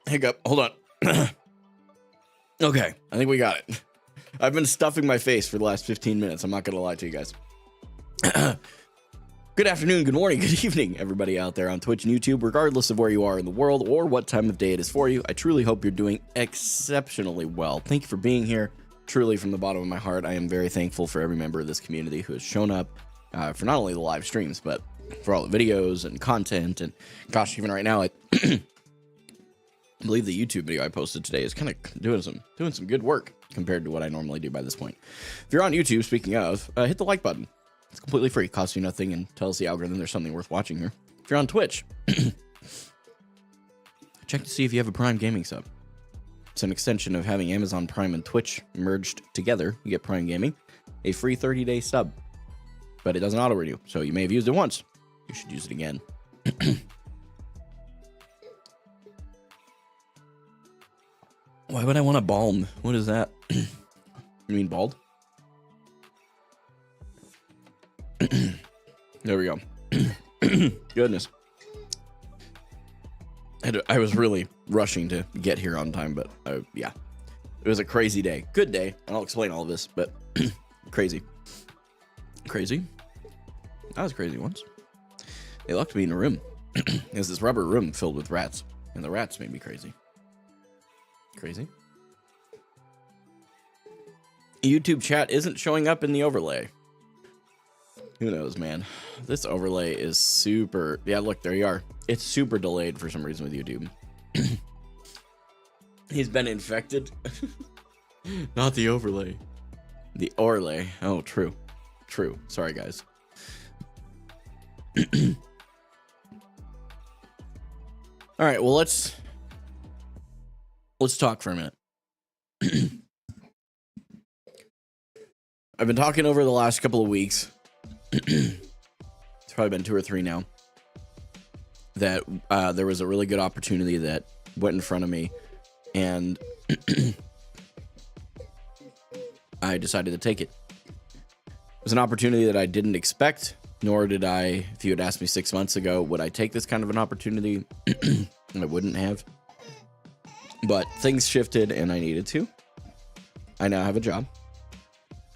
Hiccup. Hold on. Okay, I think we got it. I've been stuffing my face for the last 15 minutes. I'm not going to lie to you guys. Good afternoon, good morning, good evening, everybody out there on Twitch and YouTube, regardless of where you are in the world or what time of day it is for you. I truly hope you're doing exceptionally well. Thank you for being here. Truly, from the bottom of my heart, I am very thankful for every member of this community who has shown up for not only the live streams, but for all the videos and content. And gosh, even right now, I believe the YouTube video I posted today is kind of doing some good work compared to what I normally do by this point. If you're on YouTube, speaking of, hit the like button. It's completely free, costs you nothing, and tells the algorithm there's something worth watching here. If you're on Twitch, check to see if you have a Prime Gaming sub. It's an extension of having Amazon Prime and Twitch merged together. You get Prime Gaming, a free 30-day sub, but it doesn't auto-renew, so you may have used it once. You should use it again. Why would I want a balm? What is that? You mean bald? There we go. Goodness. I was really rushing to get here on time, but yeah. It was a crazy day. Good day. I'll explain all of this, but crazy. Crazy? I was crazy once. They locked me in a room. There's this rubber room filled with rats, and the rats made me crazy. Crazy? YouTube chat isn't showing up in the overlay. Who knows, man? This overlay is super... Yeah, look, there you are. It's super delayed for some reason with YouTube. He's been infected. Not the overlay. The overlay. Oh, true. True. Sorry, guys. All right, well, let's talk for a minute. I've been talking over the last couple of weeks. It's probably been 2 or 3 now, that there was a really good opportunity that went in front of me, and I decided to take it. It was an opportunity that I didn't expect, nor did I, if you had asked me 6 months ago, would I take this kind of an opportunity? I wouldn't have. But things shifted and I needed to. I now have a job.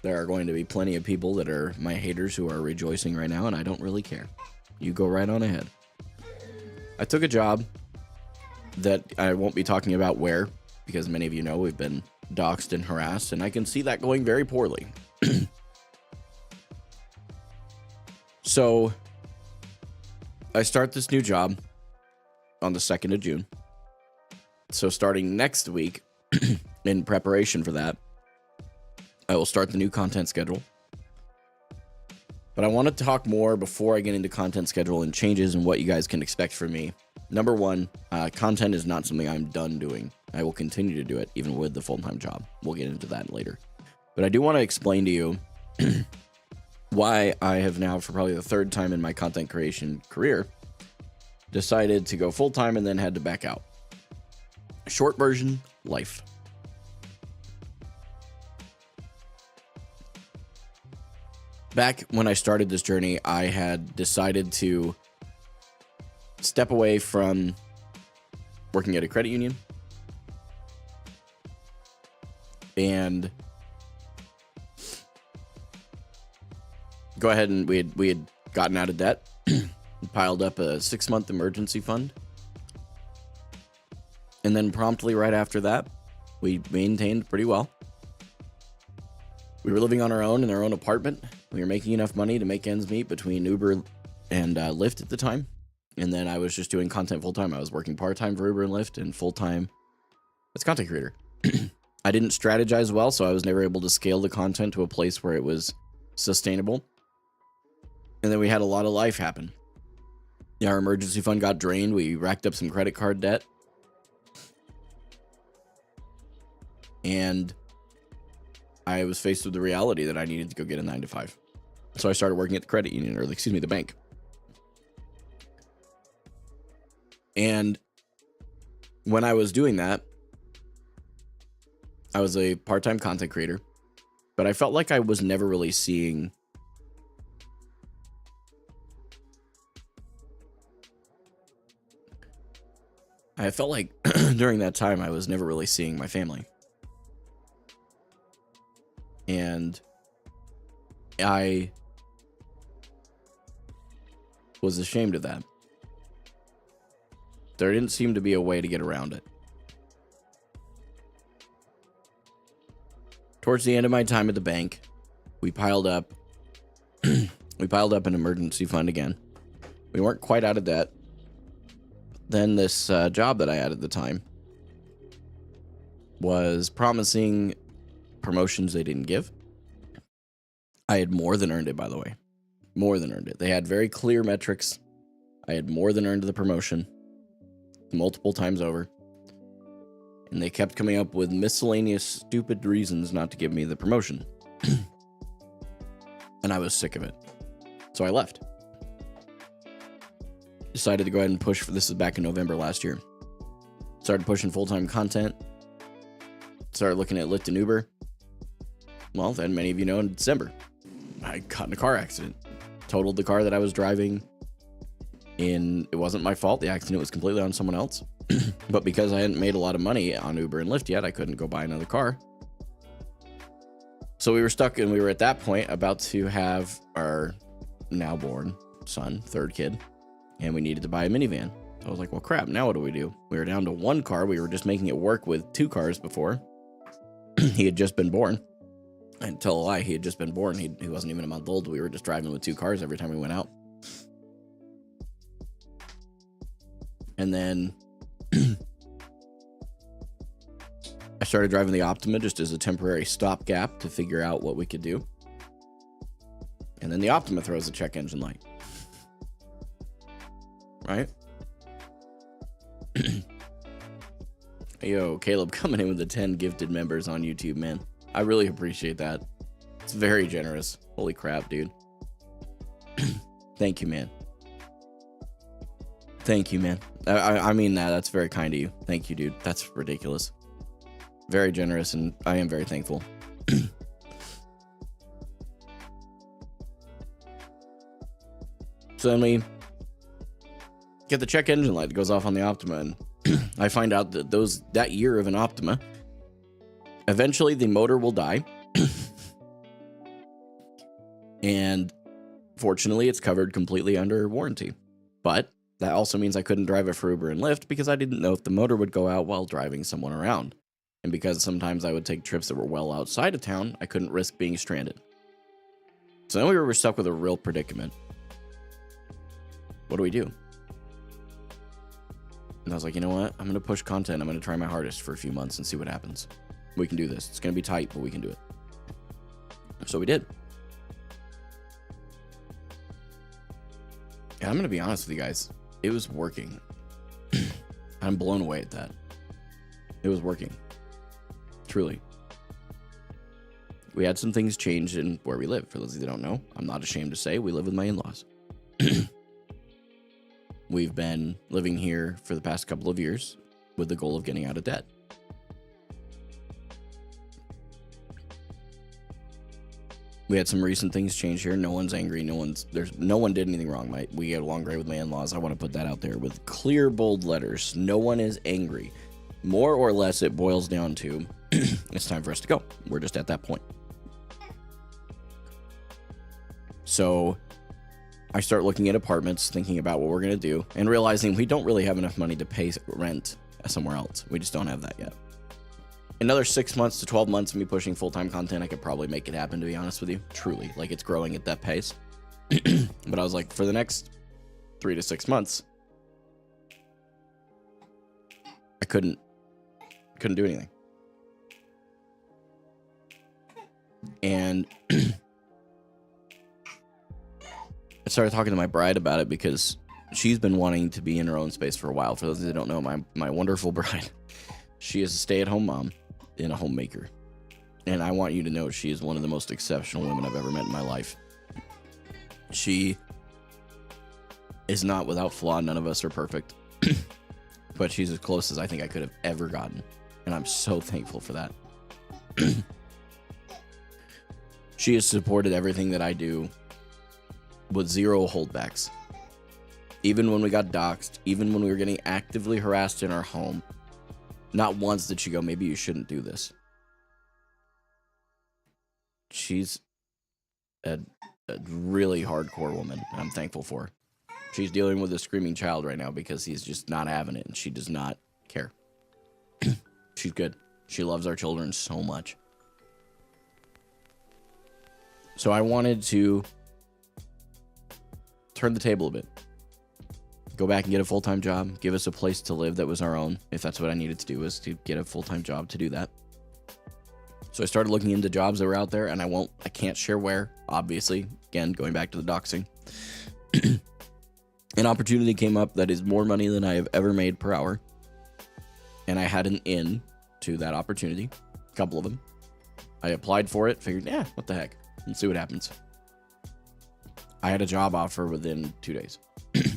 There are going to be plenty of people that are my haters who are rejoicing right now, and I don't really care. You go right on ahead. I took a job that I won't be talking about where, because many of you know we've been doxxed and harassed, and I can see that going very poorly. So, I start this new job on the 2nd of June. So starting next week, in preparation for that, I will start the new content schedule. But I want to talk more before I get into content schedule and changes and what you guys can expect from me. Number one, content is not something I'm done doing. I will continue to do it, even with the full-time job. We'll get into that later. But I do want to explain to you why I have now, for probably the 3rd time in my content creation career, decided to go full-time and then had to back out. Short version, life. Back when I started this journey, I had decided to step away from working at a credit union and go ahead, and we had gotten out of debt, piled up a 6-month emergency fund. And then promptly right after that, we maintained pretty well. We were living on our own in our own apartment. We were making enough money to make ends meet between Uber and Lyft at the time. And then I was just doing content full-time. I was working part-time for Uber and Lyft and full-time as content creator. I didn't strategize well, so I was never able to scale the content to a place where it was sustainable. And then we had a lot of life happen. Our emergency fund got drained. We racked up some credit card debt. And I was faced with the reality that I needed to go get a 9-to-5. So I started working at the credit union, or excuse me, the bank. And when I was doing that, I was a part-time content creator, but I felt like I was never really seeing I felt like during that time, I was never really seeing my family. And I was ashamed of that. There didn't seem to be a way to get around it. Towards the end of my time at the bank, we piled up an emergency fund again. We weren't quite out of debt. Then this job that I had at the time was promising promotions they didn't give. I had more than earned it, by the way. More than earned it. They had very clear metrics. I had more than earned the promotion multiple times over. And they kept coming up with miscellaneous stupid reasons not to give me the promotion. And I was sick of it. So I left. Decided to go ahead and push for this is back in November last year. Started pushing full-time content. Started looking at Lyft and Uber. Well, then many of you know in December, I got in a car accident. Totaled the car that I was driving in. It wasn't my fault. The accident was completely on someone else. But because I hadn't made a lot of money on Uber and Lyft yet, I couldn't go buy another car. So we were stuck, and we were at that point about to have our now born son, third kid, and we needed to buy a minivan. So I was like, well, crap, now what do we do? We were down to one car. We were just making it work with two cars before. He had just been born. I didn't tell a lie. He had just been born. He wasn't even a month old. We were just driving with two cars every time we went out. And then I started driving the Optima just as a temporary stopgap to figure out what we could do. And then the Optima throws a check engine light. Right? Yo, Caleb coming in with the 10 gifted members on YouTube, man. I really appreciate that. It's very generous. Holy crap, dude. Thank you, man. Thank you, man. I mean that. That's very kind of you. Thank you, dude. That's ridiculous. Very generous, and I am very thankful. So then we get the check engine light that goes off on the Optima, and I find out that that year of an Optima, eventually the motor will die. And fortunately, it's covered completely under warranty. But that also means I couldn't drive it for Uber and Lyft because I didn't know if the motor would go out while driving someone around. And because sometimes I would take trips that were well outside of town, I couldn't risk being stranded. So then we were stuck with a real predicament. What do we do? And I was like, you know what? I'm going to push content. I'm going to try my hardest for a few months and see what happens. We can do this. It's going to be tight, but we can do it. So we did. And I'm going to be honest with you guys. It was working. I'm blown away at that. It was working. Truly. We had some things change in where we live. For those of you that don't know, I'm not ashamed to say we live with my in-laws. We've been living here for the past couple of years with the goal of getting out of debt. We had some recent things change here. No one's angry. No one did anything wrong. We get along great with my in-laws. I want to put that out there with clear, bold letters. No one is angry. More or less, it boils down to it's time for us to go. We're just at that point. So I start looking at apartments, thinking about what we're going to do, and realizing we don't really have enough money to pay rent somewhere else. We just don't have that yet. Another 6 months to 12 months of me pushing full-time content, I could probably make it happen, to be honest with you. Truly. Like, it's growing at that pace. But I was like, for the next 3 to 6 months, I couldn't do anything. And I started talking to my bride about it because she's been wanting to be in her own space for a while. For those that don't know, my wonderful bride, she is a stay-at-home mom and a homemaker. And I want you to know she is one of the most exceptional women I've ever met in my life. She is not without flaw. None of us are perfect. But she's as close as I think I could have ever gotten. And I'm so thankful for that. She has supported everything that I do with zero holdbacks. Even when we got doxxed, even when we were getting actively harassed in our home, Not once did she go, maybe you shouldn't do this. She's a really hardcore woman. I'm thankful for her. She's dealing with a screaming child right now because he's just not having it, and she does not care. She's good. She loves our children so much. So I wanted to turn the table a bit. Go back and get a full-time job. Give us a place to live that was our own. If that's what I needed to do, was to get a full-time job to do that. So I started looking into jobs that were out there, and I can't share where, obviously. Again, going back to the doxing. An opportunity came up that is more money than I have ever made per hour. And I had an in to that opportunity. A couple of them. I applied for it, figured, what the heck? Let's see what happens. I had a job offer within 2 days. I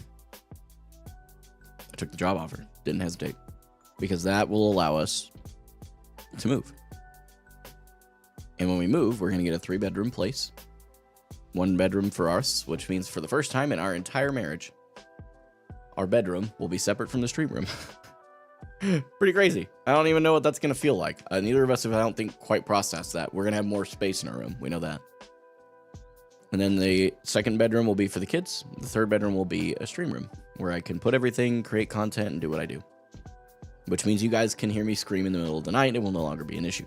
took the job offer. Didn't hesitate. Because that will allow us to move. And when we move, we're going to get a 3-bedroom place. 1 bedroom for us, which means for the first time in our entire marriage, our bedroom will be separate from the stream room. Pretty crazy. I don't even know what that's going to feel like. Neither of us have, I don't think, quite processed that. We're going to have more space in our room. We know that. And then the 2nd bedroom will be for the kids. The 3rd bedroom will be a stream room where I can put everything, create content, and do what I do. Which means you guys can hear me scream in the middle of the night. It will no longer be an issue.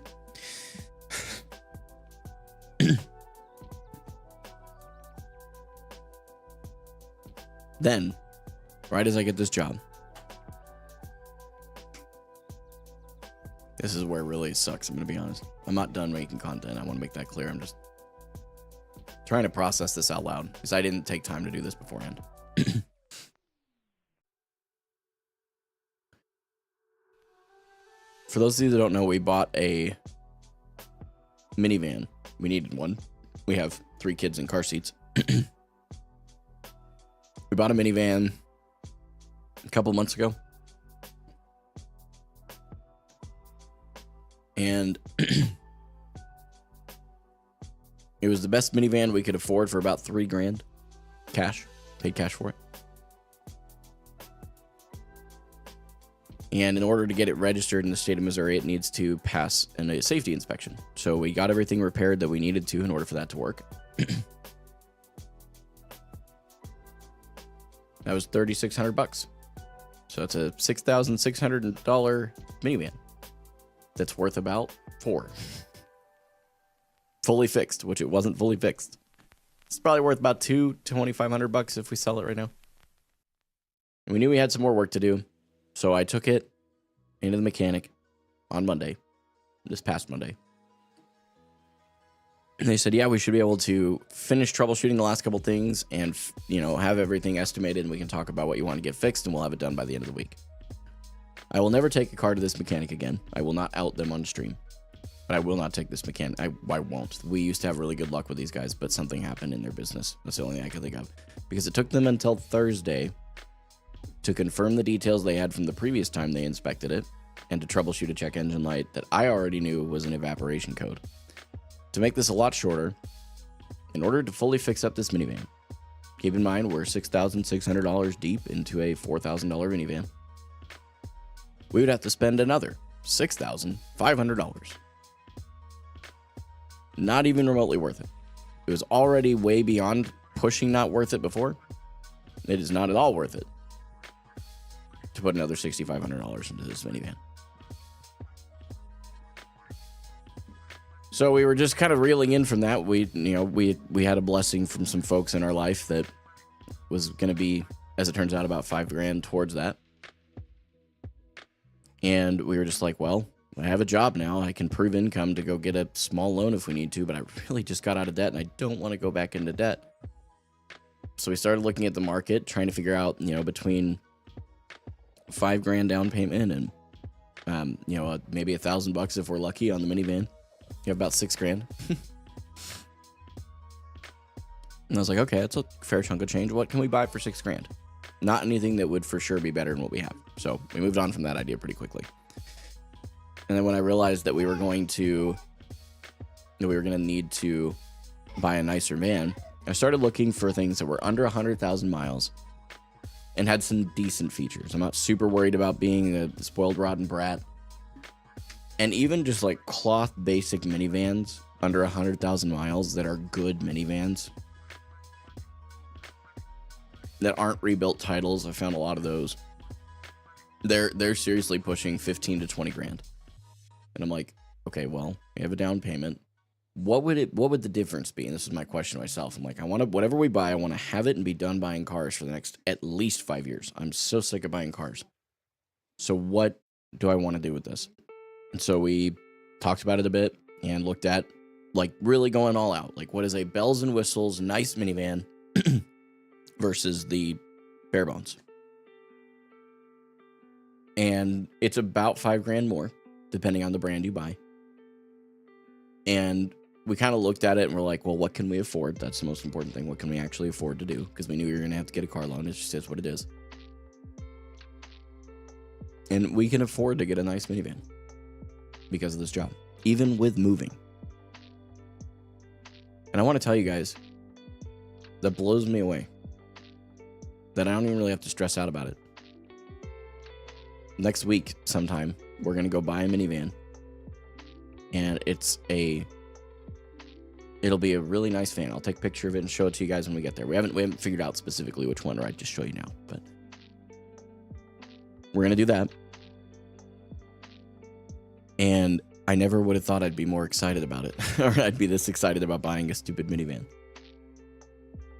Then, right as I get this job, this is where it really sucks, I'm going to be honest. I'm not done making content. I want to make that clear. I'm just trying to process this out loud because I didn't take time to do this beforehand. For those of you that don't know, we bought a minivan. We needed one. We have 3 kids in car seats. We bought a minivan a couple months ago. And it was the best minivan we could afford for about $3,000 cash. Paid cash for it. And in order to get it registered in the state of Missouri, it needs to pass a safety inspection. So we got everything repaired that we needed to in order for that to work. That was $3,600. So it's a $6,600 minivan that's worth about $4,000. Fully fixed, which it wasn't fully fixed. It's probably worth about $2,500 if we sell it right now. And we knew we had some more work to do, so I took it into the mechanic on Monday, this past Monday. And they said, yeah, we should be able to finish troubleshooting the last couple things and, have everything estimated, and we can talk about what you want to get fixed, and we'll have it done by the end of the week. I will never take a car to this mechanic again. I will not out them on stream. But I will not take this mechanic. I won't. We used to have really good luck with these guys, but something happened in their business. That's the only thing I can think of. Because it took them until Thursday to confirm the details they had from the previous time they inspected it and to troubleshoot a check engine light that I already knew was an evaporation code. To make this a lot shorter, in order to fully fix up this minivan, keep in mind we're $6,600 deep into a $4,000 minivan. We would have to spend another $6,500. Not even remotely worth it. It was already way beyond pushing not worth it before. It is not at all worth it to put another $6,500 into this minivan. So we were just kind of reeling in from that. We had a blessing from some folks in our life that was going to be, as it turns out, about $5,000 towards that. And we were just like, well, I have a job now. I can prove income to go get a small loan if we need to, but I really just got out of debt and I don't want to go back into debt. So we started looking at the market, trying to figure out, between $5,000 down payment and, maybe $1,000 if we're lucky on the minivan. You have about $6,000. And I was like, okay, that's a fair chunk of change. What can we buy for $6,000? Not anything that would for sure be better than what we have. So we moved on from that idea pretty quickly. And then when I realized that we were going to need to buy a nicer van, I started looking for things that were under 100,000 miles and had some decent features. I'm not super worried about being a spoiled rotten brat And even just like cloth basic minivans under 100,000 miles that are good minivans that aren't rebuilt titles. I found a lot of those. They're seriously pushing 15 to 20 grand. And I'm like, okay, well, we have a down payment. What would the difference be? And this is my question to myself. I'm like, whatever we buy, I want to have it and be done buying cars for the next at least 5 years. I'm so sick of buying cars. So what do I want to do with this? And so we talked about it a bit and looked at like really going all out. Like, what is a bells and whistles, nice minivan versus the bare bones? And it's about 5 grand more, depending on the brand you buy. And we kind of looked at it and we're like, well, what can we afford? That's the most important thing. What can we actually afford to do? Because we knew we were going to have to get a car loan. It just is what it is. And we can afford to get a nice minivan because of this job, even with moving. And I want to tell you guys, that blows me away, that I don't even really have to stress out about it. Next week sometime, we're going to go buy a minivan. And it'll be a really nice van. I'll take a picture of it and show it to you guys when we get there. We haven't figured out specifically which one, or I'd just show you now. But we're going to do that. And I never would have thought I'd be more excited about it. Or I'd be this excited about buying a stupid minivan.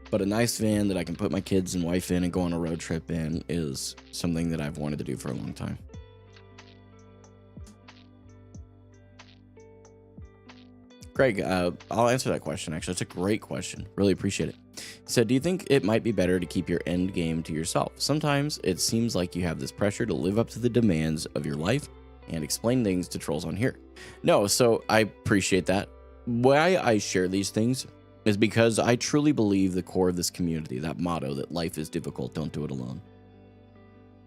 But a nice van that I can put my kids and wife in and go on a road trip in is something that I've wanted to do for a long time. Greg, I'll answer that question, actually. It's a great question. Really appreciate it. He said, do you think it might be better to keep your end game to yourself? Sometimes it seems like you have this pressure to live up to the demands of your life and explain things to trolls on here. No, so I appreciate that. Why I share these things is because I truly believe the core of this community, that motto that life is difficult, don't do it alone.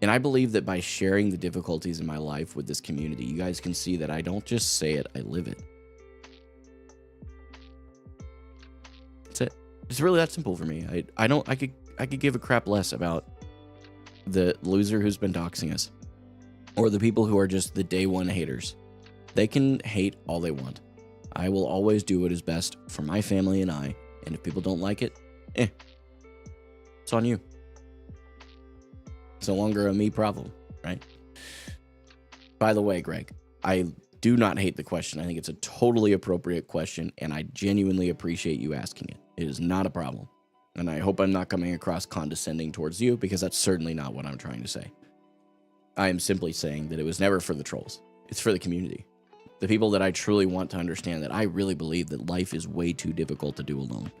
And I believe that by sharing the difficulties in my life with this community, you guys can see that I don't just say it, I live it. That's it. It's really that simple for me. I could give a crap less about the loser who's been doxing us or the people who are just the day one haters. They can hate all they want. I will always do what is best for my family and I, and if people don't like it, it's on you. It's no longer a me problem, right? By the way, Greg, I do not hate the question. I think it's a totally appropriate question, and I genuinely appreciate you asking it. It is not a problem, and I hope I'm not coming across condescending towards you, because that's certainly not what I'm trying to say. I am simply saying that it was never for the trolls. It's for the community. The people that I truly want to understand that I really believe that life is way too difficult to do alone.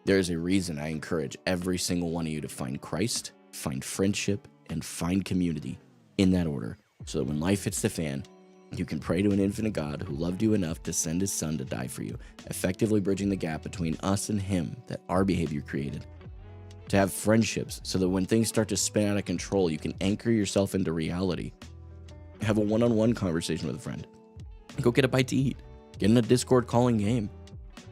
There's a reason I encourage every single one of you to find Christ, find friendship, and find community in that order, so that when life hits the fan, you can pray to an infinite God who loved you enough to send his son to die for you, effectively bridging the gap between us and him that our behavior created. To have friendships so that when things start to spin out of control, you can anchor yourself into reality. Have a one-on-one conversation with a friend. Go get a bite to eat. Get in a Discord calling game.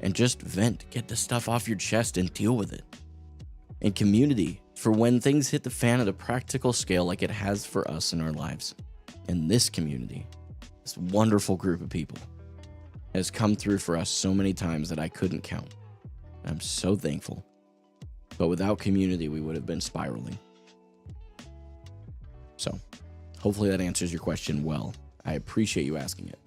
And just vent. Get the stuff off your chest and deal with it. And community for when things hit the fan at a practical scale like it has for us in our lives. And this community, this wonderful group of people, has come through for us so many times that I couldn't count. I'm so thankful. But without community, we would have been spiraling. So, hopefully that answers your question well. I appreciate you asking it.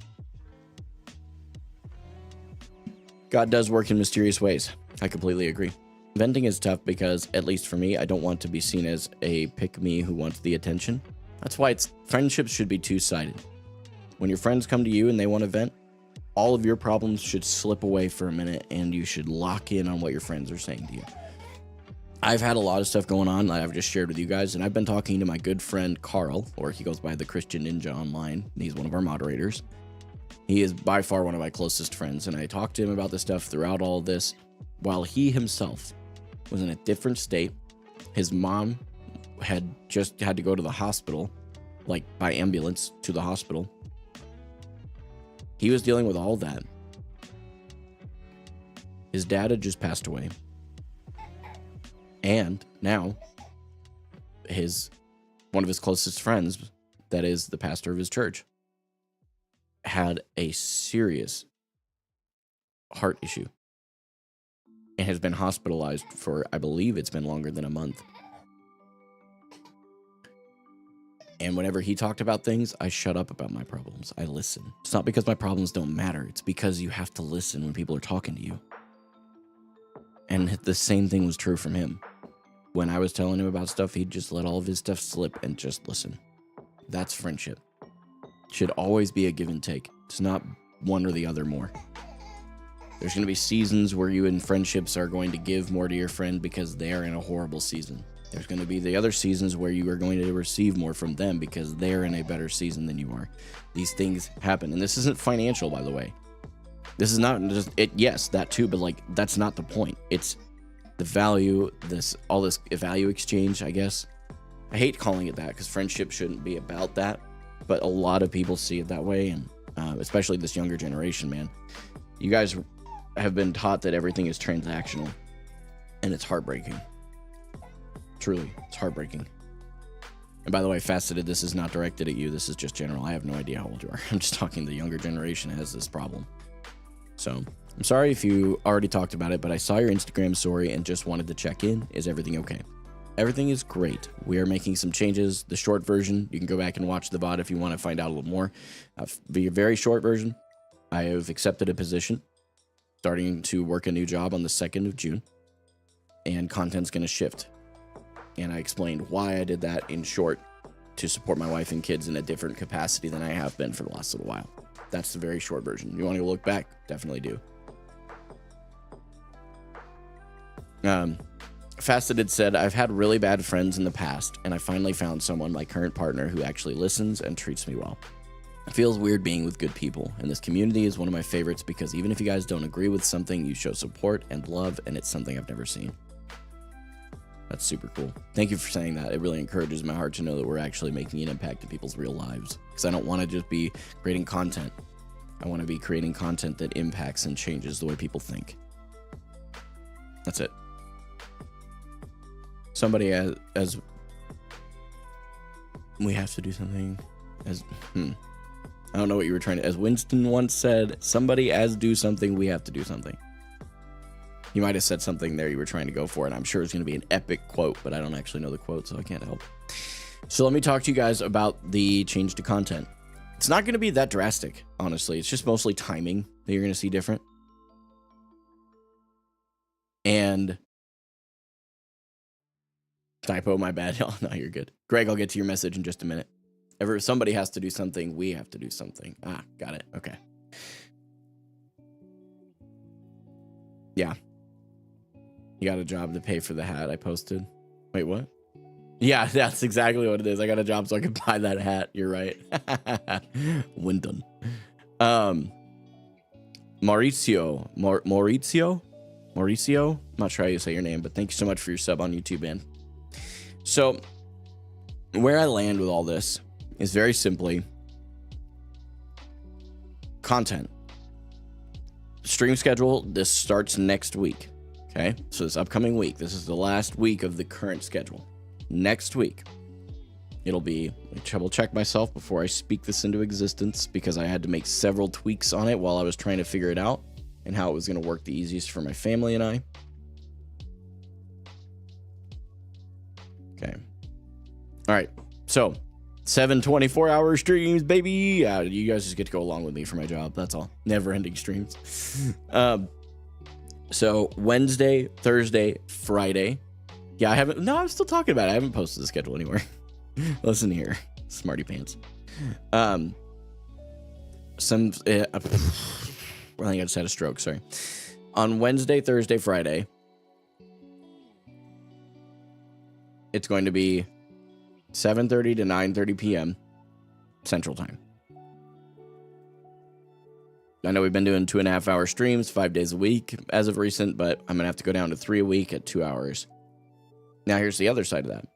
God does work in mysterious ways. I completely agree. Venting is tough because, at least for me, I don't want to be seen as a pick-me who wants the attention. That's why friendships should be two-sided. When your friends come to you and they want to vent, all of your problems should slip away for a minute and you should lock in on what your friends are saying to you. I've had a lot of stuff going on that I've just shared with you guys, and I've been talking to my good friend Carl, or he goes by the Christian Ninja online, and he's one of our moderators. He is by far one of my closest friends, and I talked to him about this stuff throughout all of this, while he himself was in a different state. His mom had just had to go to the hospital, like by ambulance to the hospital. He was dealing with all that. His dad had just passed away. And now, one of his closest friends, that is the pastor of his church, had a serious heart issue and has been hospitalized for, I believe it's been longer than a month. And whenever he talked about things, I shut up about my problems. I listen. It's not because my problems don't matter. It's because you have to listen when people are talking to you. And the same thing was true from him. When I was telling him about stuff, he'd just let all of his stuff slip and just listen. That's friendship. Should always be a give and take. It's not one or the other more. There's going to be seasons where you in friendships are going to give more to your friend because they're in a horrible season. There's going to be the other seasons where you are going to receive more from them because they're in a better season than you are. These things happen. And this isn't financial, by the way. This is not just it. Yes, that too. But like, that's not the point. It's the value, all this value exchange, I guess. I hate calling it that because friendship shouldn't be about that. But a lot of people see it that way. And especially this younger generation, man. You guys have been taught that everything is transactional. And it's heartbreaking. Truly, it's heartbreaking. And by the way, Faceted, this is not directed at you. This is just general. I have no idea how old you are. I'm just talking the younger generation has this problem. So, I'm sorry if you already talked about it, but I saw your Instagram story and just wanted to check in. Is everything okay? Everything is great. We are making some changes. The short version, you can go back and watch the VOD if you want to find out a little more. The very short version, I have accepted a position, starting to work a new job on the 2nd of June, and content's going to shift. And I explained why I did that in short, to support my wife and kids in a different capacity than I have been for the last little while. That's the very short version. You want to go look back? Definitely do. Faceted said, I've had really bad friends in the past, and I finally found someone, my current partner, who actually listens and treats me well. It feels weird being with good people, and this community is one of my favorites because even if you guys don't agree with something, you show support and love, and it's something I've never seen. That's super cool. Thank you for saying that. It really encourages my heart to know that we're actually making an impact in people's real lives. Because I don't want to just be creating content. I want to be creating content that impacts and changes the way people think. That's it. Somebody as we have to do something as I don't know what you were trying to, as Winston once said, somebody as do something, we have to do something. You might have said something there you were trying to go for, and I'm sure it's going to be an epic quote, but I don't actually know the quote, so I can't help. So let me talk to you guys about the change to content. It's not going to be that drastic, honestly. It's just mostly timing that you're going to see different. And typo, my bad. Oh, no, you're good. Greg, I'll get to your message in just a minute. Somebody has to do something. We have to do something. Ah, got it. Okay. Yeah. You got a job to pay for the hat I posted. Wait, what? Yeah, that's exactly what it is. I got a job so I can buy that hat. You're right. Wyndham. Mauricio. Mauricio? I'm not sure how you say your name, but thank you so much for your sub on YouTube, man. So, where I land with all this is very simply content. Stream schedule, this starts next week. Okay, so this upcoming week, this is the last week of the current schedule. Next week, it'll be, I will check myself before I speak this into existence because I had to make several tweaks on it while I was trying to figure it out and how it was going to work the easiest for my family and I. Okay. All right, so 7 24-hour streams, baby. You guys just get to go along with me for my job. That's all. Never-ending streams. So Wednesday, Thursday, Friday. Yeah, I'm still talking about it. I haven't posted the schedule anywhere. Listen here, smarty pants. I think I just had a stroke, sorry. On Wednesday, Thursday, Friday, it's going to be 7:30 to 9:30 p.m. Central Time. I know we've been doing 2.5-hour streams 5 days a week as of recent, but I'm going to have to go down to 3 a week at 2 hours. Now, here's the other side of that.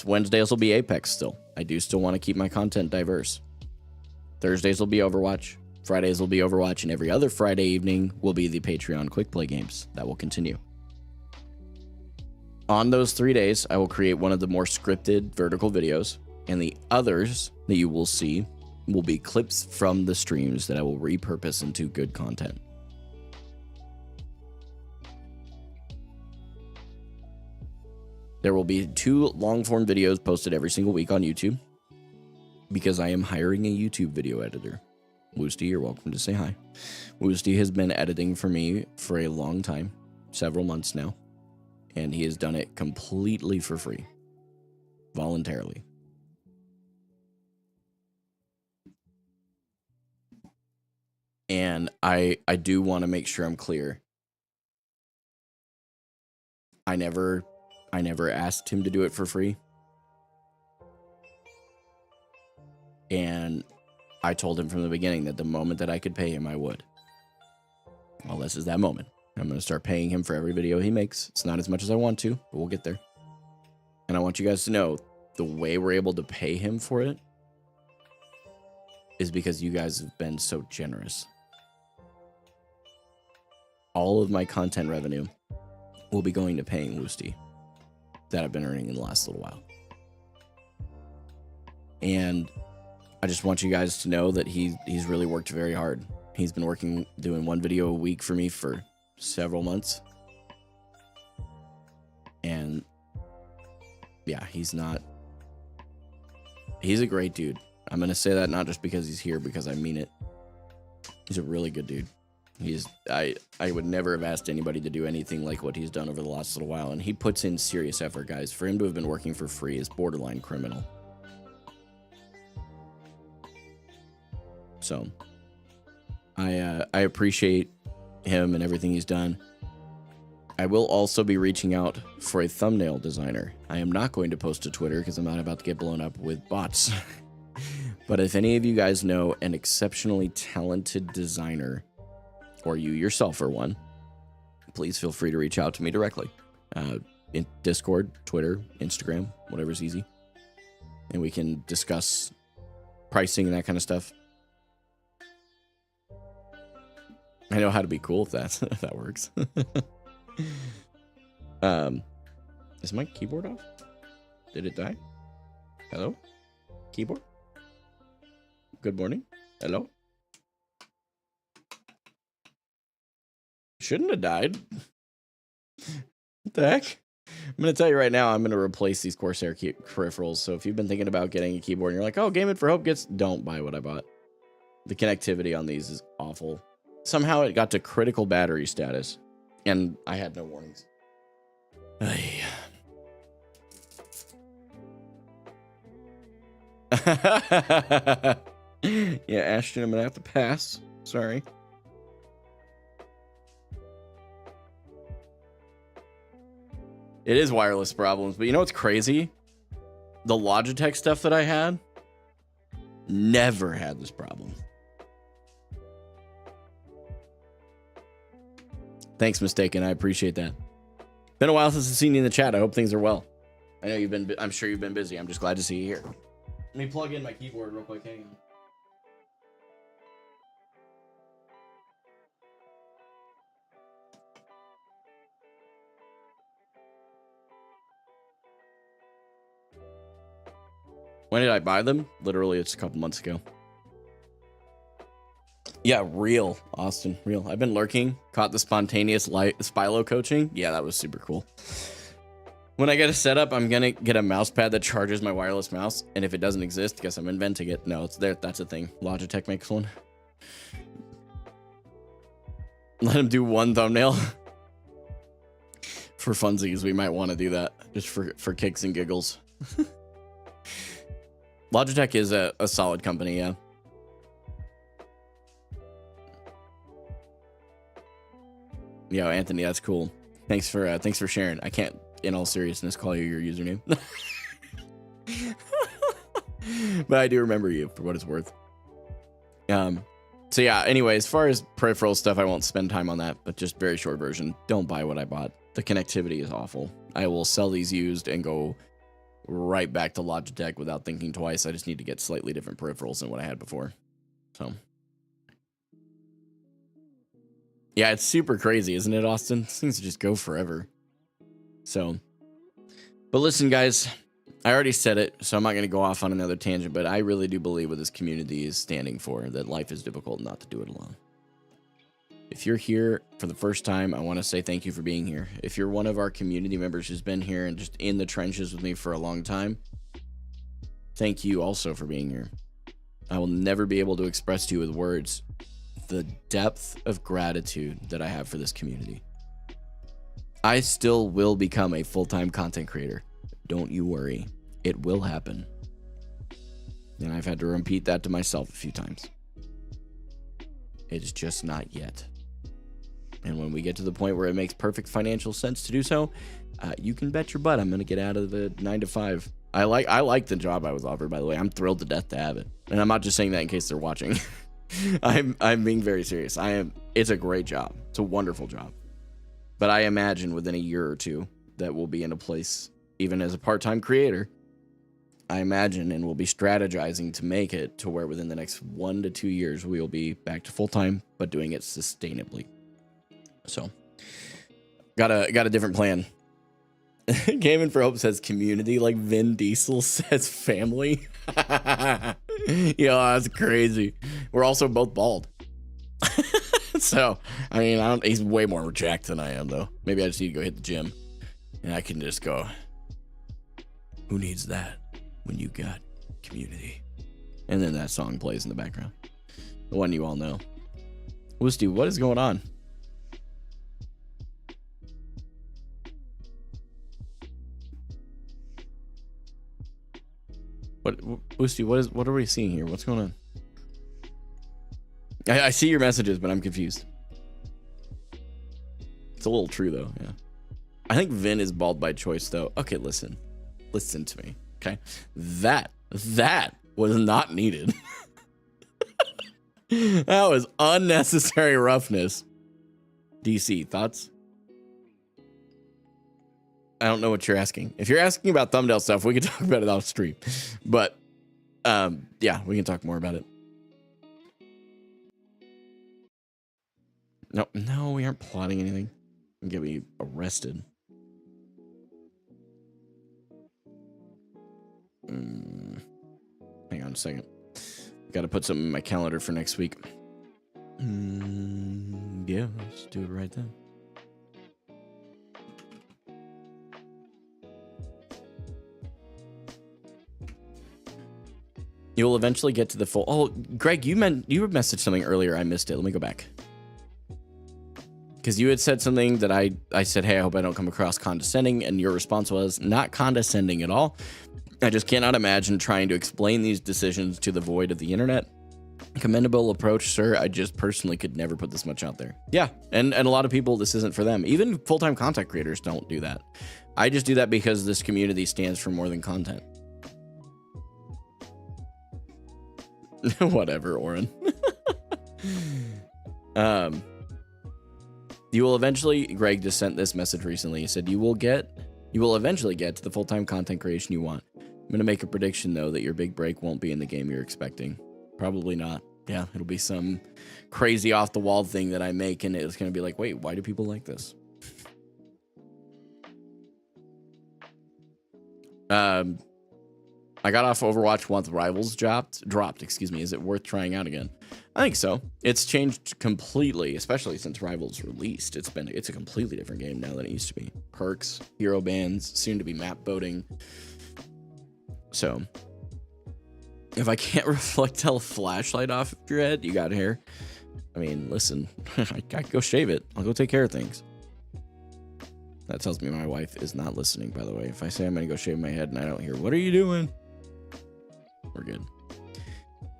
Wednesdays will be Apex still. I do still want to keep my content diverse. Thursdays will be Overwatch. Fridays will be Overwatch, and every other Friday evening will be the Patreon Quick Play games. That will continue. On those 3 days, I will create one of the more scripted vertical videos, and the others that you will see will be clips from the streams that I will repurpose into good content. There will be 2 long-form videos posted every single week on YouTube because I am hiring a YouTube video editor. Woosty, you're welcome to say hi. Woosty has been editing for me for a long time, several months now, and he has done it completely for free, voluntarily. And I do want to make sure I'm clear. I never asked him to do it for free. And I told him from the beginning that the moment that I could pay him, I would. Well, this is that moment. I'm going to start paying him for every video he makes. It's not as much as I want to, but we'll get there. And I want you guys to know the way we're able to pay him for it is because you guys have been so generous. All of my content revenue will be going to paying Woosty that I've been earning in the last little while. And I just want you guys to know that he's really worked very hard. He's been doing 1 video a week for me for several months. And yeah, he's a great dude. I'm going to say that not just because he's here, because I mean it. He's a really good dude. I would never have asked anybody to do anything like what he's done over the last little while. And he puts in serious effort, guys. For him to have been working for free is borderline criminal. So I appreciate him and everything he's done. I will also be reaching out for a thumbnail designer. I am not going to post to Twitter because I'm not about to get blown up with bots. But if any of you guys know an exceptionally talented designer, or you yourself are one, please feel free to reach out to me directly. In Discord, Twitter, Instagram, whatever's easy. And we can discuss pricing and that kind of stuff. I know how to be cool if that works. Is my keyboard off? Did it die? Hello? Keyboard? Good morning. Hello? Shouldn't have died. What the heck? I'm going to tell you right now, I'm going to replace these Corsair peripherals. So if you've been thinking about getting a keyboard and you're like, oh, Gaming for Hope don't buy what I bought. The connectivity on these is awful. Somehow it got to critical battery status, and I had no warnings. Yeah, Ashton, I'm going to have to pass. Sorry. It is wireless problems, but you know what's crazy? The Logitech stuff that I had never had this problem. Thanks, Mistaken. I appreciate that. Been a while since I've seen you in the chat. I hope things are well. I know I'm sure you've been busy. I'm just glad to see you here. Let me plug in my keyboard real quick. Hang on. When did I buy them? Literally, it's a couple months ago. Yeah, real, Austin, real. I've been lurking, caught the spontaneous Spilo coaching. Yeah, that was super cool. When I get a setup, I'm going to get a mouse pad that charges my wireless mouse. And if it doesn't exist, guess I'm inventing it. No, it's there. That's a thing. Logitech makes one. Let him do one thumbnail. For funsies, we might want to do that. Just for kicks and giggles. Logitech is a solid company, yeah. Yo, Anthony, that's cool. Thanks for sharing. I can't, in all seriousness, call you your username. But I do remember you for what it's worth. So yeah, anyway, as far as peripheral stuff, I won't spend time on that, but just very short version. Don't buy what I bought. The connectivity is awful. I will sell these used and go right back to Logitech without thinking twice. I just need to get slightly different peripherals than what I had before. So yeah, it's super crazy, isn't it, Austin? These things just go forever. So, but listen, guys, I already said it, so I'm not going to go off on another tangent, but I really do believe what this community is standing for, that life is difficult not to do it alone. If you're here for the first time, I want to say thank you for being here. If you're one of our community members who's been here and just in the trenches with me for a long time, thank you also for being here. I will never be able to express to you with words the depth of gratitude that I have for this community. I still will become a full-time content creator. Don't you worry. It will happen. And I've had to repeat that to myself a few times. It's just not yet. And when we get to the point where it makes perfect financial sense to do so, you can bet your butt I'm going to get out of the 9 to 5. I like the job I was offered, by the way. I'm thrilled to death to have it. And I'm not just saying that in case they're watching. I'm being very serious. It's a great job. It's a wonderful job. But I imagine within a year or two that we'll be in a place, even as a part-time creator, I imagine, and we'll be strategizing to make it to where within the next 1 to 2 years, we will be back to full-time, but doing it sustainably. So, got a different plan. Gaming for Hope says community, like Vin Diesel says family. Yo, that's crazy. We're also both bald. So, I mean, he's way more jacked than I am, though. Maybe I just need to go hit the gym. And I can just go, who needs that when you got community? And then that song plays in the background. The one you all know. Woosty, what is going on? Woosty, what are we seeing here? What's going on? I see your messages, but I'm confused. It's a little true, though, yeah. I think Vin is bald by choice, though. Okay, listen to me, okay? That was not needed. That was unnecessary roughness. DC, thoughts? I don't know what you're asking. If you're asking about thumbnail stuff, we can talk about it off stream. But, yeah, we can talk more about it. No, we aren't plotting anything. And get me arrested. Hang on a second. Got to put something in my calendar for next week. Yeah, let's do it right then. You will eventually get to the full... Oh, Greg, you messaged something earlier. I missed it. Let me go back. Because you had said something that I said, hey, I hope I don't come across condescending. And your response was, not condescending at all. I just cannot imagine trying to explain these decisions to the void of the internet. Commendable approach, sir. I just personally could never put this much out there. Yeah, and a lot of people, this isn't for them. Even full-time content creators don't do that. I just do that because this community stands for more than content. Whatever, Oren. You will eventually, Greg just sent this message recently. He said, you will eventually get to the full-time content creation you want. I'm going to make a prediction, though, that your big break won't be in the game you're expecting. Probably not. Yeah, it'll be some crazy off-the-wall thing that I make, and it's going to be like, wait, why do people like this? I got off Overwatch once Rivals dropped. Excuse me. Is it worth trying out again? I think so. It's changed completely, especially since Rivals released. It's a completely different game now than it used to be. Perks, hero bans, soon to be map voting. So, if I can't reflect a flashlight off of your head, you got hair. I mean, listen, I could go shave it. I'll go take care of things. That tells me my wife is not listening, by the way. If I say I'm going to go shave my head and I don't hear, what are you doing? We're good.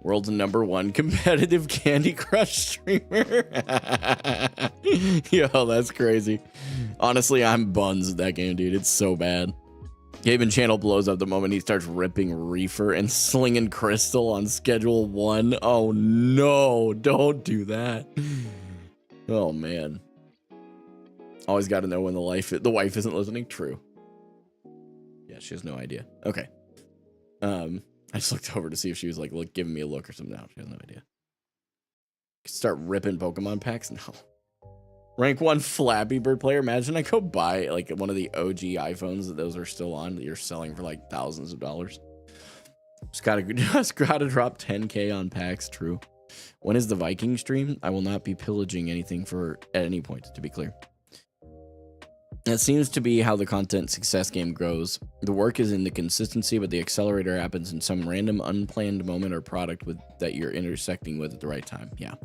World's #1 competitive Candy Crush streamer. Yo, that's crazy. Honestly, I'm buns at that game, dude. It's so bad. Gaben channel blows up the moment he starts ripping Reefer and slinging Crystal on Schedule 1. Oh, no. Don't do that. Oh, man. Always got to know when the wife isn't listening. True. Yeah, she has no idea. Okay. I just looked over to see if she was like giving me a look or something. No, she has no idea. Start ripping Pokemon packs? No. Rank 1 Flappy Bird player. Imagine I go buy like one of the OG iPhones that those are still on that you're selling for like thousands of dollars. Just gotta drop 10K on packs. True. When is the Viking stream? I will not be pillaging anything at any point, to be clear. That seems to be how the content success game grows. The work is in the consistency, but the accelerator happens in some random unplanned moment or product that you're intersecting with at the right time. Yeah.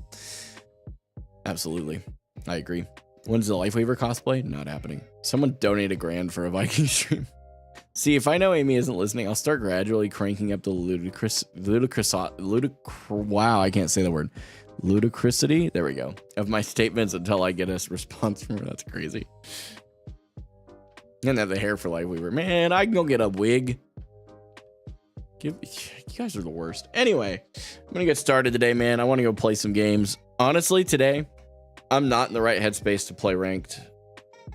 Absolutely. I agree. When's the Lifeweaver cosplay? Not happening. Someone donate $1,000 for a Viking stream. See, if I know Amy isn't listening, I'll start gradually cranking up the wow, I can't say the word. Ludicrosity? There we go. Of my statements until I get a response from her. That's crazy. And have the hair for Lifeweaver. Man, I can go get a wig. You guys are the worst. Anyway, I'm gonna get started today, man. I want to go play some games. Honestly, today, I'm not in the right headspace to play ranked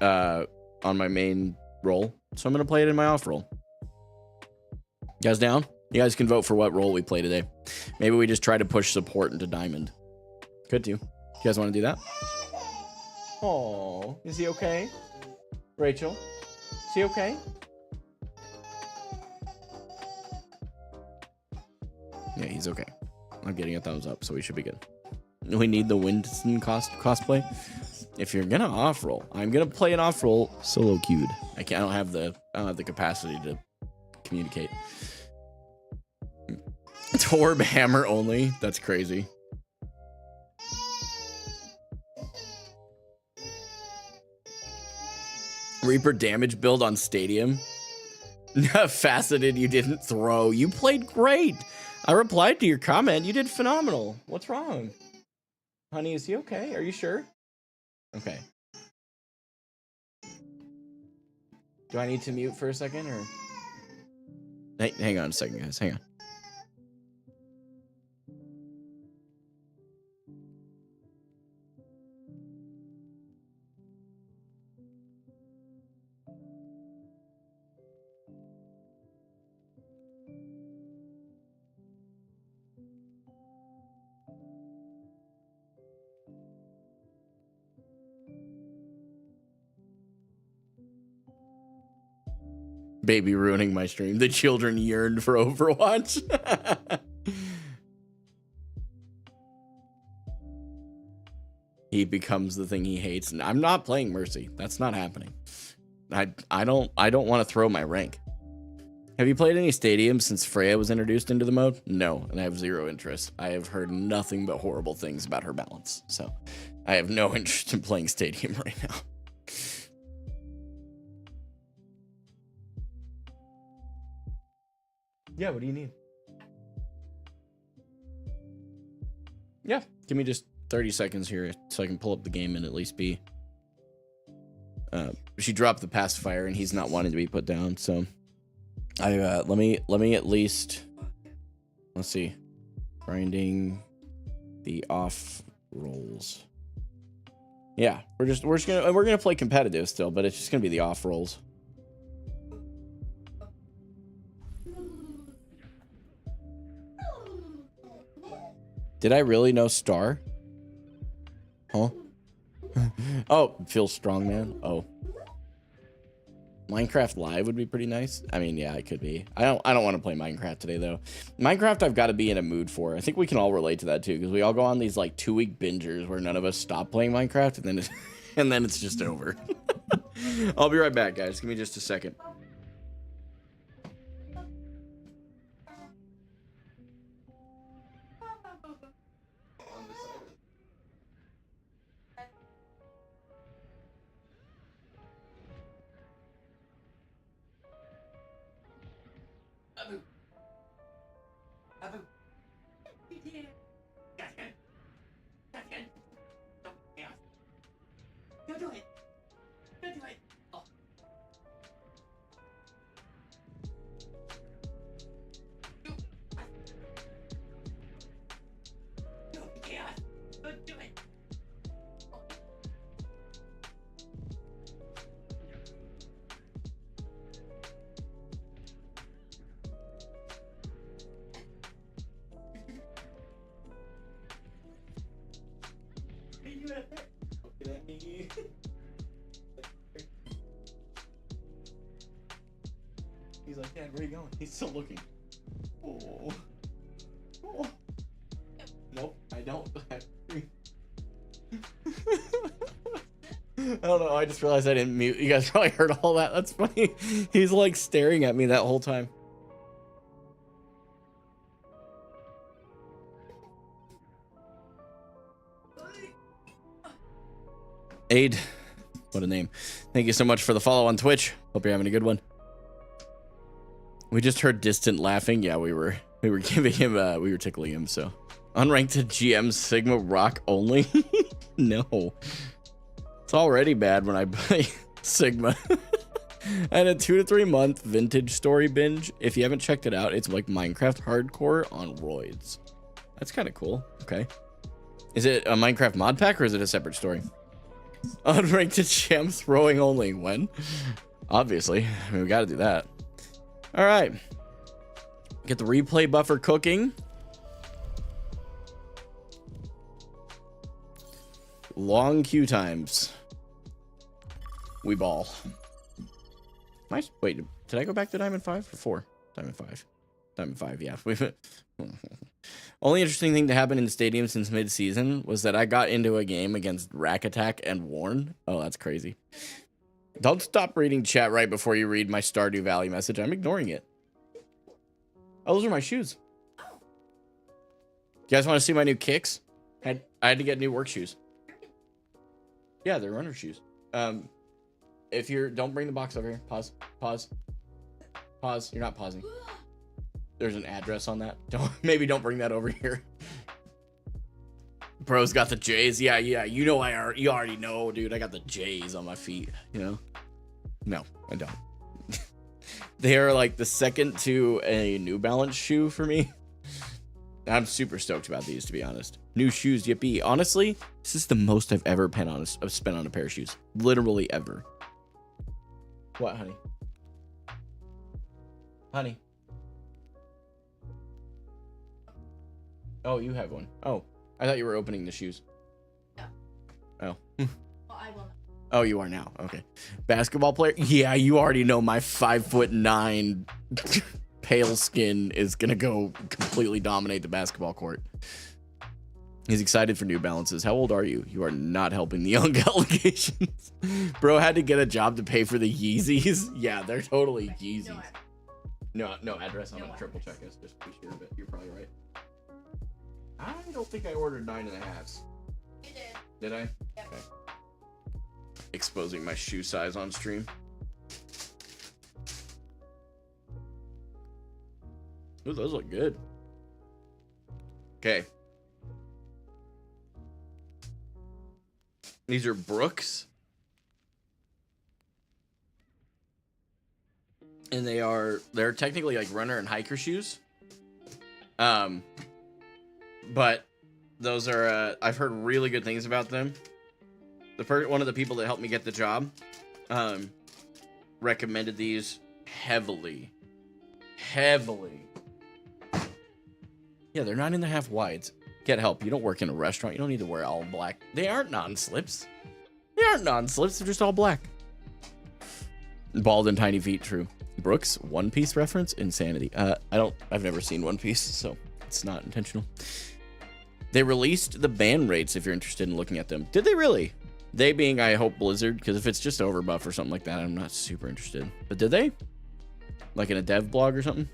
on my main role. So I'm going to play it in my off role. You guys down? You guys can vote for what role we play today. Maybe we just try to push support into Diamond. Could do. You guys want to do that? Oh, is he okay? Rachel, is he okay? Yeah, he's okay. I'm getting a thumbs up, so we should be good. We need the Winston cosplay. If you're gonna off roll, I'm gonna play an off roll solo queued. I don't have the capacity to communicate. It's orb hammer only. That's crazy. Reaper damage build on Stadium. Faceted, you didn't throw. You played great. I replied to your comment. You did phenomenal. What's wrong? Honey, is he okay? Are you sure? Okay. Do I need to mute for a second or? Hey, hang on a second, guys. Hang on. Baby ruining my stream. The children yearned for Overwatch. He becomes the thing he hates, and I'm not playing Mercy. That's not happening. I don't want to throw my rank. Have you played any Stadium since Freya was introduced into the mode? No, and I have zero interest. I have heard nothing but horrible things about her balance, so I have no interest in playing Stadium right now. Yeah, what do you need? Yeah, give me just 30 seconds here so I can pull up the game and at least be... she dropped the pacifier and he's not wanting to be put down, so... let me at least... Let's see. Grinding the off rolls. Yeah, we're gonna play competitive still, but it's just gonna be the off rolls. Did I really know Star? Huh? Oh, feels strong, man. Oh. Minecraft Live would be pretty nice. I mean, yeah, it could be. I don't want to play Minecraft today though. Minecraft I've got to be in a mood for. I think we can all relate to that too, because we all go on these like 2-week bingers where none of us stop playing Minecraft and then it's just over. I'll be right back, guys. Give me just a second. He's like, Dad, where are you going? He's still looking. Oh. Oh. Nope, I don't. I don't know. I just realized I didn't mute. You guys probably heard all that. That's funny. He's like staring at me that whole time. Aid. What a name. Thank you so much for the follow on Twitch. Hope you're having a good one. We just heard distant laughing. Yeah, we were giving him we were tickling him, so. Unranked GM Sigma Rock only? No. It's already bad when I play Sigma. And a 2 to 3 month vintage story binge. If you haven't checked it out, it's like Minecraft hardcore on roids. That's kind of cool. Okay. Is it a Minecraft mod pack or is it a separate story? Unranked gem throwing only. When? Obviously. I mean, we got to do that. All right. Get the replay buffer cooking. Long queue times. We ball. Wait, did I go back to Diamond 5 or 4? Diamond 5. Diamond 5, yeah. Only interesting thing to happen in the stadium since mid-season was that I got into a game against Rack Attack and Warren. Oh, that's crazy. Don't stop reading chat right before you read my Stardew Valley message. I'm ignoring it. Oh, those are my shoes. You guys want to see my new kicks? I had to get new work shoes. Yeah, they're runner shoes. If you're, don't bring the box over here. Pause. You're not pausing. There's an address on that. Maybe don't bring that over here. Bro's got the J's. Yeah. You know, you already know, dude. I got the J's on my feet. You know? No, I don't. They are like the second to a New Balance shoe for me. I'm super stoked about these, to be honest. New shoes, yippee. Honestly, this is the most I've ever spent on a pair of shoes. Literally ever. What, honey? Honey. Oh, you have one. Oh, I thought you were opening the shoes. No. Oh. Well, I will. Oh, you are now. Okay. Basketball player? Yeah, you already know my 5'9" pale skin is going to go completely dominate the basketball court. He's excited for New Balances. How old are you? You are not helping the young allegations. Bro had to get a job to pay for the Yeezys. Yeah, they're totally Yeezys. No address. I'm going to triple check this just to be sure, but you're probably right. I don't think I ordered 9.5s. You did. Did I? Yep. Okay. Exposing my shoe size on stream. Ooh, those look good. Okay. These are Brooks. And they're technically like runner and hiker shoes. But those are, I've heard really good things about them. One of the people that helped me get the job, recommended these heavily. Yeah, they're 9.5 wides. Get help. You don't work in a restaurant. You don't need to wear all black. They aren't non-slips. They're just all black. Bald and tiny feet, true. Brooks, One Piece reference? Insanity. I've never seen One Piece, so it's not intentional. They released the ban rates if you're interested in looking at them. Did they really? They being, I hope, Blizzard, because if it's just Overbuff or something like that, I'm not super interested. But did they? Like in a dev blog or something?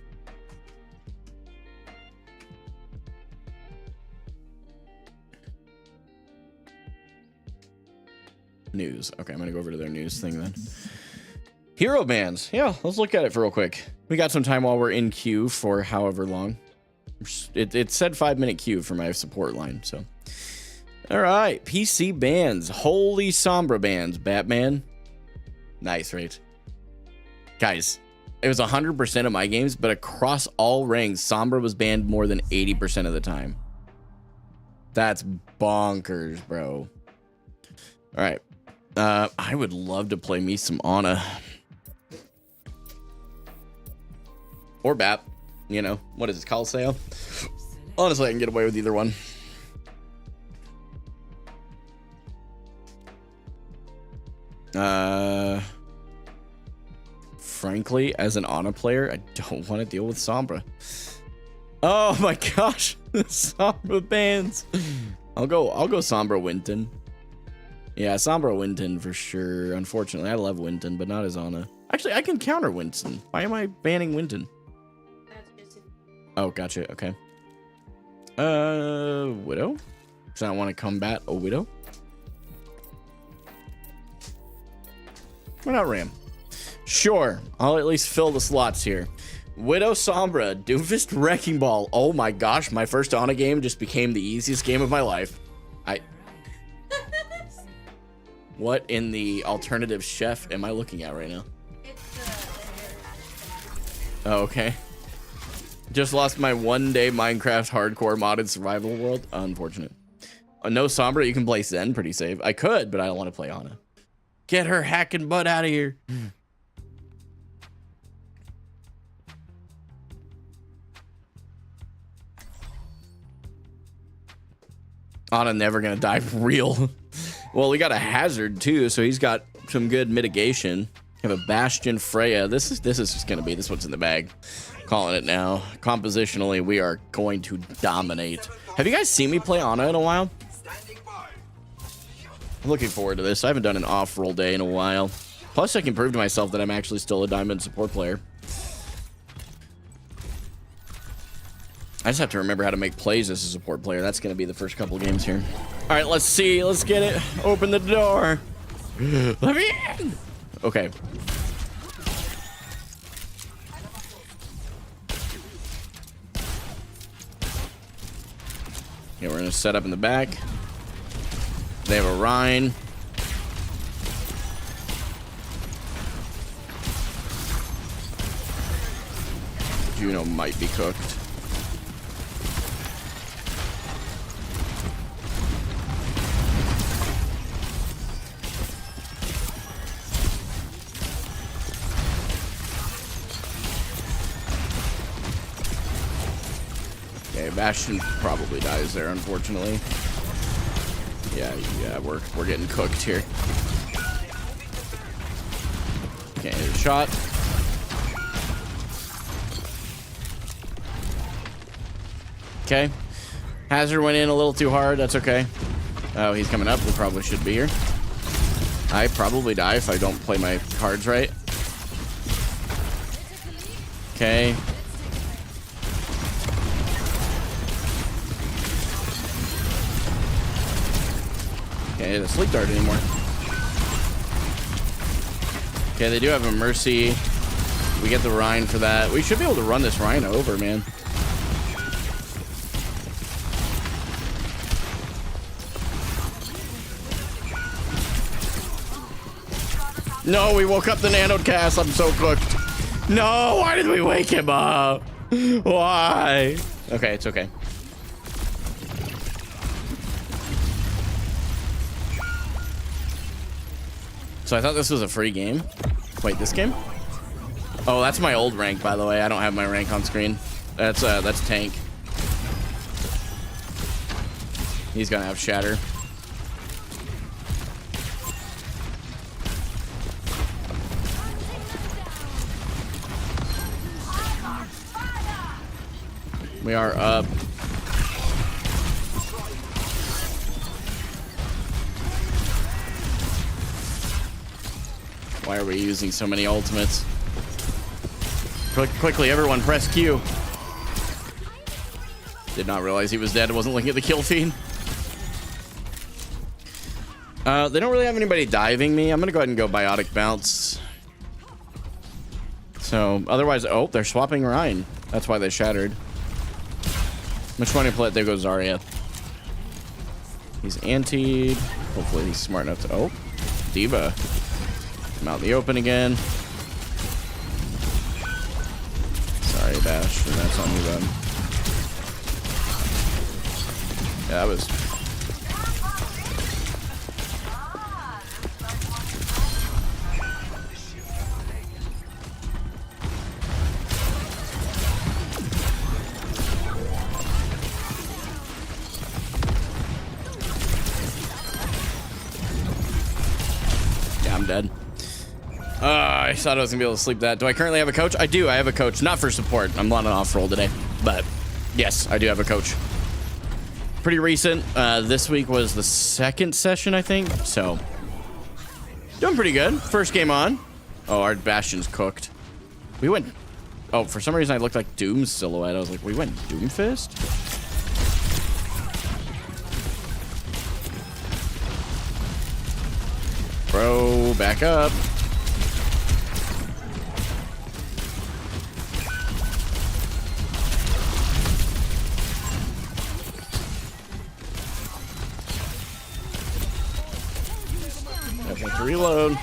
News. Okay, I'm going to go over to their news thing then. Hero bans. Yeah, let's look at it for real quick. We got some time while we're in queue for however long. It said 5-minute queue for my support line, so. All right, PC bans. Holy Sombra bans, Batman. Nice, right? Guys, it was 100% of my games, but across all ranks, Sombra was banned more than 80% of the time. That's bonkers, bro. All right. I would love to play me some Ana. Or Bap. You know, what is it, Colosseo? Honestly, I can get away with either one. Franklin frankly, as an Ana player, I don't want to deal with Sombra. Oh my gosh, Sombra bans. I'll go Sombra Winton. Yeah, Sombra Winton for sure. Unfortunately, I love Winton, but not as Ana. Actually, I can counter Winton. Why am I banning Winton? Oh, gotcha. Okay. Widow? Does I want to combat a Widow? Why not Ram? Sure, I'll at least fill the slots here. Widow Sombra, Doofus Wrecking Ball. Oh my gosh, my first Ana game just became the easiest game of my life. What in the alternative chef am I looking at right now? Oh, okay. Just lost my one-day Minecraft hardcore modded survival world. Unfortunate. No Sombra, you can play Zen pretty safe. I could, but I don't want to play Ana. Get her hacking butt out of here. Ana never gonna die real. Well, we got a Hazard too, so he's got some good mitigation. We have a Bastion Freya. This is just gonna be this one's in the bag. Calling it now. Compositionally, we are going to dominate. Have you guys seen me play Ana in a while? I'm looking forward to this. I haven't done an off-roll day in a while. Plus, I can prove to myself that I'm actually still a diamond support player. I just have to remember how to make plays as a support player. That's going to be the first couple games here. All right, let's see. Let's get it. Open the door. Let me in. Okay. Okay, we're going to set up in the back. They have a Rhine. Juno might be cooked. Okay, Bastion probably dies there, unfortunately. Yeah, we're getting cooked here. Okay, here's a shot. Okay. Hazard went in a little too hard. That's okay. Oh, he's coming up. We probably should be here. I probably die if I don't play my cards right. Okay. Okay, the sleep dart anymore. Okay, they do have a Mercy. We get the Rhine for that. We should be able to run this Rhine over, man. No, we woke up the nanoed cast. I'm so cooked. No, why did we wake him up? Why? Okay, it's okay. So I thought this was a free game. Wait, this game? Oh, that's my old rank, by the way. I don't have my rank on screen. That's tank. He's gonna have shatter. We are up. Why are we using so many ultimates? Quickly, everyone, press Q. Did not realize he was dead. I wasn't looking at the kill feed. They don't really have anybody diving me. I'm gonna go ahead and go Biotic Bounce. So, otherwise, oh, they're swapping Rhine. That's why they shattered. Which one to play? There goes Zarya. He's antied. Hopefully he's smart enough to... Oh, Diva. Come out in the open again. Sorry, Bash. And that's on you, then. Yeah, that was... Yeah, I'm dead. I I thought I was gonna be able to sleep that. Do I currently have a coach? I do. I have a coach. Not for support. I'm on an off roll today. But yes, I do have a coach. Pretty recent. This week was the second session, I think. So doing pretty good. First game on. Oh, our Bastion's cooked. We went... Oh, for some reason I looked like Doom's silhouette. I was like, we went Doomfist? Bro, back up. I have to reload.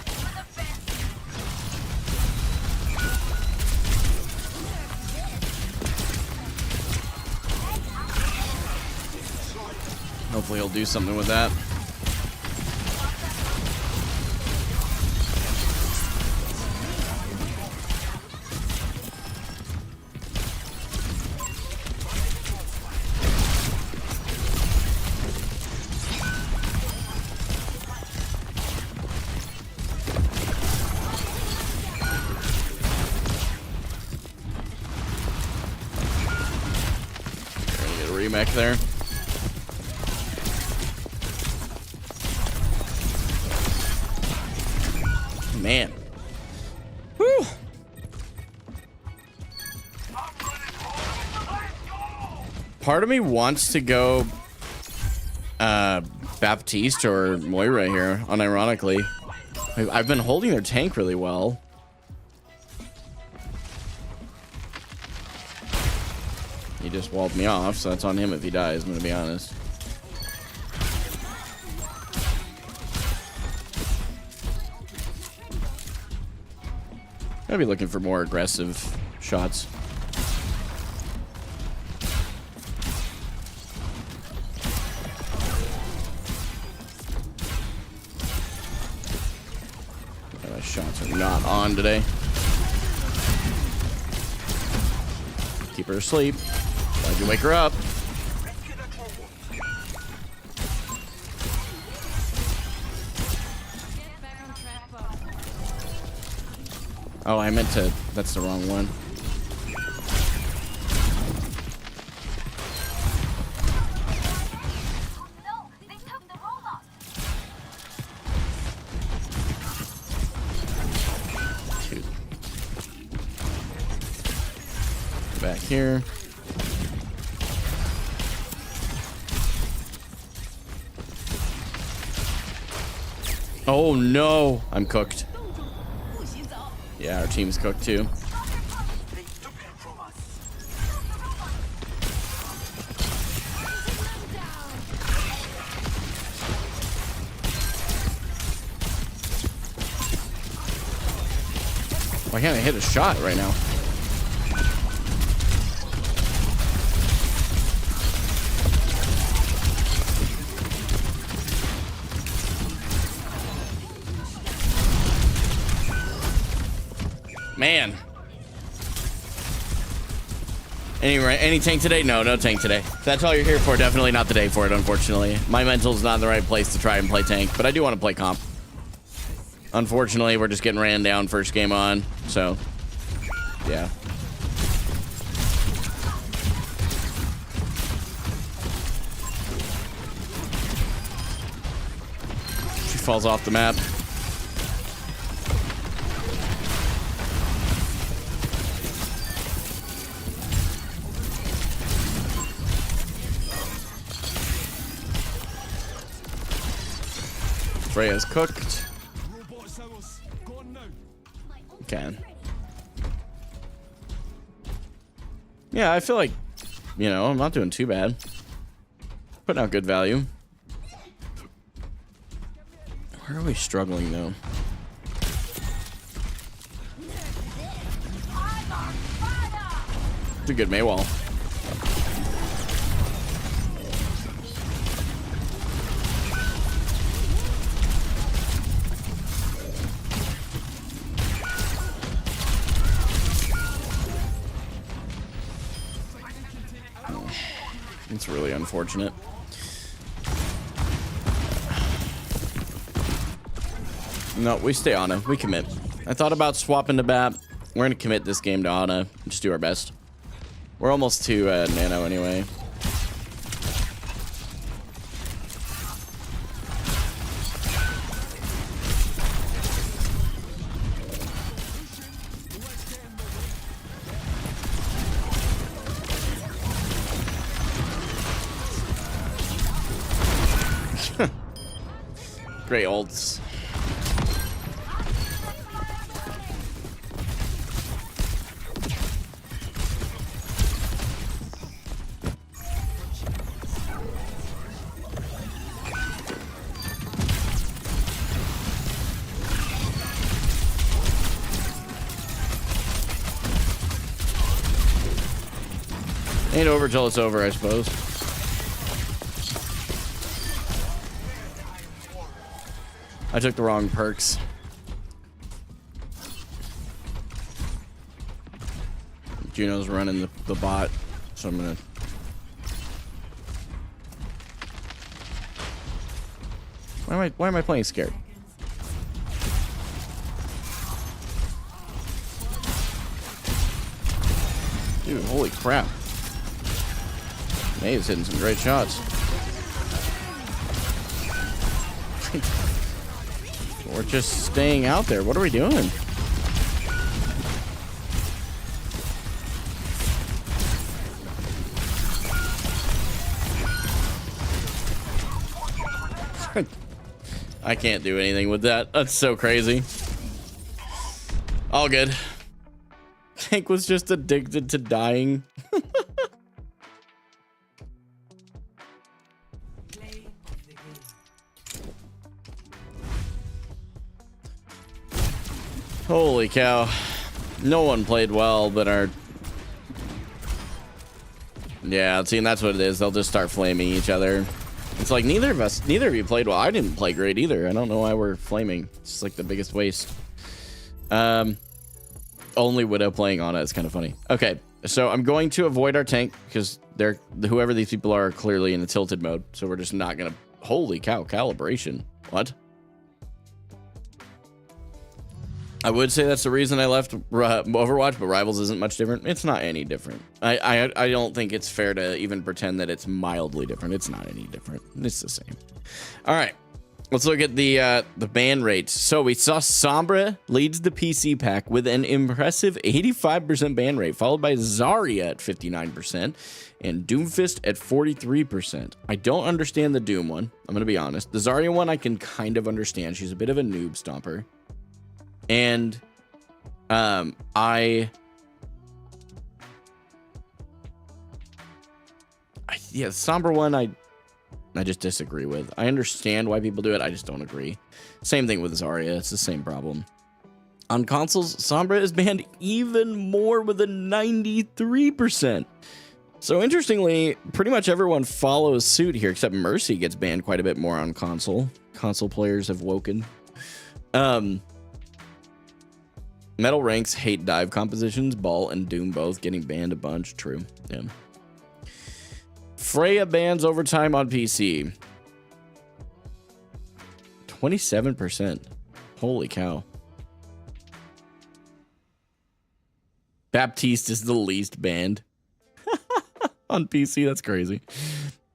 Hopefully he'll do something with that. Get a remake there. Man. Whew. Part of me wants to go Baptiste or Moira here, unironically. I've been holding their tank really well. He just walled me off, so that's on him if he dies, I'm gonna be honest. I'll be looking for more aggressive shots. My shots are not on today. Keep her asleep. Glad you wake her up. Oh, I meant to... That's the wrong one. Shoot. Back here. Oh, no. I'm cooked. Yeah, our team's cooked too. Why can't I hit a shot right now? Man. Anyway, any tank today? No, no tank today. If that's all you're here for, definitely not the day for it, unfortunately. My mental's not in the right place to try and play tank, but I do want to play comp. Unfortunately, we're just getting ran down first game on, so yeah. She falls off the map. Freya's cooked. Okay. Yeah, I feel like, you know, I'm not doing too bad. Putting out good value. Where are we struggling, though? It's a good Maywall. It's really unfortunate. No, we stay on him. We commit. I thought about swapping to Bap. We're going to commit this game to Ana. Just do our best. We're almost to Nano anyway. Great ults. Ain't over till it's over, I suppose. I took the wrong perks. Juno's running the bot, so I'm gonna... Why am I playing scared? Dude, holy crap. Maeve's hitting some great shots. We're just staying out there. What are we doing? I can't do anything with that. That's so crazy. All good. Tank was just addicted to dying. Holy cow. No one played well, but our... Yeah, see, and that's what it is. They'll just start flaming each other. It's like neither of you played well. I didn't play great either. I don't know why we're flaming. It's like the biggest waste. Only Widow playing on it is kind of funny. Okay, so I'm going to avoid our tank because whoever these people are clearly in the tilted mode. So we're just not gonna... Holy cow, calibration. What? I would say that's the reason I left Overwatch, but Rivals isn't much different. It's not any different. I don't think it's fair to even pretend that it's mildly different. It's not any different. It's the same. All right, let's look at the ban rates. So we saw Sombra leads the PC pack with an impressive 85% ban rate, followed by Zarya at 59% and Doomfist at 43%. I don't understand the Doom one. I'm gonna be honest. The Zarya one I can kind of understand. She's a bit of a noob stomper. And yeah, the Sombra one I just disagree with. I understand why people do it. I just don't agree. Same thing with Zarya. It's the same problem. On consoles, Sombra is banned even more with a 93%. So interestingly, pretty much everyone follows suit here, except Mercy gets banned quite a bit more on console. Console players have woken. Metal ranks hate dive compositions. Ball and Doom both getting banned a bunch. True. Yeah. Freya bans overtime on PC. 27%. Holy cow. Baptiste is the least banned on PC. That's crazy.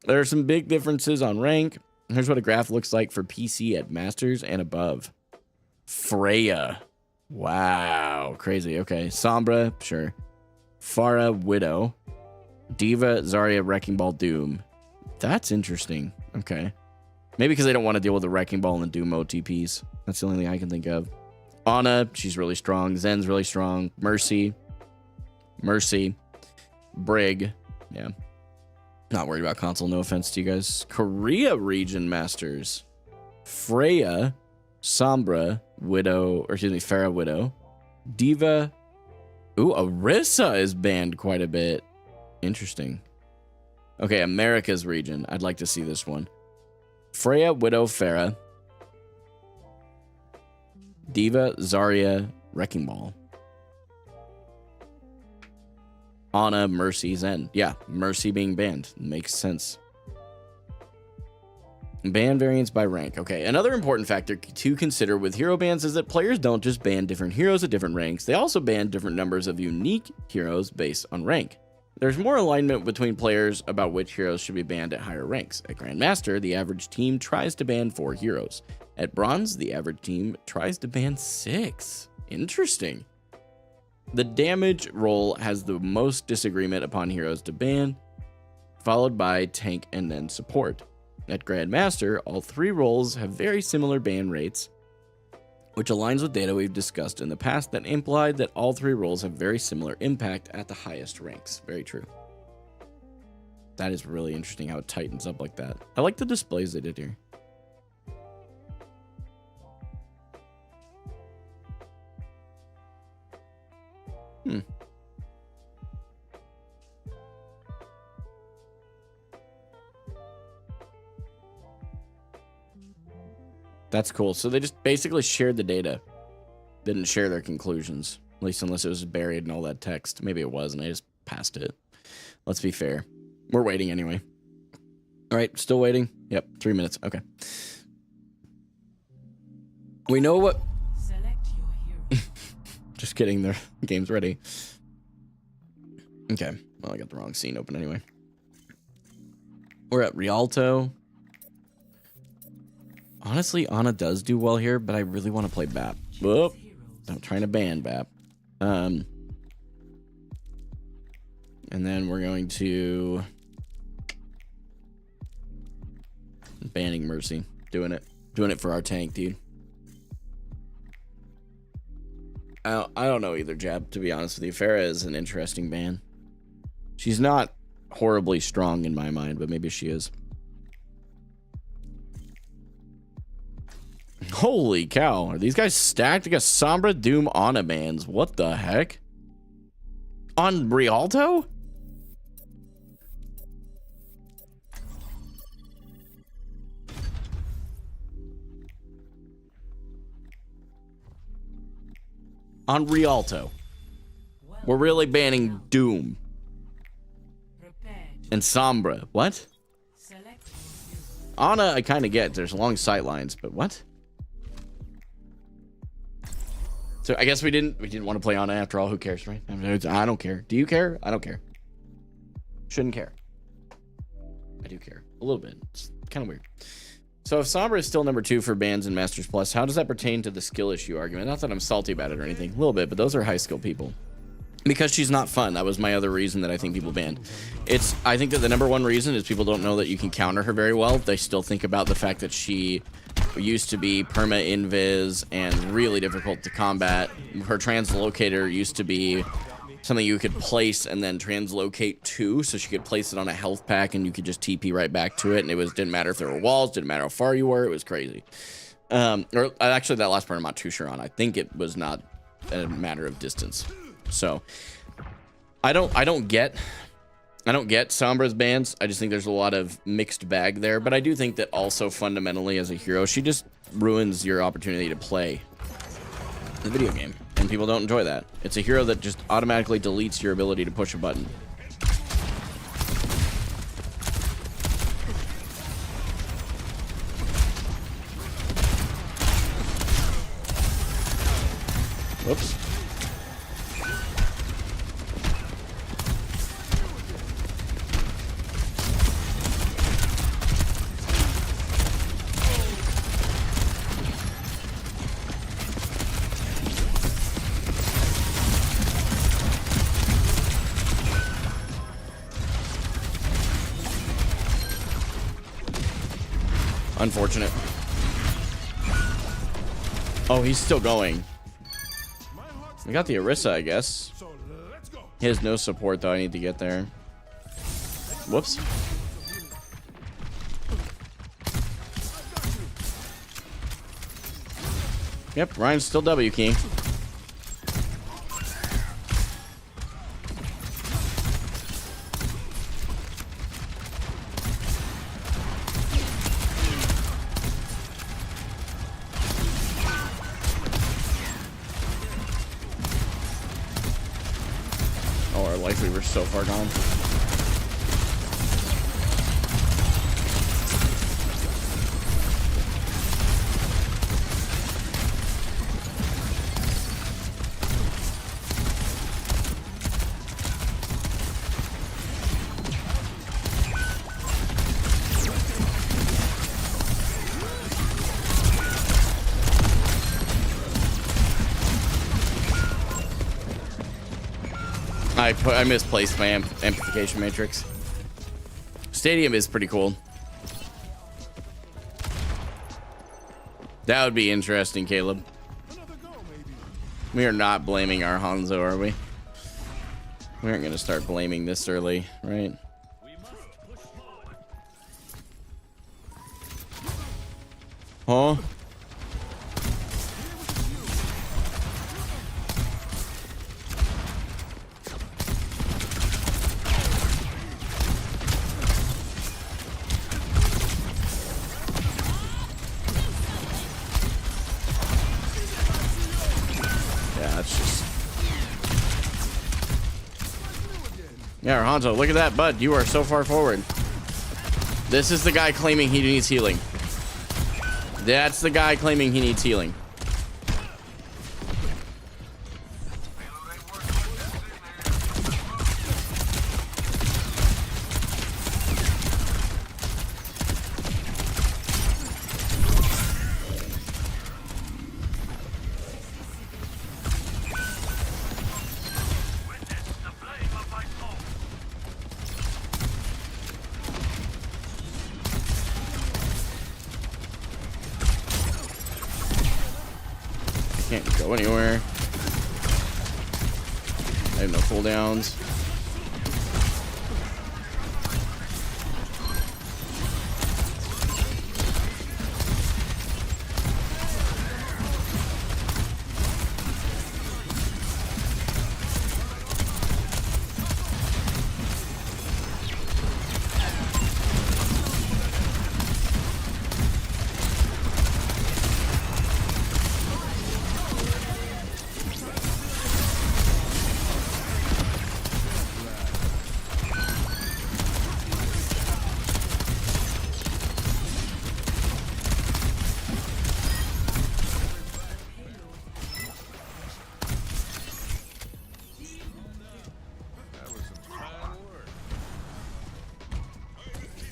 There are some big differences on rank. Here's what a graph looks like for PC at Masters and above. Freya. Wow, crazy. Okay, Sombra, sure. Pharah, Widow. Diva, Zarya, Wrecking Ball, Doom. That's interesting. Okay. Maybe because they don't want to deal with the Wrecking Ball and the Doom OTPs. That's the only thing I can think of. Ana, she's really strong. Zen's really strong. Mercy. Brig. Yeah. Not worried about console, no offense to you guys. Korea region masters. Freya, Sombra, Widow, or excuse me, Pharah, Widow. Diva. Ooh, Orisa is banned quite a bit. Interesting. Okay, America's region. I'd like to see this one. Freya, Widow, Pharah. Diva, Zarya, Wrecking Ball. Ana, Mercy, Zen. Yeah, Mercy being banned. Makes sense. Ban variants by rank. Okay, another important factor to consider with hero bans is that players don't just ban different heroes at different ranks, they also ban different numbers of unique heroes based on rank. There's more alignment between players about which heroes should be banned at higher ranks. At Grandmaster, the average team tries to ban 4 heroes. At Bronze, the average team tries to ban 6. Interesting. The damage role has the most disagreement upon heroes to ban, followed by tank and then support. At Grandmaster, all 3 roles have very similar ban rates, which aligns with data we've discussed in the past that implied that all 3 roles have very similar impact at the highest ranks. Very true. That is really interesting how it tightens up like that. I like the displays they did here. That's cool. So they just basically shared the data. Didn't share their conclusions. At least unless it was buried in all that text. Maybe it was and I just passed it. Let's be fair. We're waiting anyway. All right, still waiting? Yep, 3 minutes. Okay. We know what... Select your hero. Just kidding, the game's ready. Okay, well, I got the wrong scene open anyway. We're at Rialto. Honestly, Ana does do well here, but I really want to play Bap. Whoop. I'm trying to ban Bap. And then we're going to... banning Mercy. Doing it. Doing it for our tank, dude. I don't know either, Jab, to be honest with you. Farah is an interesting ban. She's not horribly strong in my mind, but maybe she is. Holy cow. Are these guys stacked against Sombra, Doom, Ana bans? What the heck? On Rialto? On Rialto. We're really banning Doom. And Sombra. What? Ana, I kind of get. There's long sight lines, but what? So I guess we didn't want to play Ana after all. Who cares, right? I don't care. Do you care? I don't care. Shouldn't care. I do care. A little bit. It's kind of weird. So if Sombra is still number 2 for bans in Masters Plus, how does that pertain to the skill issue argument? Not that I'm salty about it or anything. A little bit, but those are high skill people. Because she's not fun. That was my other reason that I think people banned. I think that the number 1 reason is people don't know that you can counter her very well. They still think about the fact that she used to be perma invis and really difficult to combat. Her translocator used to be something you could place and then translocate to, so she could place it on a health pack and you could just TP right back to it, and didn't matter if there were walls, didn't matter how far you were. It was crazy. Or actually, that last part I'm not too sure on. I think it was not a matter of distance. So I don't get Sombra's bans. I just think there's a lot of mixed bag there, but I do think that also fundamentally as a hero, she just ruins your opportunity to play the video game, and people don't enjoy that. It's a hero that just automatically deletes your ability to push a button. Whoops. Unfortunate. Oh, he's still going. We got the Orisa, I guess. He has no support, though. I need to get there. Whoops. Yep, Ryan's still W keying. We were so far gone. I misplaced my amplification matrix. Stadium is pretty cool. That would be interesting, Caleb. We are not blaming our Hanzo, are we? We aren't going to start blaming this early, right? Huh? Yeah, Hanzo, look at that, bud. You are so far forward. This is the guy claiming he needs healing. That's the guy claiming he needs healing. Can't go anywhere. I have no cooldowns.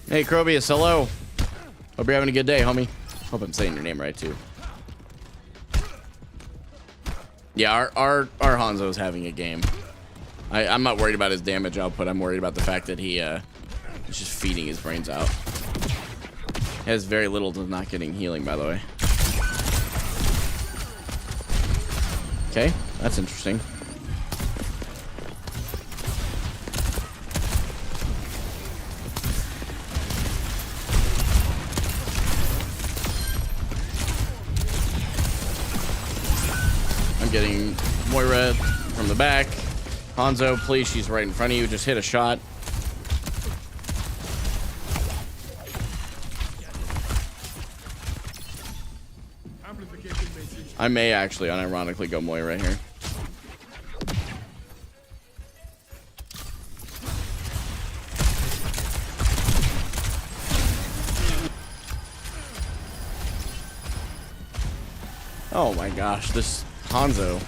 Hey, Crobius, hello. Hope you're having a good day, homie. Hope I'm saying your name right, too. Yeah, our Hanzo's having a game. I'm not worried about his damage output. I'm worried about the fact that he's just feeding his brains out. Has very little to not getting healing, by the way. Okay, that's interesting. Getting Moira from the back. Hanzo, please, she's right in front of you. Just hit a shot. I may actually unironically go Moira here. Oh my gosh, this Hanzo.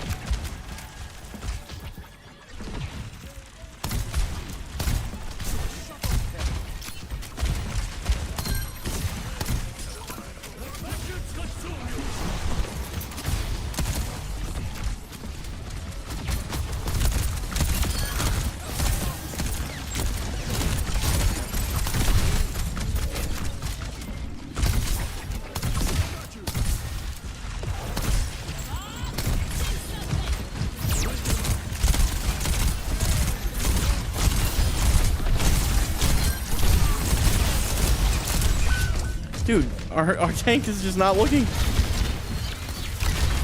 Dude, our tank is just not looking.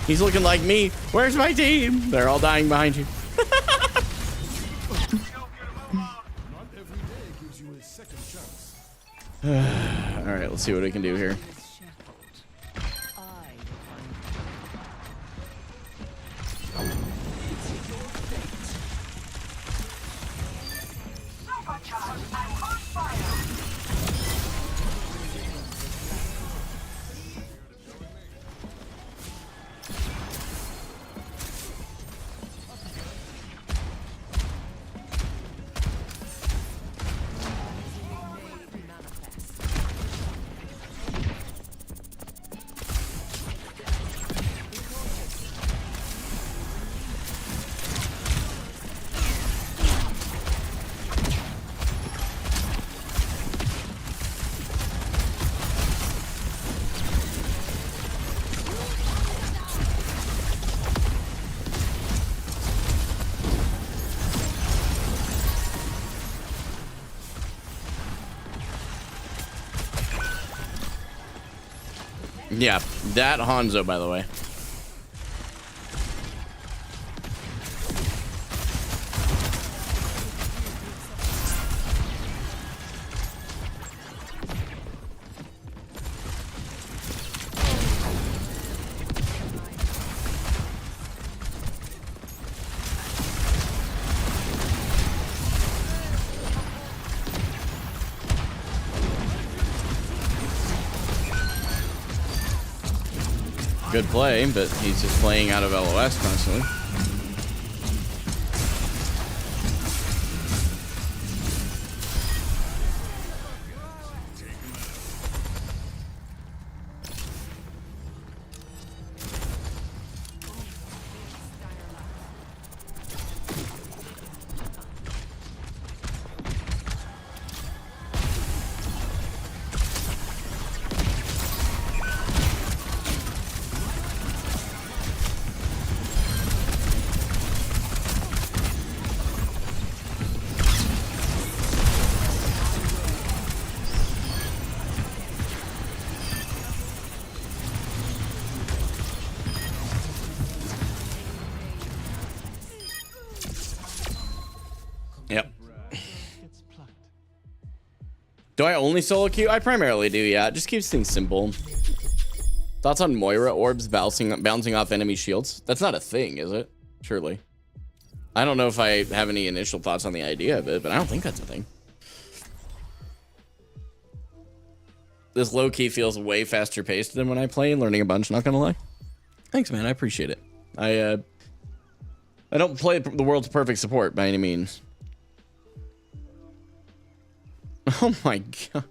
He's looking like me. Where's my team? They're all dying behind you. All right, let's see what we can do here. Yeah, that Hanzo, by the way. Good play, but he's just playing out of LOS constantly. Yep. Do I only solo queue? I primarily do, yeah. It just keeps things simple. Thoughts on Moira orbs bouncing off enemy shields? That's not a thing, is it? Surely. I don't know if I have any initial thoughts on the idea of it, but I don't think that's a thing. This low-key feels way faster paced than when I play, learning a bunch, not gonna lie. Thanks, man. I appreciate it. I don't play the world's perfect support by any means. Oh my god.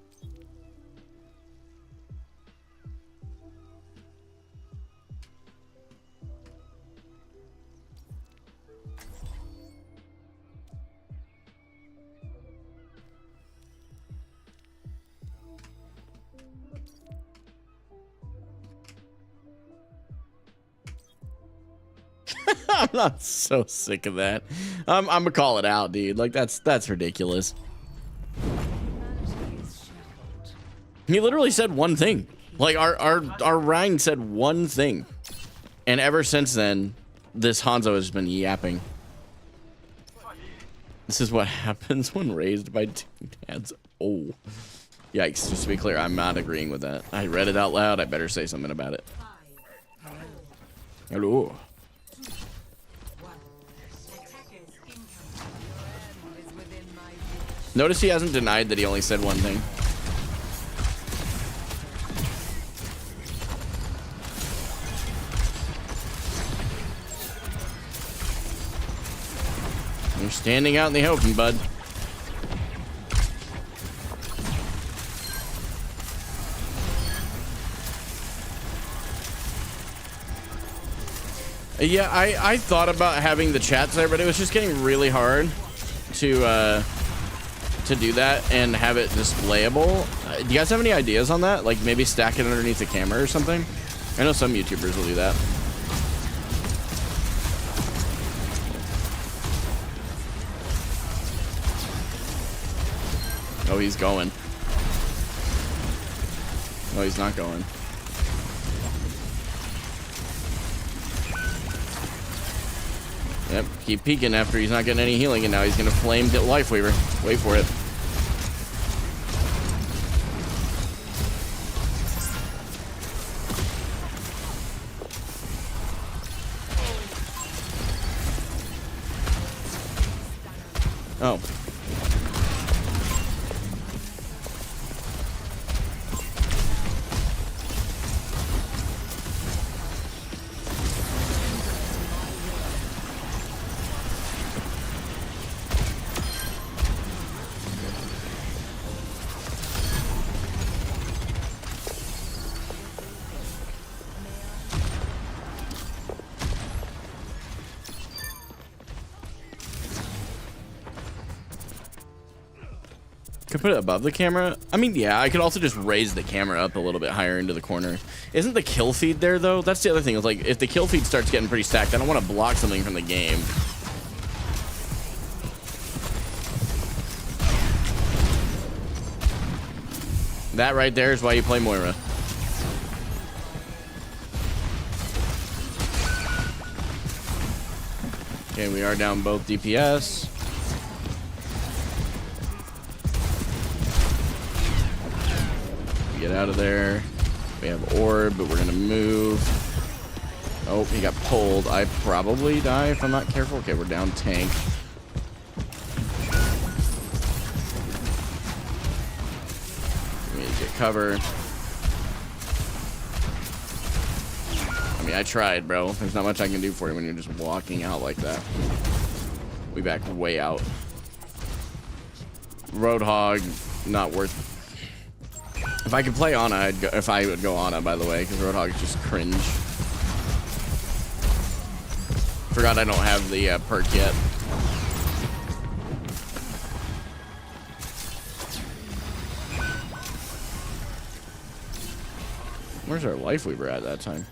I'm not so sick of that. I'm gonna call it out, dude. Like that's ridiculous. He literally said one thing. Like our Rhine said one thing, and ever since then, this Hanzo has been yapping. This is what happens when raised by two dads. Oh, yikes! Just to be clear, I'm not agreeing with that. I read it out loud. I better say something about it. Hello. Notice he hasn't denied that he only said one thing. You're standing out in the open, bud. Yeah, I thought about having the chats there, but it was just getting really hard to do that and have it displayable. Do you guys have any ideas on that? Like maybe stack it underneath the camera or something? I know some YouTubers will do that. Oh, he's going. No, he's not going. Yep, keep peeking after he's not getting any healing, and now he's gonna flame Lifeweaver. Wait for it. Oh. Could put it above the camera. I mean, yeah, I could also just raise the camera up a little bit higher into the corner. Isn't the kill feed there, though? That's the other thing. Is like, if the kill feed starts getting pretty stacked, I don't want to block something from the game. That right there is why you play Moira. Okay, we are down both DPS. Get out of there. We have orb, but we're gonna move. Oh, he got pulled. I probably die if I'm not careful. Okay, we're down tank. We need to get cover. I mean, I tried, bro. There's not much I can do for you when you're just walking out like that. We back way out. Roadhog, not worth it. If I could play Ana, I'd go, if I would go Ana, by the way, because Roadhog is just cringe. Forgot I don't have the perk yet. Where's our life we were at that time?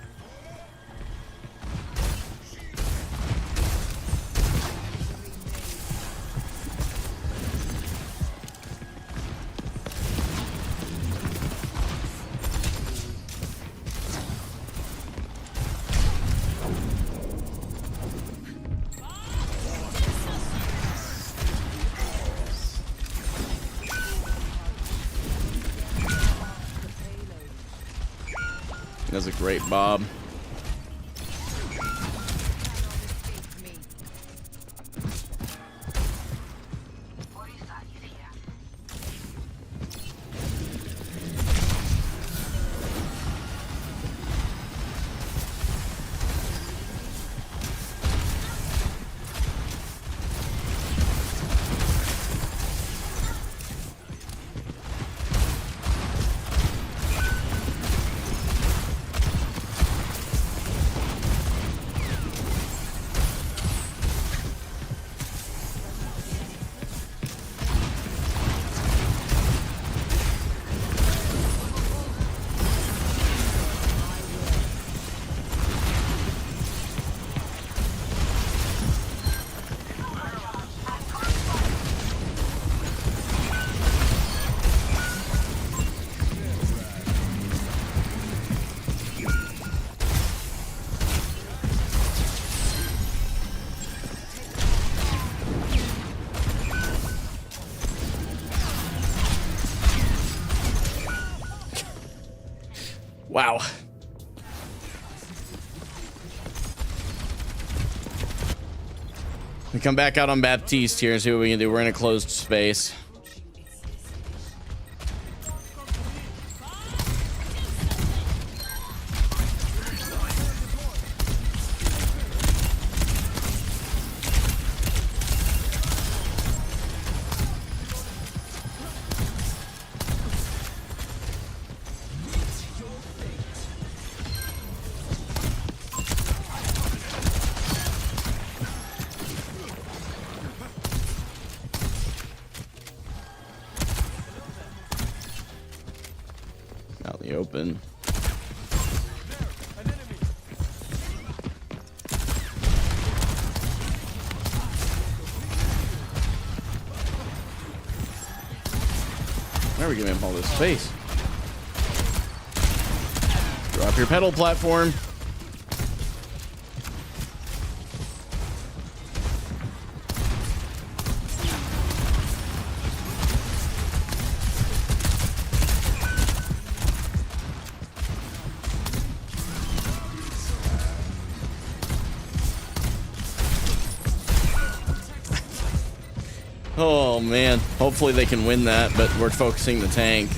That's a great bob. Wow. We come back out on Baptiste here and see what we can do. We're in a closed space. Out in the open. Why are we giving him all this space? Drop your pedal platform. Oh man, hopefully they can win that, but we're focusing the tank.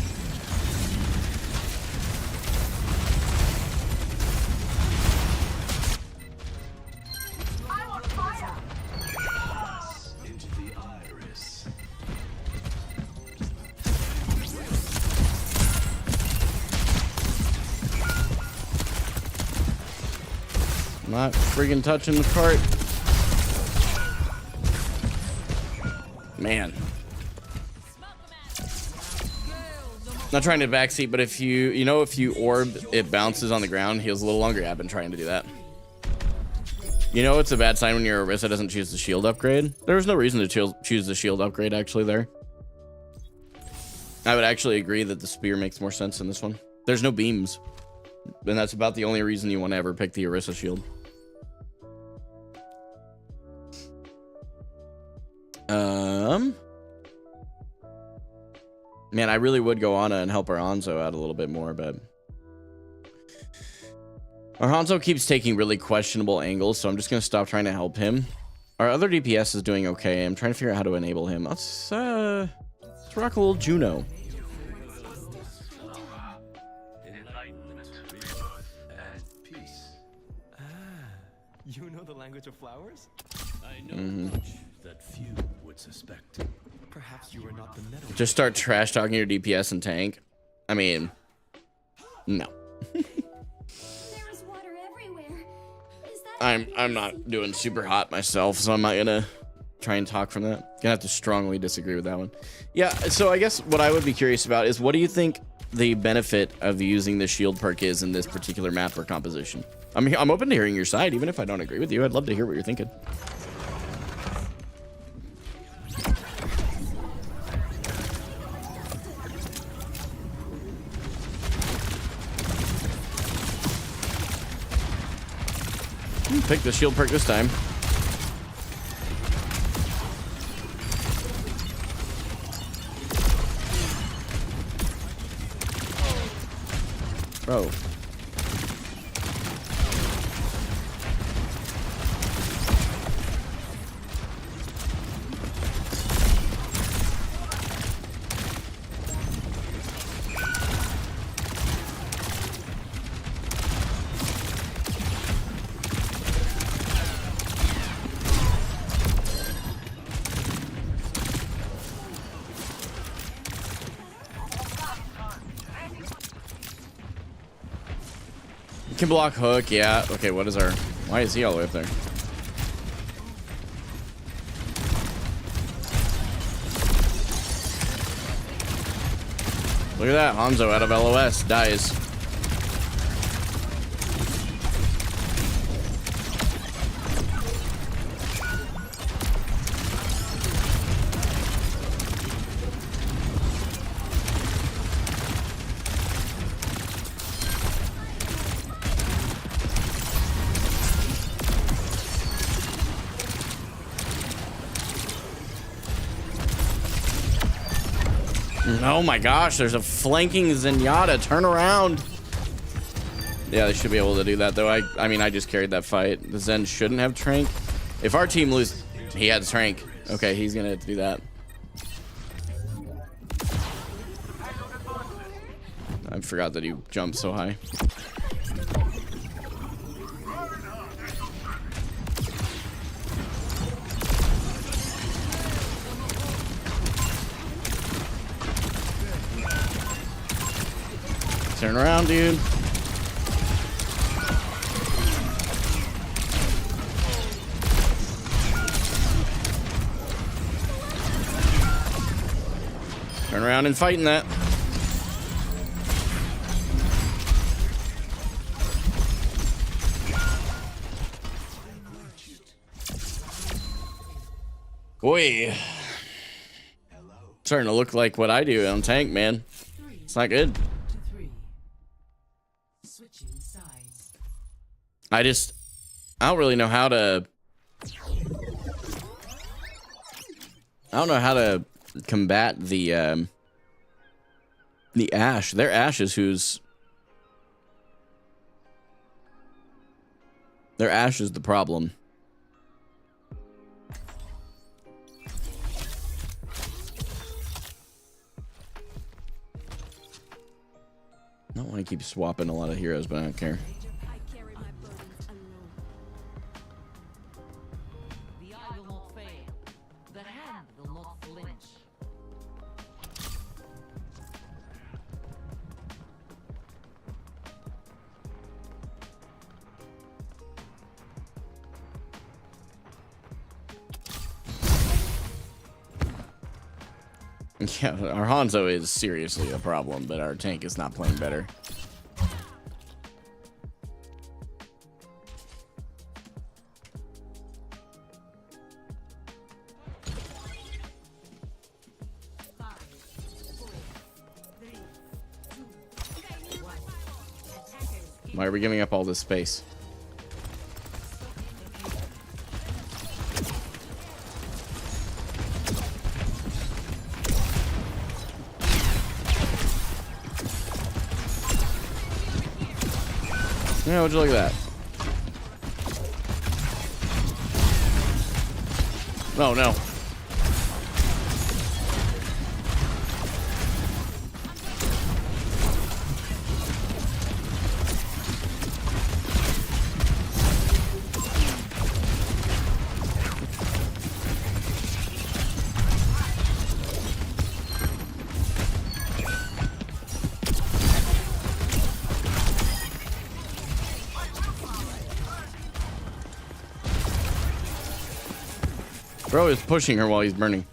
Not friggin' touching the cart. Man. Not trying to backseat, but if you orb, it bounces on the ground, heals a little longer. Yeah, I've been trying to do that. You know it's a bad sign when your Orisa doesn't choose the shield upgrade? There was no reason to choose the shield upgrade actually there. I would actually agree that the spear makes more sense in this one. There's no beams. And that's about the only reason you want to ever pick the Orisa shield. Man, I really would go Ana and help our Hanzo out a little bit more, but our Hanzo keeps taking really questionable angles, so I'm just gonna stop trying to help him. Our other DPS is doing okay. I'm trying to figure out how to enable him. Let's rock a little Juno. You know the language of flowers? I know much that few would suspect. Perhaps you are not the metal. Just start trash talking your DPS and tank. I mean, no. There is water everywhere. Is that I'm not doing super hot myself, so I'm not gonna try and talk from that. Gonna have to strongly disagree with that one. Yeah, so I guess what I would be curious about is what do you think the benefit of using the shield perk is in this particular map or composition? I'm open to hearing your side, even if I don't agree with you. I'd love to hear what you're thinking. Pick the shield perk this time. Bro. Can block hook, yeah. Okay, what is our... Why is he all the way up there? Look at that, Hanzo out of LOS, dies. Oh my gosh, there's a flanking Zenyatta. Turn around. Yeah, they should be able to do that, though. I mean, I just carried that fight. The Zen shouldn't have Trank. If our team loses... He had Trank. Okay, he's going to have to do that. I forgot that he jumped so high. Turn around, dude. Turn around and fight in that. Boy. Starting to look like what I do on tank, man. It's not good. I don't really know how to... I don't know how to combat the Ashe. Their Ashe is who's... Their Ashe is the problem. I don't want to keep swapping a lot of heroes, but I don't care. Yeah, our Hanzo is seriously a problem, but our tank is not playing better. Why are we giving up all this space? Yeah, would you look at that? Oh no. Bro is pushing her while he's burning.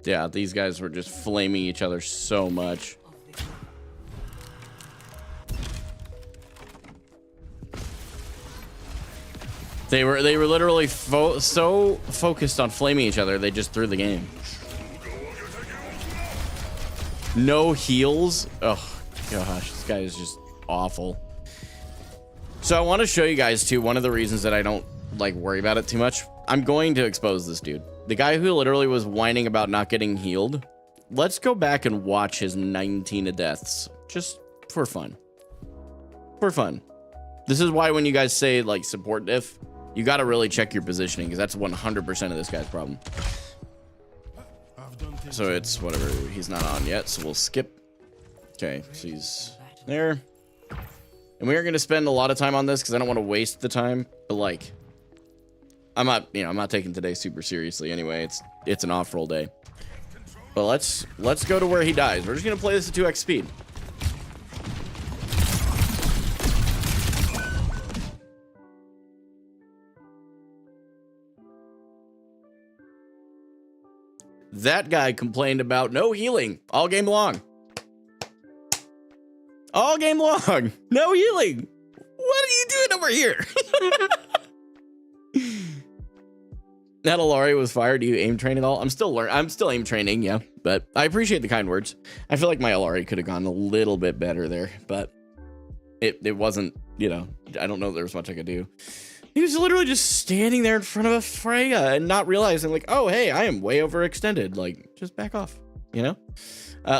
Yeah, these guys were just flaming each other so much. They were literally so focused on flaming each other, they just threw the game. No heals. Oh gosh, this guy is just awful. So I want to show you guys too, one of the reasons that I don't like worry about it too much. I'm going to expose this dude. The guy who literally was whining about not getting healed. Let's go back and watch his 19 deaths. Just for fun. For fun. This is why when you guys say like support diff, you got to really check your positioning because that's 100% of this guy's problem. So it's whatever. He's not on yet, so we'll skip. Okay, so he's there. And we are going to spend a lot of time on this because I don't want to waste the time. But like, I'm not taking today super seriously anyway. It's an off-roll day. But let's go to where he dies. We're just gonna play this at 2x speed. That guy complained about no healing all game long. All game long, no healing. What are you doing over here? That Alari was fired. Do you aim train at all? I'm still aim training, yeah. But I appreciate the kind words. I feel like my Alari could have gone a little bit better there, but it wasn't, you know, I don't know if there was much I could do. He was literally just standing there in front of a Freya and not realizing like, oh, hey, I am way overextended. Like, just back off, you know?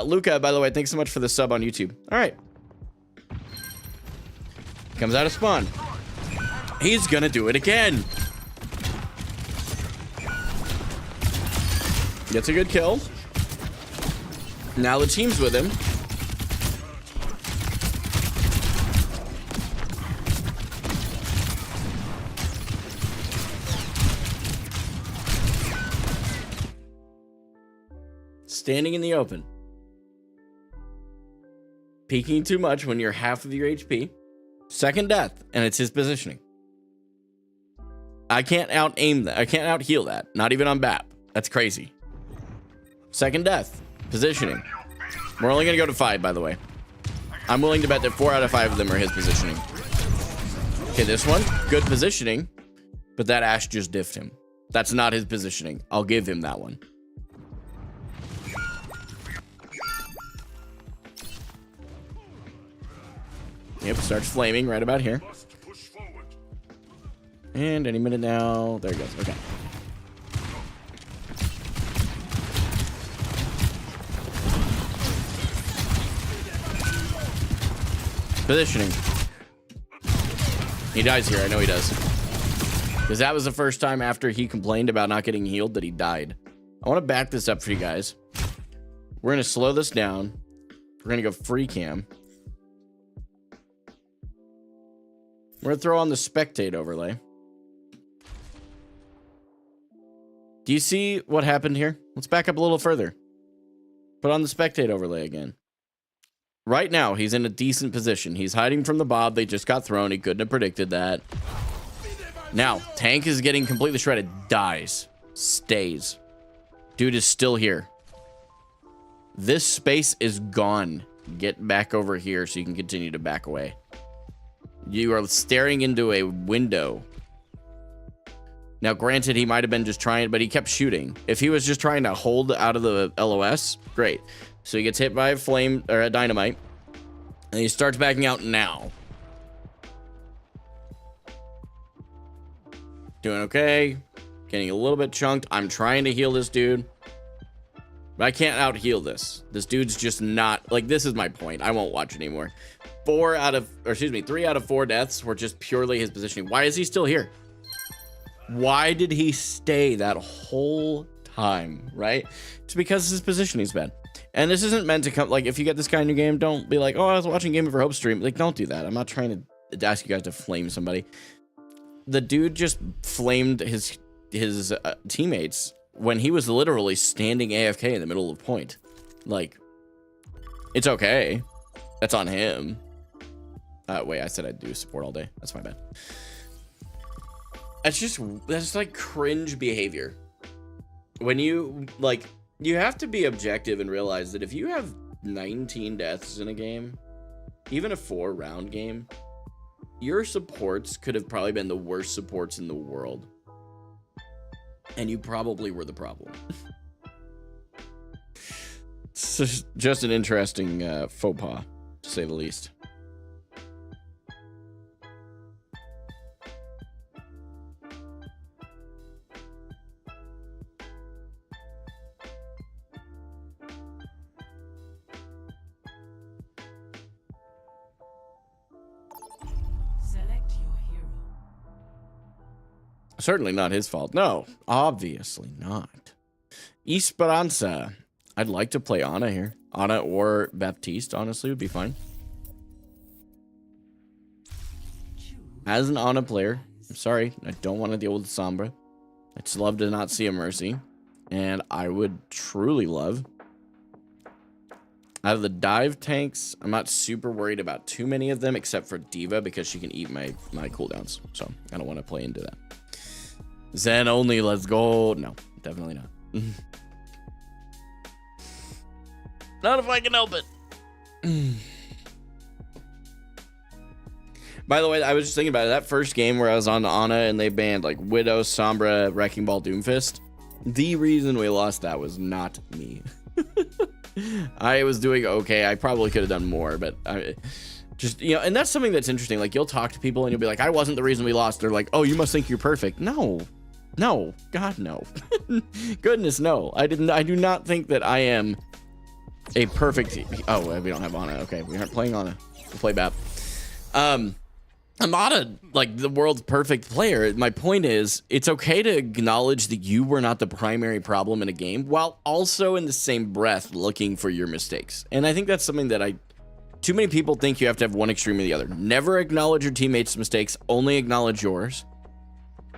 Luca, by the way, thanks so much for the sub on YouTube. All right. Comes out of spawn. He's gonna do it again. Gets a good kill. Now the team's with him. Standing in the open. Peeking too much when you're half of your HP. Second death, and it's his positioning. I can't out aim that. I can't out heal that. Not even on BAP. That's crazy. Second death. Positioning. We're only going to go to 5, by the way. I'm willing to bet that 4 out of 5 of them are his positioning. Okay, this one. Good positioning. But that Ashe just diffed him. That's not his positioning. I'll give him that one. Yep, starts flaming right about here. And any minute now. There it goes. Okay. Positioning. He dies here. I know he does. Because that was the first time after he complained about not getting healed that he died. I want to back this up for you guys. We're going to slow this down. We're going to go free cam. We're going to throw on the spectate overlay. Do you see what happened here? Let's back up a little further. Put on the spectate overlay again. Right now, he's in a decent position. He's hiding from the Bob. They just got thrown. He couldn't have predicted that. Now, tank is getting completely shredded. Dies. Stays. Dude is still here. This space is gone. Get back over here so you can continue to back away. You are staring into a window. Now, granted, he might have been just trying, but he kept shooting. If he was just trying to hold out of the LOS, great. So he gets hit by a flame or a dynamite, and he starts backing out now. Doing okay. Getting a little bit chunked. I'm trying to heal this dude, but I can't out heal this. This dude's just not like, this is my point. I won't watch anymore. 3 out of 4 deaths were just purely his positioning. Why is he still here? Why did he stay that whole time, right? It's because his positioning's bad. And this isn't meant to come, like, if you get this guy in your game, don't be like, oh, I was watching Game Over Hope stream. Like, don't do that. I'm not trying to ask you guys to flame somebody. The dude just flamed his teammates when he was literally standing AFK in the middle of point. Like, it's okay. That's on him. Wait, I said I'd do support all day. That's my bad. That's like cringe behavior. When you, like, you have to be objective and realize that if you have 19 deaths in a game, even a 4-round game, your supports could have probably been the worst supports in the world. And you probably were the problem. It's just an interesting faux pas, to say the least. Certainly not his fault. No, obviously not. Espernça. I'd like to play Ana here. Ana or Baptiste, honestly, would be fine. As an Ana player, I'm sorry, I don't want to deal with Sombra. I'd just love to not see a Mercy. And I would truly love... Out of the dive tanks, I'm not super worried about too many of them, except for D.Va, because she can eat my cooldowns. So, I don't want to play into that. Zen only, let's go. No, definitely not. Not if I can help it. By the way, I was just thinking about it. That first game where I was on Ana and they banned like Widow, Sombra, Wrecking Ball, Doomfist. The reason we lost that was not me. I was doing okay. I probably could have done more, but I just, you know, and that's something that's interesting. Like, you'll talk to people and you'll be like, I wasn't the reason we lost. They're like, oh, you must think you're perfect. No. No, God, no. Goodness, no. I do not think that I am a perfect... Oh, we don't have Ana. Okay, we aren't playing Ana. We'll play Bap. I'm not like the world's perfect player. My point is, it's okay to acknowledge that you were not the primary problem in a game, while also in the same breath looking for your mistakes. And I think that's something that too many people think you have to have one extreme or the other. Never acknowledge your teammates' mistakes, only acknowledge yours.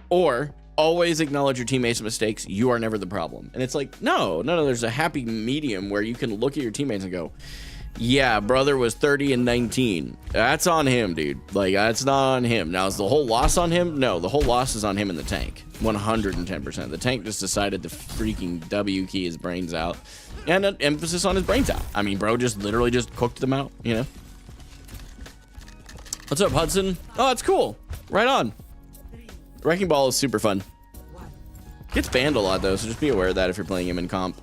Or... always acknowledge your teammates' mistakes. You are never the problem. And it's like, no, there's a happy medium where you can look at your teammates and go, yeah, brother was 30 and 19. That's on him, dude. Like, that's not on him. Now, is the whole loss on him? No, the whole loss is on him in the tank. 110%. The tank just decided to freaking W key his brains out. And an emphasis on his brains out. I mean, bro just literally just cooked them out, you know? What's up, Hudson? Oh, that's cool. Right on. Wrecking Ball is super fun. Gets banned a lot though, so just be aware of that if you're playing him in comp.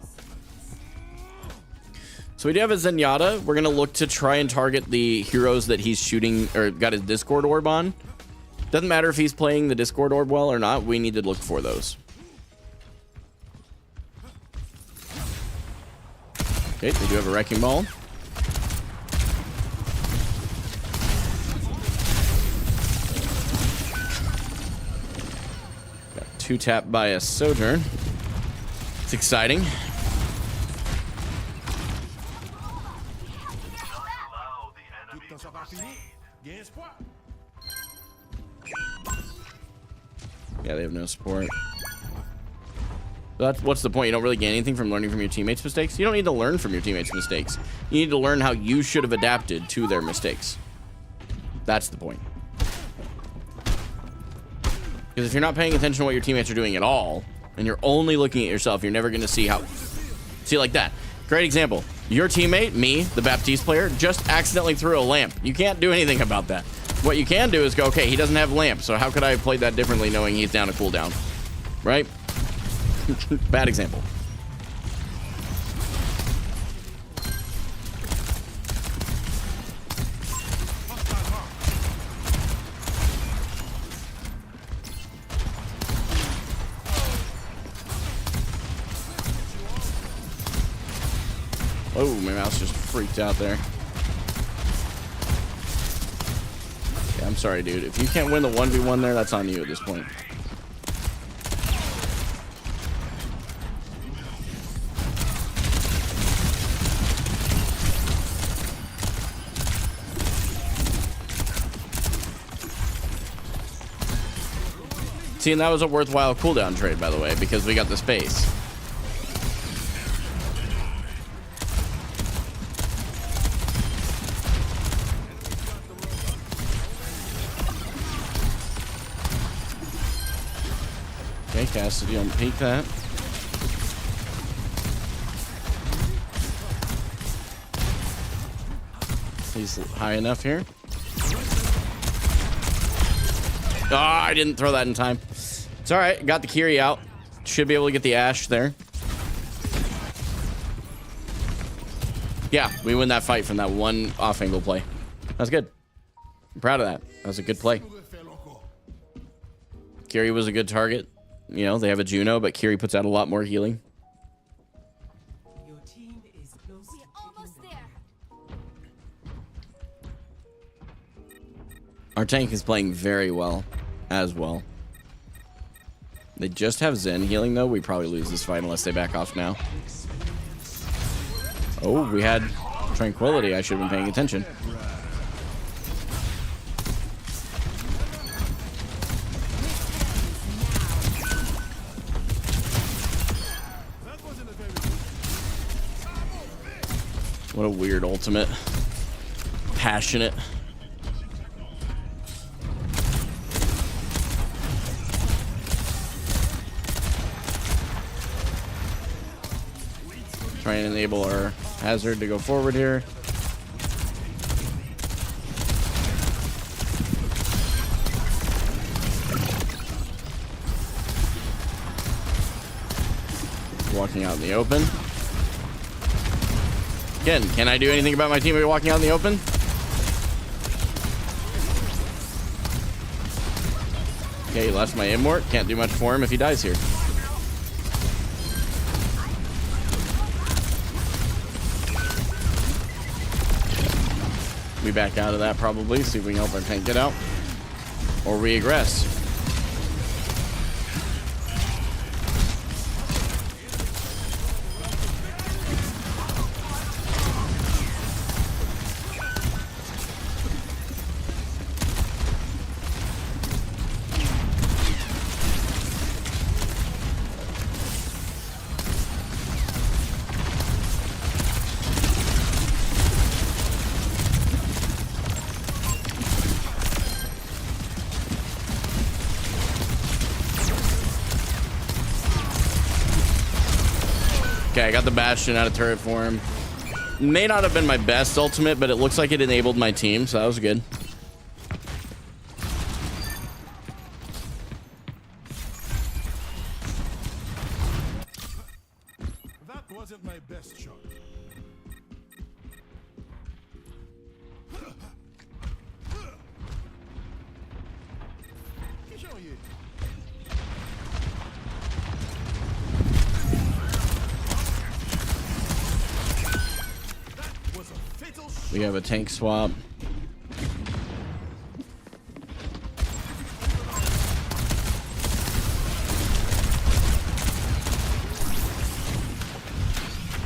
So we do have a Zenyatta. We're gonna look to try and target the heroes that he's shooting or got his Discord orb on. Doesn't matter if he's playing the Discord orb well or not. We need to look for those. Okay, they do have a Wrecking Ball. Got 2-tap by a Sojourn. It's exciting. Yeah, they have no support. But what's the point? You don't really gain anything from learning from your teammates' mistakes? You don't need to learn from your teammates' mistakes. You need to learn how you should have adapted to their mistakes. That's the point. Because if you're not paying attention to what your teammates are doing at all, and you're only looking at yourself, you're never going to see how... See, like that. Great example. Your teammate, me, the Baptiste player, just accidentally threw a lamp. You can't do anything about that. What you can do is go, okay, he doesn't have lamp, so how could I have played that differently knowing he's down a cooldown? Right? Bad example. Oh, my mouse just freaked out there. Yeah, I'm sorry, dude. If you can't win the 1v1 there, that's on you at this point. See, and that was a worthwhile cooldown trade, by the way, because we got the space. Okay, Cassidy, don't peek that. He's high enough here. Oh, I didn't throw that in time. It's all right. Got the Kiri out. Should be able to get the Ashe there. Yeah, we win that fight from that one off-angle play. That's good. I'm proud of that. That was a good play. Kiri was a good target. You know, they have a Juno, but Kiri puts out a lot more healing. Your team is close to Almost taking there. Our tank is playing very well as well. They just have Zen healing, though. We probably lose this fight unless they back off now. Oh, we had Tranquility. I should have been paying attention. What a weird ultimate. Passionate. Try and enable our hazard to go forward here. Walking out in the open. Again, can I do anything about my teammate walking out in the open? Okay, he lost my immort. Can't do much for him if he dies here. We back out of that probably, see if we can help our tank get out. Or we aggress. Okay, I got the Bastion out of turret for him. May not have been my best ultimate, but it looks like it enabled my team, so that was good. That wasn't my best shot. We have a tank swap.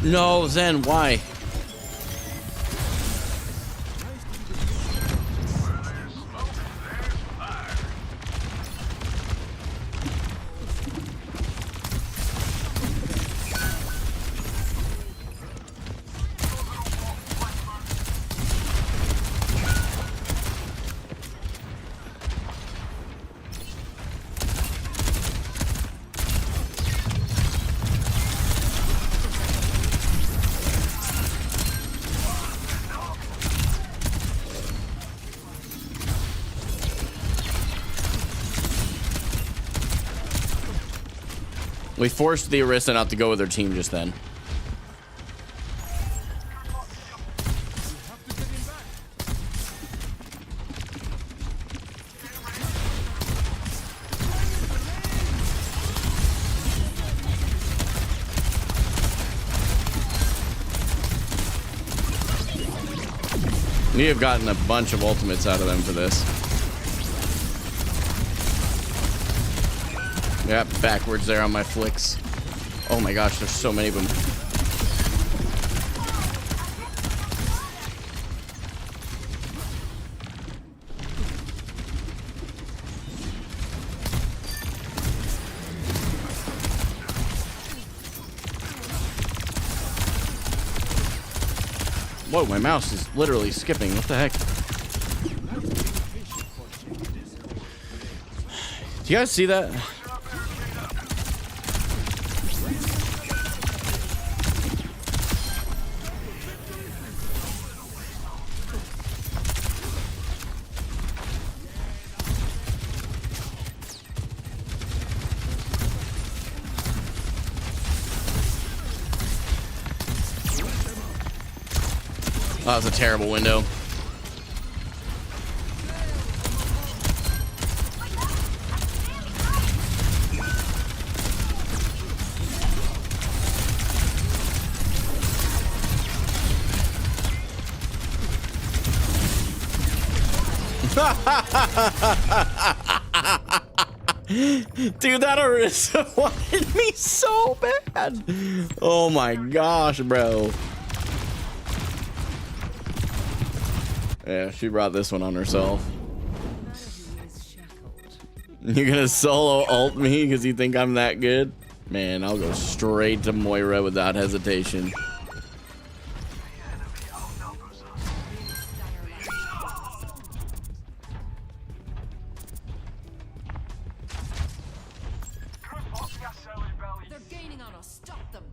No, Zen, why? We forced the Orisa not to go with her team just then. We have gotten a bunch of ultimates out of them for this. Yeah, backwards there on my flicks. Oh my gosh, there's so many of them. Whoa, my mouse is literally skipping. What the heck? Do you guys see that? Oh, that was a terrible window. Dude, that Orisa wanted me so bad. Oh my gosh, bro. Yeah, she brought this one on herself. You're gonna solo ult me because you think I'm that good? Man, I'll go straight to Moira without hesitation. They're gaining on us. Stop them.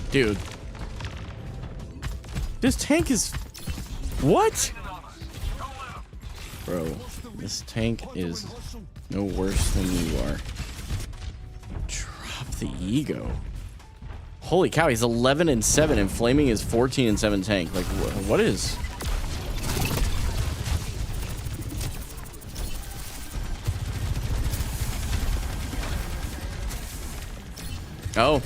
Dude. This tank is... What? Bro, this tank is no worse than you are. Drop the ego. Holy cow, he's 11 and 7 and Flaming is 14 and 7 tank. Like, what is... Oh.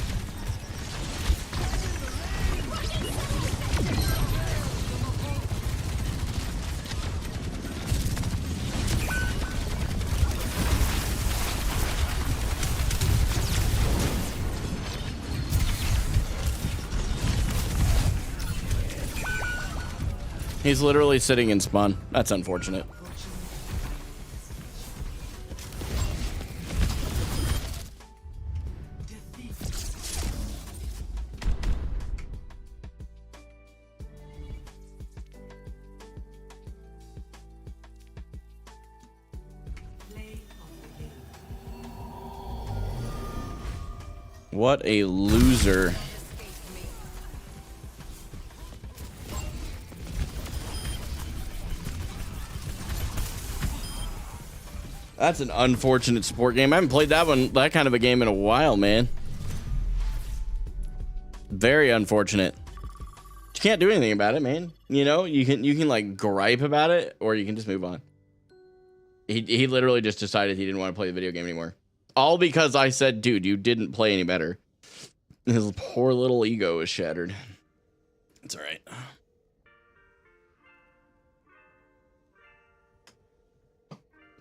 He's literally sitting in spawn. That's unfortunate. What a loser. That's an unfortunate support game. I haven't played that kind of a game in a while, man. Very unfortunate. You can't do anything about it, man. You know, you can like gripe about it, or you can just move on. He literally just decided he didn't want to play the video game anymore. All because I said, dude, you didn't play any better. His poor little ego is shattered. It's all right.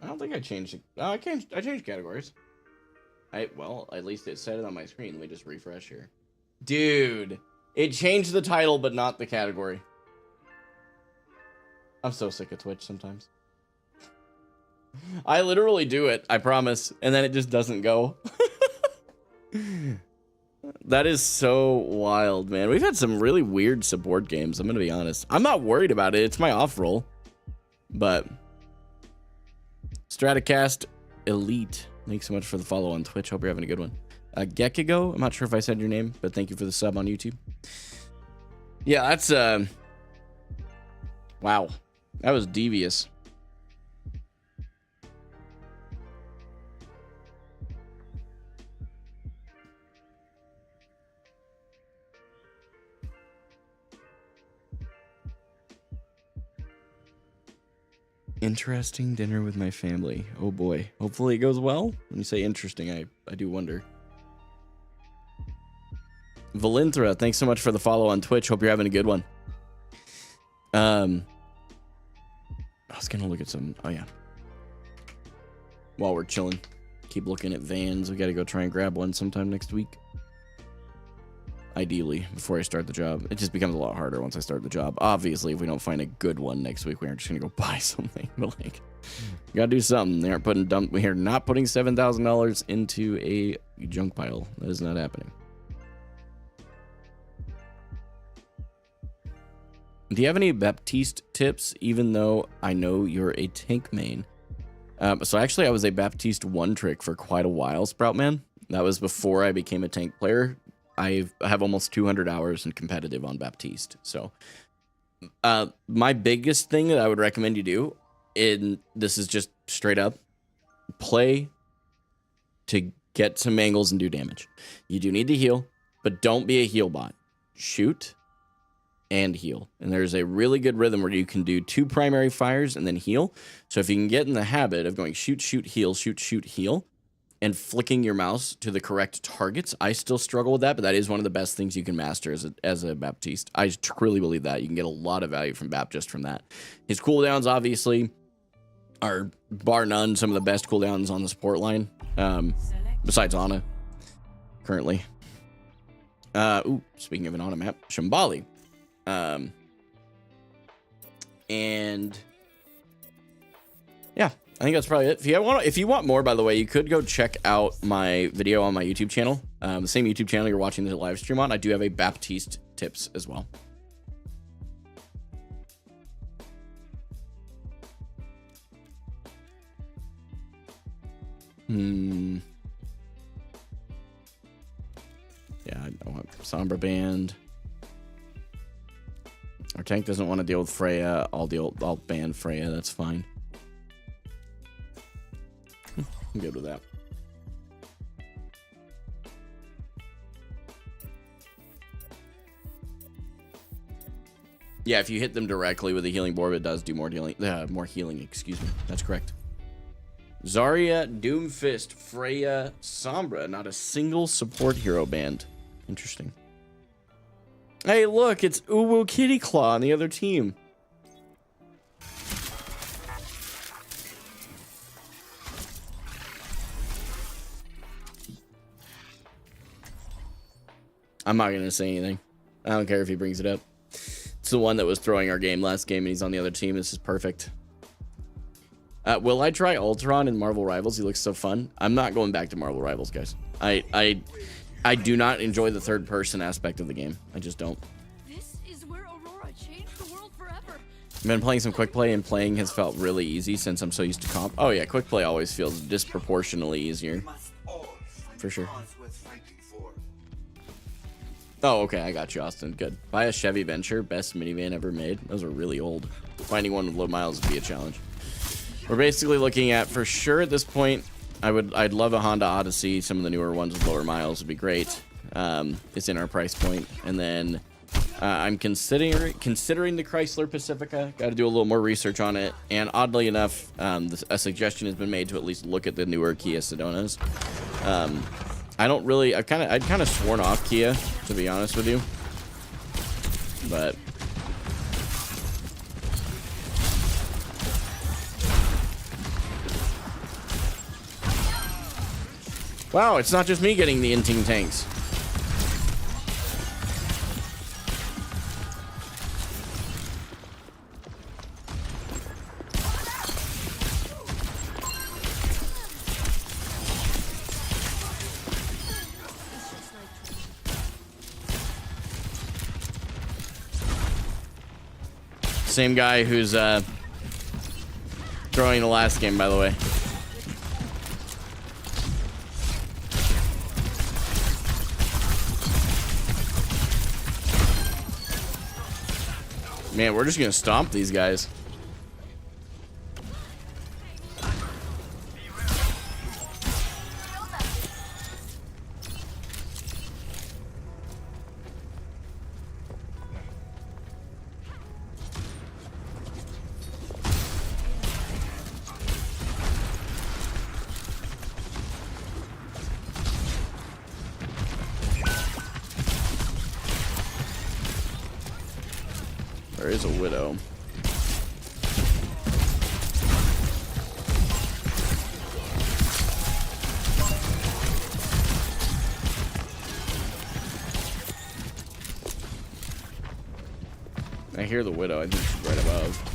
I don't think I changed it. Oh, I changed categories. Well, at least it said it on my screen. Let me just refresh here. Dude, it changed the title, but not the category. I'm so sick of Twitch sometimes. I literally do it, I promise, and then it just doesn't go. That is so wild, man. We've had some really weird support games, I'm going to be honest. I'm not worried about it. It's my off roll. But Stratocast Elite, thanks so much for the follow on Twitch. Hope you're having a good one. Geckigo, I'm not sure if I said your name, but thank you for the sub on YouTube. Yeah, that's wow. That was devious. Interesting dinner with my family. Oh boy. Hopefully it goes well. When you say interesting, I do wonder. Valinthra, thanks so much for the follow on Twitch. Hope you're having a good one. I was gonna look at some. Oh yeah. While we're chilling, keep looking at vans. We gotta go try and grab one sometime next week. Ideally, before I start the job. It just becomes a lot harder once I start the job. Obviously, if we don't find a good one next week, we aren't just gonna go buy something. But like, we gotta do something. They aren't putting we are not putting $7,000 into a junk pile. That is not happening. Do you have any Baptiste tips? Even though I know you're a tank main. So actually, I was a Baptiste one trick for quite a while, Sproutman. That was before I became a tank player. I have almost 200 hours in competitive on Baptiste. So my biggest thing that I would recommend you do, and this is just straight up, play to get some angles and do damage. You do need to heal, but don't be a heal bot. Shoot and heal. And there's a really good rhythm where you can do 2 primary fires and then heal. So if you can get in the habit of going shoot, shoot, heal, shoot, shoot, heal, and flicking your mouse to the correct targets. I still struggle with that, but that is one of the best things you can master as a Baptiste. I truly believe that. You can get a lot of value from Bap just from that. His cooldowns, obviously, are bar none some of the best cooldowns on the support line, besides Ana, currently. Speaking of an Ana map, Shambali. And yeah, I think that's probably it. If you want more, by the way, you could go check out my video on my YouTube channel. The same YouTube channel you're watching the live stream on. I do have a Baptiste tips as well. Yeah, I want Sombra Band. Our tank doesn't want to deal with Freya. I'll ban Freya. That's fine. I'm good with that. Yeah, if you hit them directly with a healing orb, it does do more healing. Excuse me. That's correct. Zarya, Doomfist, Freya, Sombra. Not a single support hero banned. Interesting. Hey, look, it's Uwu Kitty Claw on the other team. I'm not going to say anything. I don't care if he brings it up. It's the one that was throwing our game last game, and he's on the other team. This is perfect. Will I try Ultron in Marvel Rivals? He looks so fun. I'm not going back to Marvel Rivals, guys. I do not enjoy the third-person aspect of the game. I just don't. This is where Aurora changed the world forever. I've been playing some quick play, and playing has felt really easy since I'm so used to comp. Oh yeah, quick play always feels disproportionately easier. For sure. Oh, okay, I got you, Austin. Good. Buy a Chevy Venture, best minivan ever made. Those are really old. Finding one with low miles would be a challenge. We're basically looking at, for sure at this point, I'd love a Honda Odyssey. Some of the newer ones with lower miles would be great. It's in our price point. And then I'm considering the Chrysler Pacifica. Got to do a little more research on it. And oddly enough, a suggestion has been made to at least look at the newer Kia Sedonas. I don't really. I'd kind of sworn off Kia, to be honest with you. But wow, it's not just me getting the inting tanks. Same guy who's throwing the last game, by the way. Man, we're just gonna stomp these guys. There is a widow. I hear the widow. I think she's right above.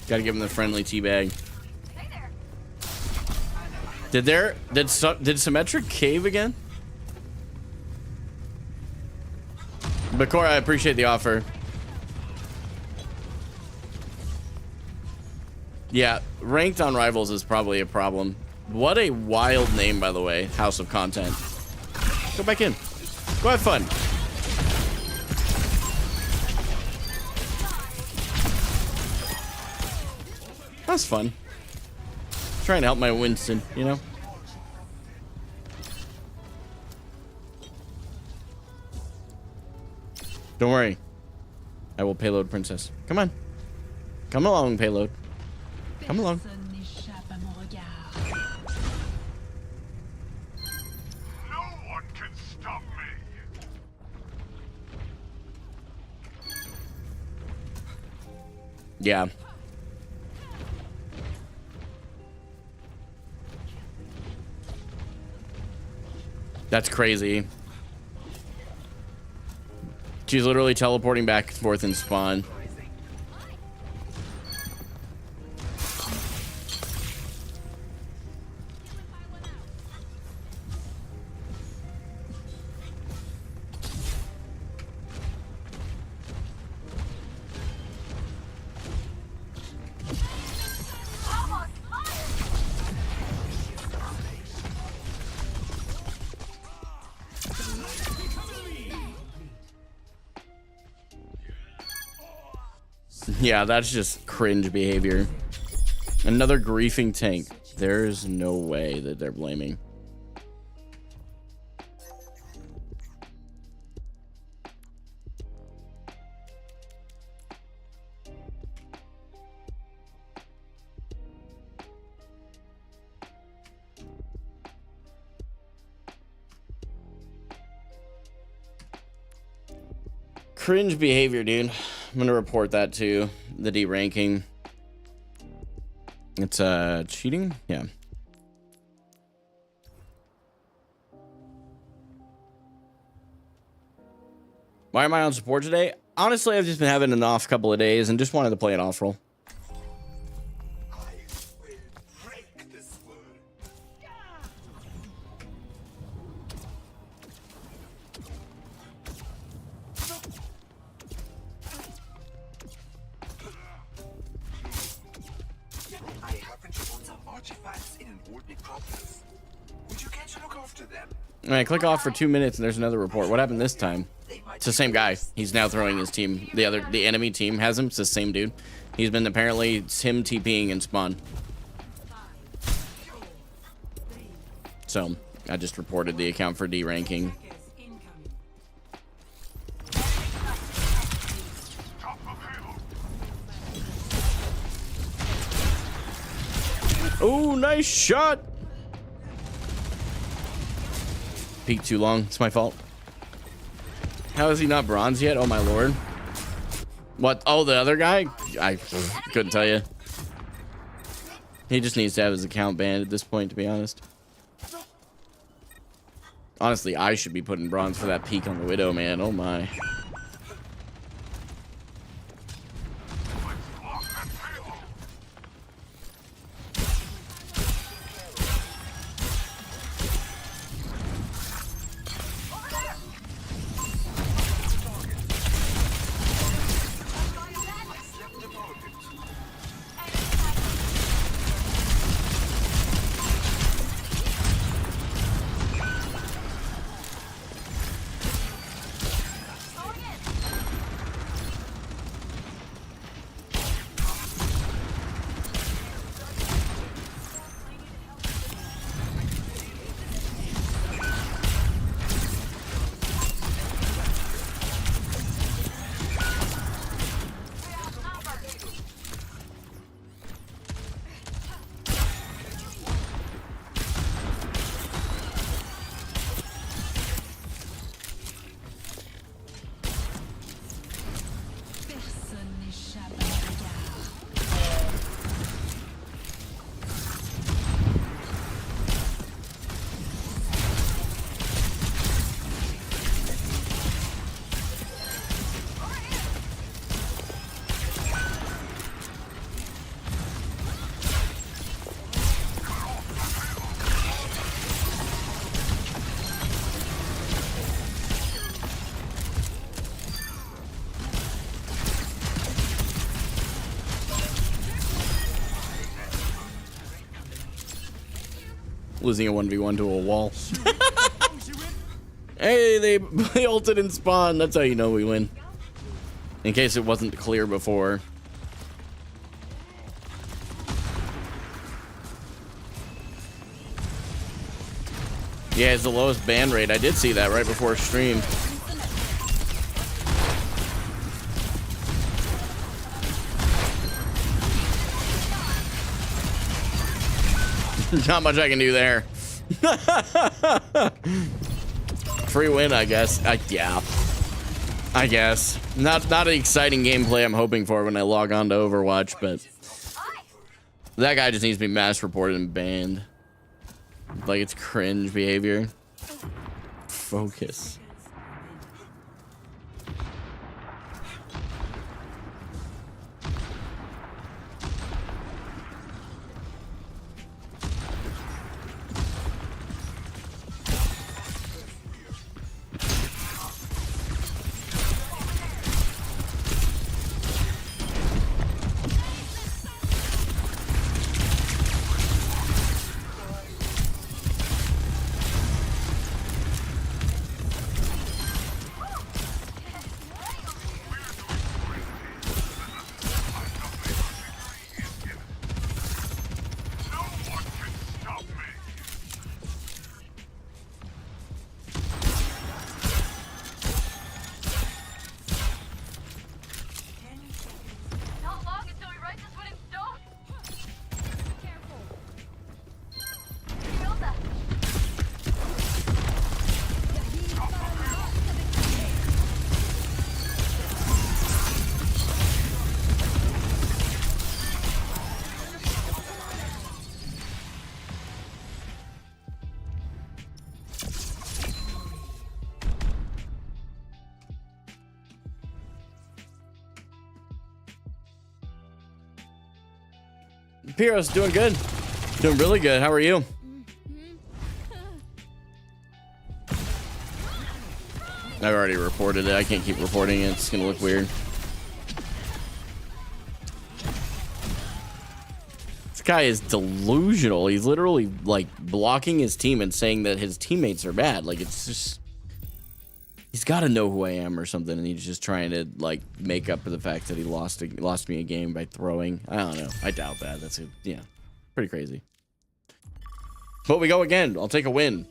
Gotta give him the friendly teabag. Did Symmetric cave again? Bakora, I appreciate the offer. Yeah, ranked on rivals is probably a problem. What a wild name, by the way. House of Content. Go back in. Go have fun. That's fun. Trying to help my Winston, you know? Don't worry. I will payload Princess. Come on. Come along, payload. Come along. No one can stop me. Yeah. That's crazy. She's literally teleporting back and forth in spawn. Yeah, that's just cringe behavior. Another griefing tank. There's no way that they're blaming. Cringe behavior, dude. I'm gonna report that to the D ranking. It's cheating? Yeah. Why am I on support today? Honestly, I've just been having an off couple of days and just wanted to play an off roll. All right, click off for 2 minutes and there's another report. What happened this time? It's the same guy. He's now throwing his team. The enemy team has him. It's the same dude. He's been apparently it's him TPing in spawn. So I just reported the account for D ranking. Oh, nice shot. Peaked too long. It's my fault. How is he not bronze yet? Oh my lord. What? Oh, the other guy? I couldn't tell you. He just needs to have his account banned at this point, to be honest. Honestly, I should be putting bronze for that peak on the Widow, man. Oh my. Losing a 1v1 to a wall. Hey, they ulted and spawned. That's how you know we win. In case it wasn't clear before. Yeah, it's the lowest ban rate. I did see that right before stream. Not much I can do there. Free win, I guess. Yeah. I guess. Not an exciting gameplay I'm hoping for when I log on to Overwatch, but that guy just needs to be mass reported and banned. Like, it's cringe behavior. Focus. Not long until we write this one in stone. Careful. Hilda. Piro's doing good. Doing really good. How are you? I've already reported it. I can't keep reporting it. It's gonna look weird. This guy is delusional. He's literally like blocking his team and saying that his teammates are bad. Like, it's just, he's got to know who I am or something, and he's just trying to like make up for the fact that he lost me a game by throwing. I don't know. I doubt that. That's yeah, pretty crazy. But we go again. I'll take a win.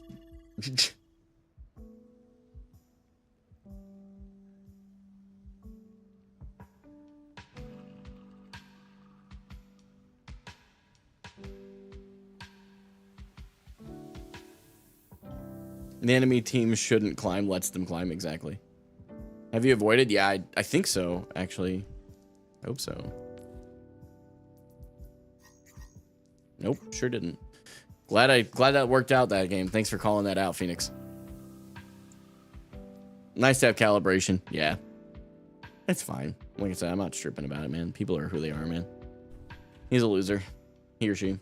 The enemy team shouldn't climb, lets them climb, exactly. Have you avoided? Yeah, I think so, actually. I hope so. Nope, sure didn't. Glad that worked out that game. Thanks for calling that out, Phoenix. Nice to have calibration. Yeah. It's fine. Like I said, I'm not stripping about it, man. People are who they are, man. He's a loser. He or she.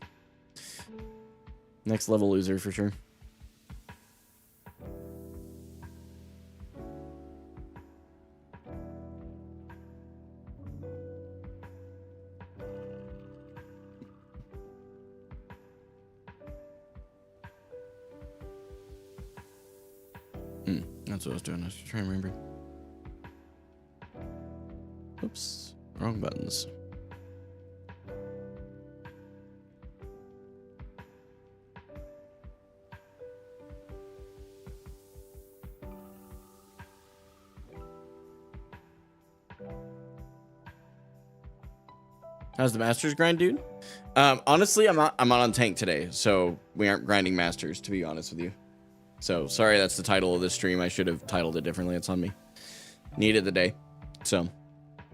Next level loser for sure. That's what I was doing. I was trying to remember. Oops. Wrong buttons. How's the Masters grind, dude? Honestly, I'm not on tank today, so we aren't grinding Masters, to be honest with you. So, sorry, that's the title of this stream. I should have titled it differently. It's on me. Needed the day. So,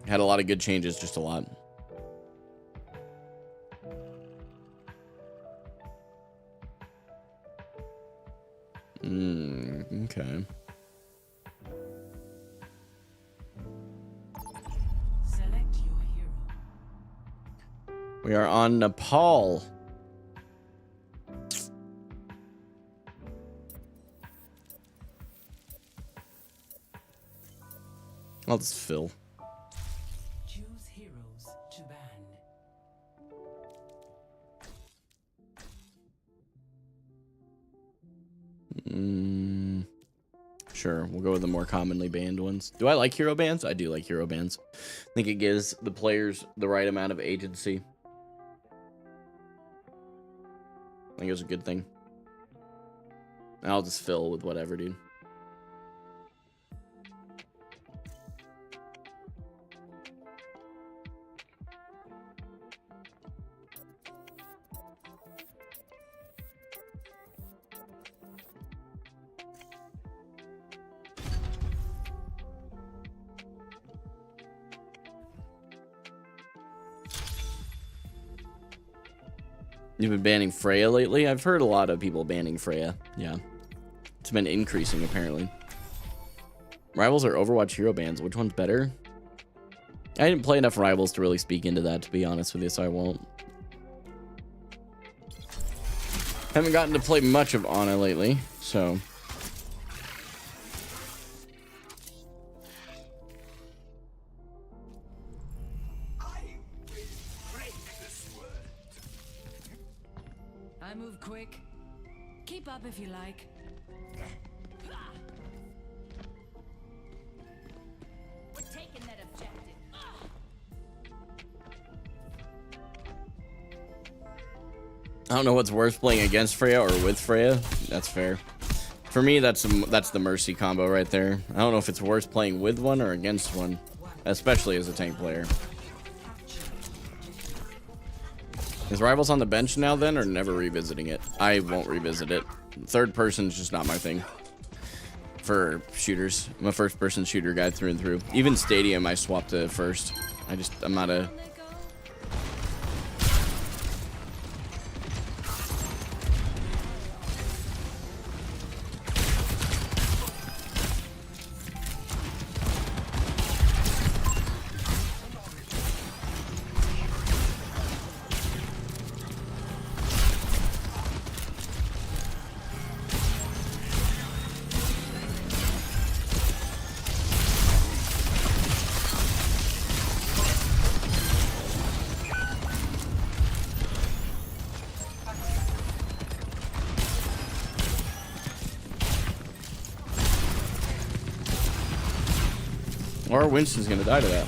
had a lot of good changes, just a lot. Okay. Select your hero. We are on Nepal. I'll just fill. Choose heroes to ban. Sure, we'll go with the more commonly banned ones. Do I like hero bans? I do like hero bans. I think it gives the players the right amount of agency. I think it's a good thing. I'll just fill with whatever, dude. You've been banning Freya lately? I've heard a lot of people banning Freya. Yeah. It's been increasing, apparently. Rivals or Overwatch hero bans? Which one's better? I didn't play enough Rivals to really speak into that, to be honest with you, so I won't. Haven't gotten to play much of Ana lately, so... I move quick. Keep up if you like. We're taking that objective. I don't know what's worse, playing against Freya or with Freya. That's fair. For me, that's the Mercy combo right there. I don't know if it's worse playing with one or against one, especially as a tank player. Is Rivals on the bench now then, or never revisiting it? I won't revisit it. Third person's just not my thing for shooters. I'm a first person shooter guy through and through. Even Stadium I swapped to first. I'm not a... Or Winston's gonna die to that.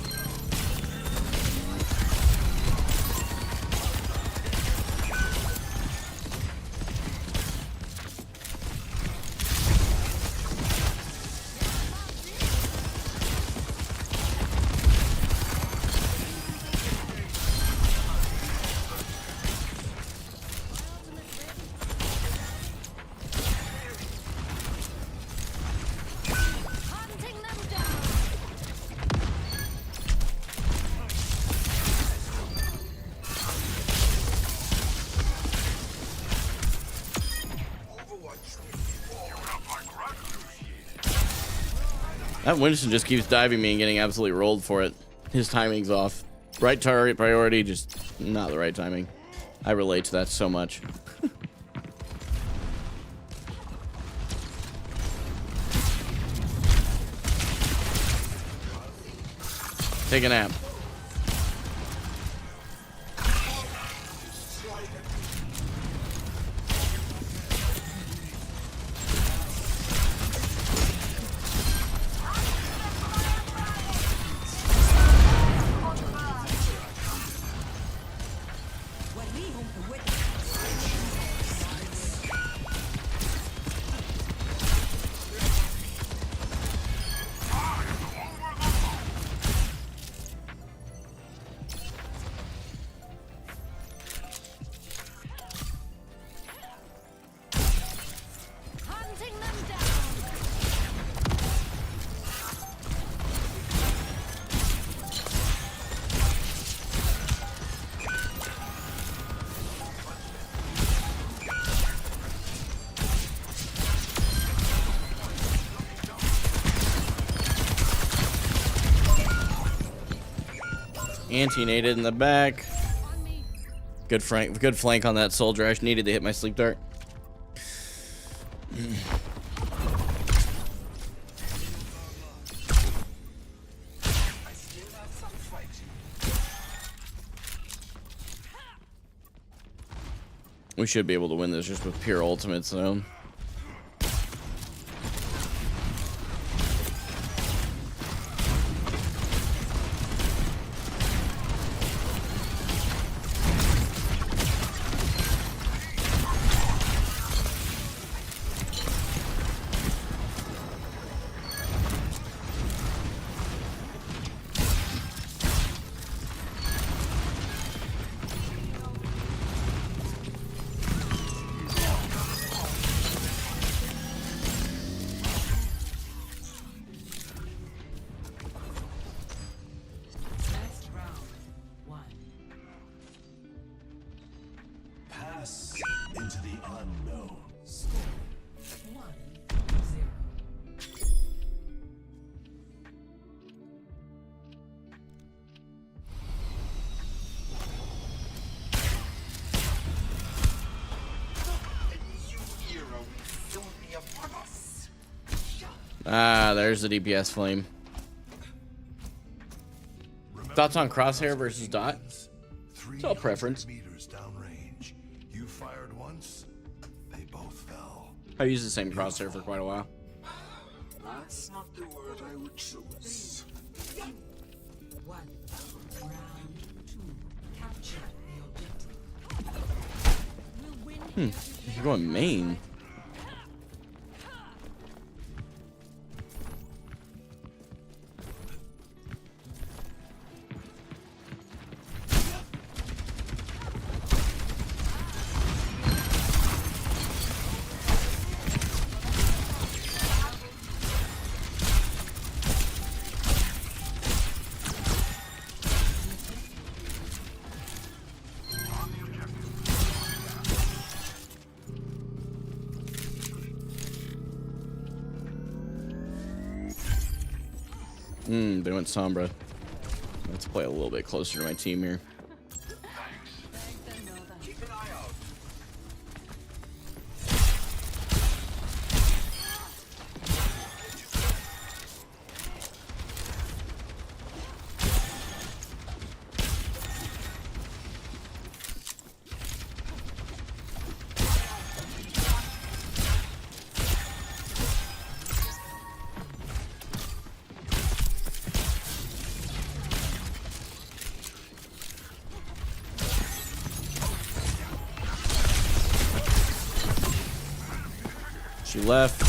That Winston just keeps diving me and getting absolutely rolled for it. His timing's off. Right target priority, just not the right timing. I relate to that so much. Take a nap. Hunting them down. Anti-nated in the back. On me. Good flank on that soldier. I needed to hit my sleep dart. We should be able to win this just with pure ultimates, though. Next round. 1. Pass into the unknown. 1-0. Ah, there's the DPS flame. Thoughts on crosshair versus dot? It's all preference. Meters downrange. You fired once, they both fell. I used the same crosshair for quite a while. That's not the word I would choose. 1. Round 2. Capture the objective. We'll win. You're going main. They went Sombra. Let's play a little bit closer to my team here. She left.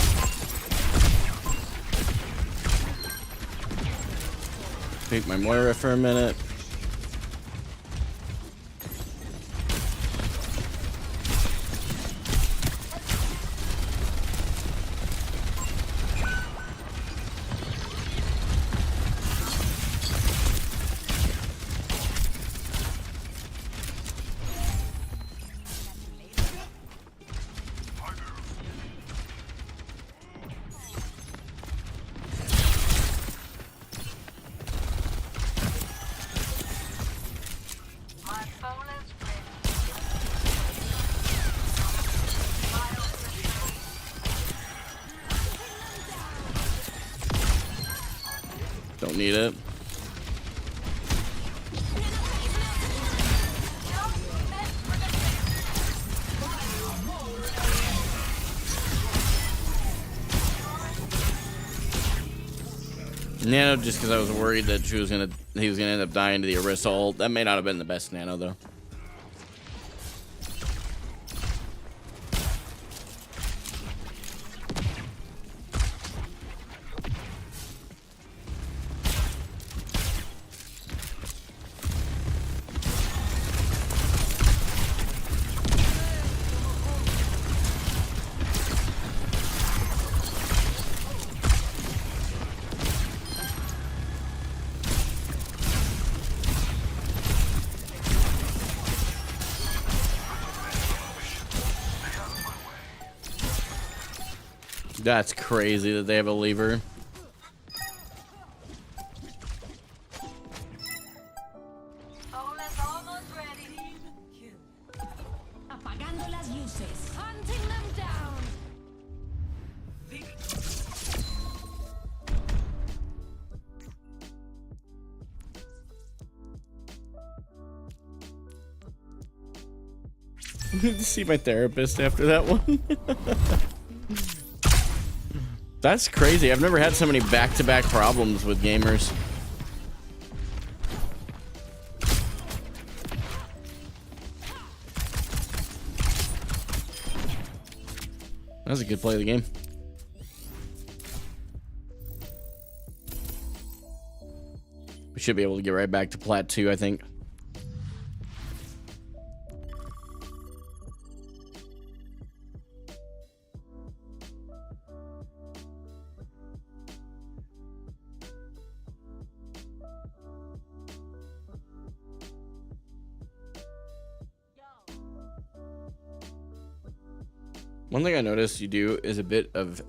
Take my Moira for a minute. My phone is ready. Don't need it. Nano, just because I was worried that he was gonna end up dying to the Orisa ult. That may not have been the best Nano though. That's crazy that they have a lever. Phone is almost ready. Apagando las luces. Hunting them down. I need to see my therapist after that one. That's crazy. I've never had so many back-to-back problems with gamers. That was a good play of the game. We should be able to get right back to Plat 2, I think. One thing I noticed you do is a bit of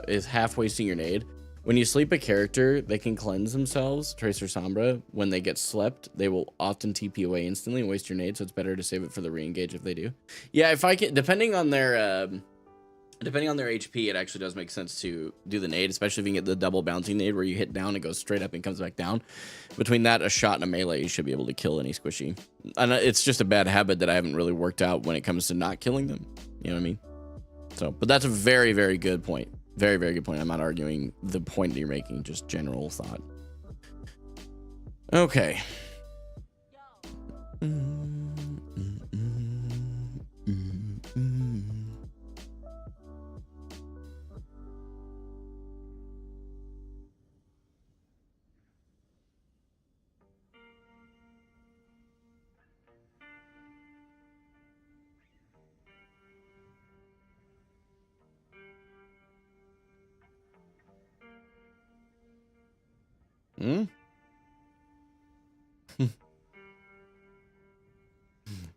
is half wasting your nade. When you sleep a character, they can cleanse themselves, Tracer Sombra. When they get slept, they will often TP away instantly and waste your nade, so it's better to save it for the re-engage if they do. Yeah, if I can, depending on their HP, it actually does make sense to do the nade, especially if you can get the double bouncing nade where you hit down, it goes straight up and comes back down. Between that, a shot and a melee, you should be able to kill any squishy. And it's just a bad habit that I haven't really worked out when it comes to not killing them. You know what I mean? So, but that's a very, very good point. Very, very good point. I'm not arguing the point that you're making, just general thought. Okay.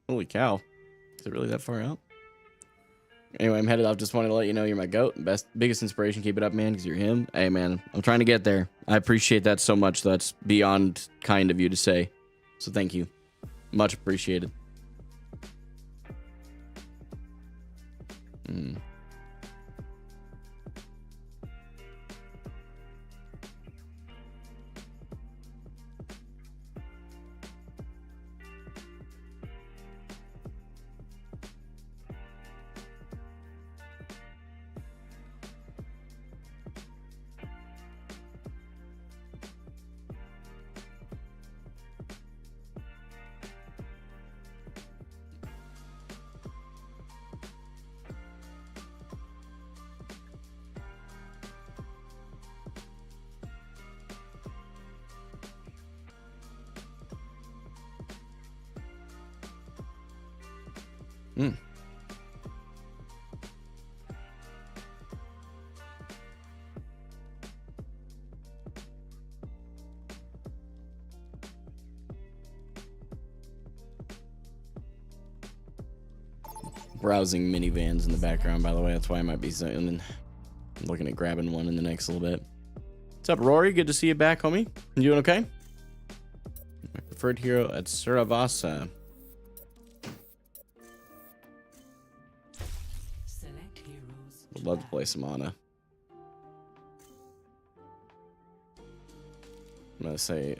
Holy cow. Is it really that far out? Anyway, I'm headed off. Just wanted to let you know you're my goat. Biggest inspiration. Keep it up, man, because you're him. Hey, man, I'm trying to get there. I appreciate that so much. That's beyond kind of you to say. So thank you. Much appreciated. Browsing minivans in the background, by the way. That's why I might be looking at grabbing one in the next little bit. What's up, Rory? Good to see you back, homie. You doing okay? My preferred hero at Suravasa. Would love to play some Ana. I'm gonna say,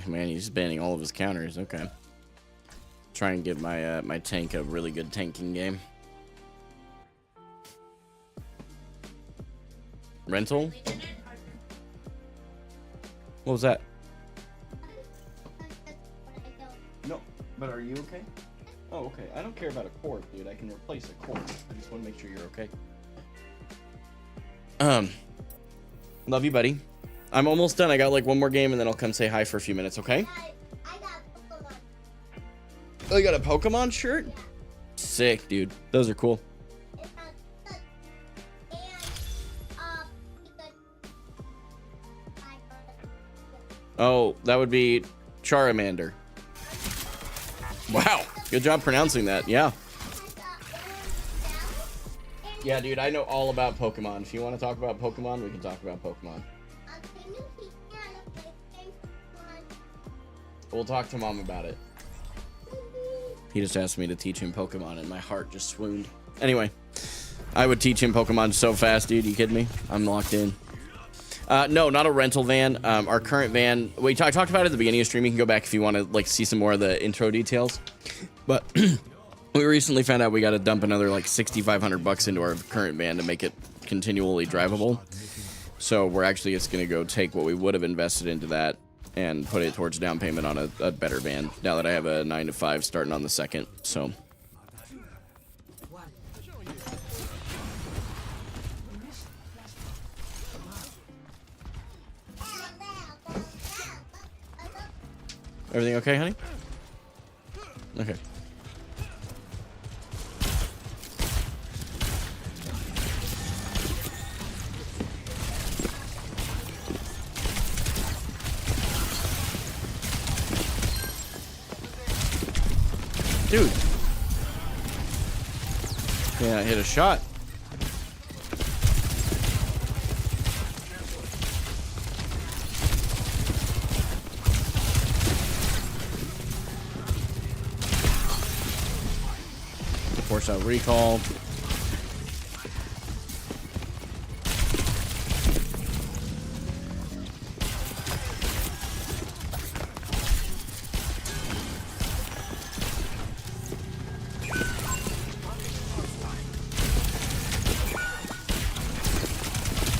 man, he's banning all of his counters. Okay. Try and give my my tank a really good tanking game. Rental? What was that? No, but are you okay? Oh, okay. I don't care about a cord, dude. I can replace a cord. I just want to make sure you're okay. Love you, buddy. I'm almost done. I got like one more game, and then I'll come say hi for a few minutes, okay? I got Pokemon. Oh, you got a Pokemon shirt? Yeah. Sick, dude. Those are cool. It's not good. And, Oh, that would be Charmander. Wow. Good job pronouncing that. Yeah. Yeah, dude, I know all about Pokemon. If you want to talk about Pokemon, we can talk about Pokemon. We'll talk to Mom about it. He just asked me to teach him Pokemon, and my heart just swooned. Anyway, I would teach him Pokemon so fast, dude. You kidding me? I'm locked in. No, not a rental van. Our current van, I talked about it at the beginning of stream. You can go back if you want to like see some more of the intro details. But we recently found out we got to dump another like $6,500 into our current van to make it continually drivable. So we're actually just going to go take what we would have invested into that and put it towards down payment on a better van. Now that I have a 9 to 5 starting on the 2nd, so. Everything okay, honey? Okay. Dude. Yeah, I hit a shot. Force out recall.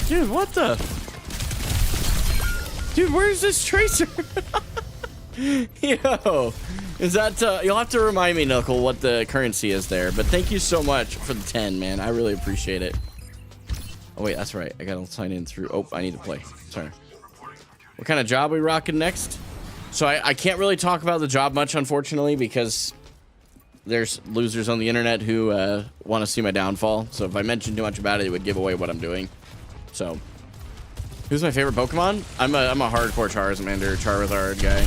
Dude, what the? Dude, where's this tracer? Yo. Is that, you'll have to remind me, Knuckle, what the currency is there. But thank you so much for the 10, man. I really appreciate it. Oh, wait, that's right. I gotta sign in through. Oh, I need to play. Sorry. What kind of job we rocking next? So I can't really talk about the job much, unfortunately, because there's losers on the internet who want to see my downfall. So if I mention too much about it, it would give away what I'm doing. So, who's my favorite Pokemon? I'm a hardcore Charizard, Charizard guy.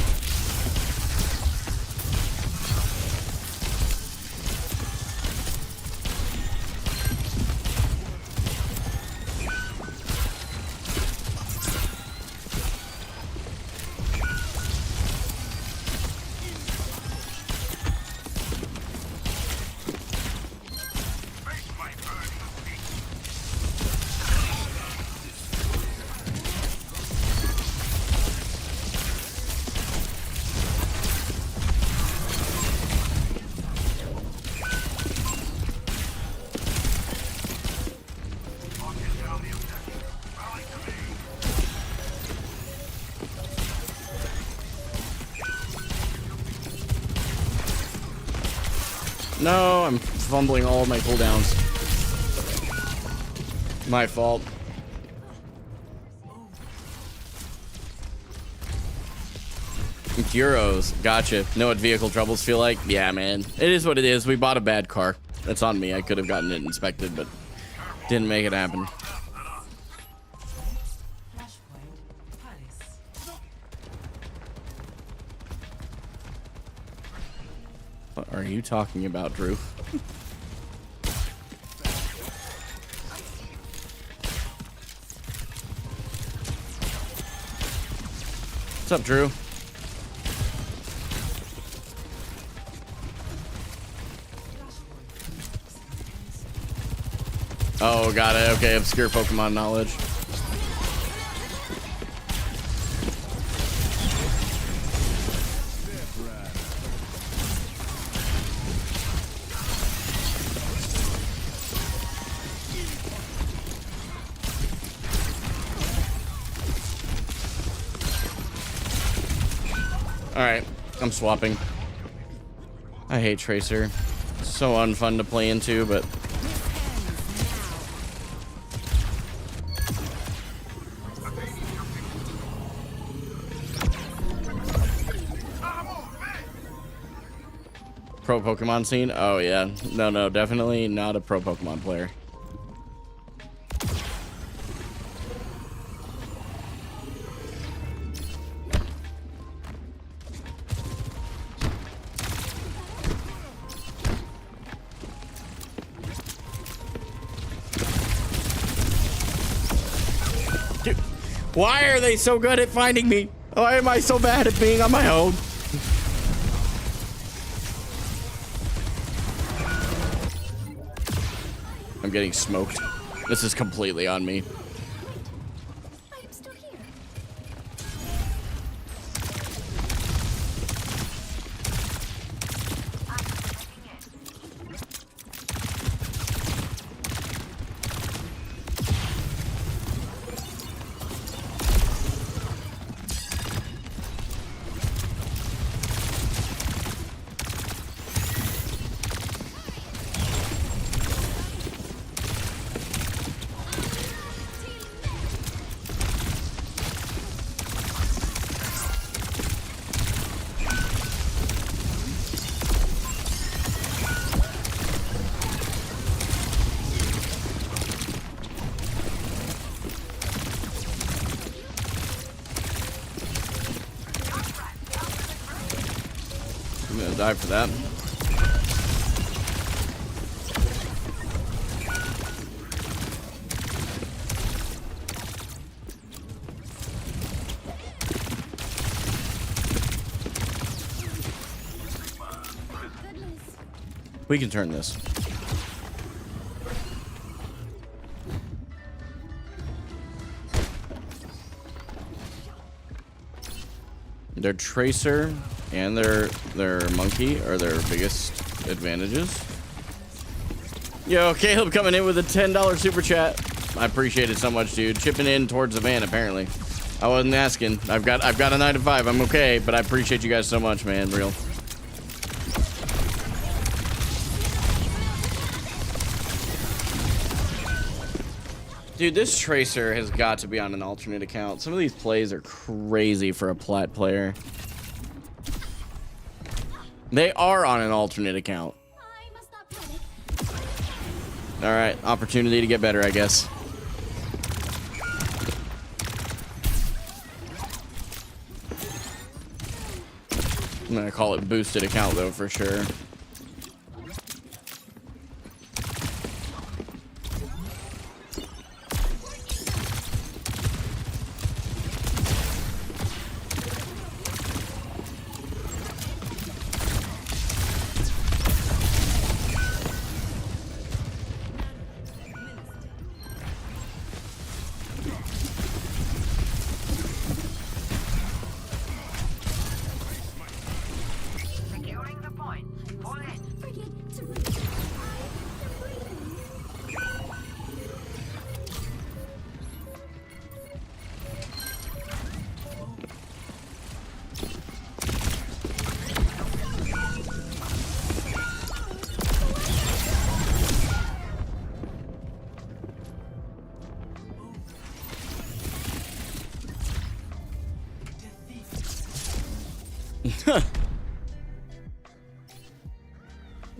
No, I'm fumbling all of my cooldowns. My fault. Euros, gotcha. Know what vehicle troubles feel like? Yeah, man. It is what it is. We bought a bad car. That's on me. I could have gotten it inspected, but didn't make it happen. What are you talking about, Drew? What's up, Drew? Oh, got it. Okay, obscure Pokemon knowledge. Alright, I'm swapping. I hate Tracer. So unfun to play into, but... Pro Pokemon scene? Oh yeah. No, definitely not a pro Pokemon player. Dude, why are they so good at finding me? Why am I so bad at being on my own? I'm getting smoked. This is completely on me. I am still here. I'm gonna die for that. We can turn this. Their Tracer and their Monkey are their biggest advantages. Yo, Caleb coming in with a $10 super chat. I appreciate it so much, dude. Chipping in towards the van, apparently. I wasn't asking. I've got a 9 to 5. I'm okay, but I appreciate you guys so much, man. Real. Dude, this Tracer has got to be on an alternate account. Some of these plays are crazy for a plat player. They are on an alternate account. I must not panic. Alright, opportunity to get better, I guess. I'm gonna call it boosted account, though, for sure.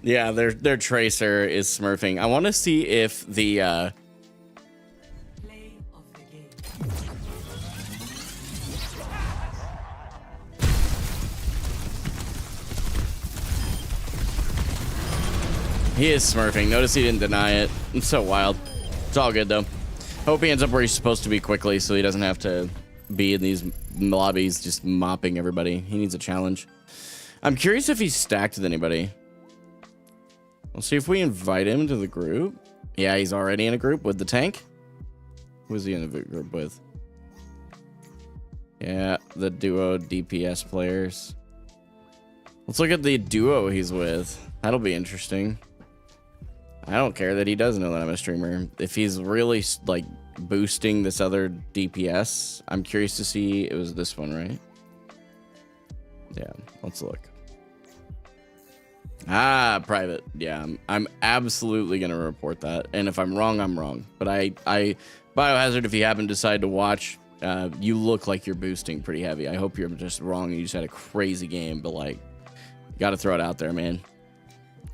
Yeah, their Tracer is smurfing. I want to see if the Play of the game. he is smurfing. Notice he didn't deny it. It's so wild. It's all good though. Hope he ends up where he's supposed to be quickly, so he doesn't have to be in these lobbies just mopping everybody. He needs a challenge. I'm curious if he's stacked with anybody. We'll see if we invite him to the group. Yeah, he's already in a group with the tank. Who's he in a group with? Yeah, the duo DPS players. Let's look at the duo he's with. That'll be interesting. I don't care that he does know that I'm a streamer. If he's really like boosting this other DPS, I'm curious to see. It was this one, right? Yeah, let's look. Ah, private. Yeah, I'm absolutely gonna report that. And if I'm wrong, I'm wrong. But I Biohazard, if you happen to decide to watch, you look like you're boosting pretty heavy. I hope you're just wrong and you just had a crazy game. But like, you gotta throw it out there, man.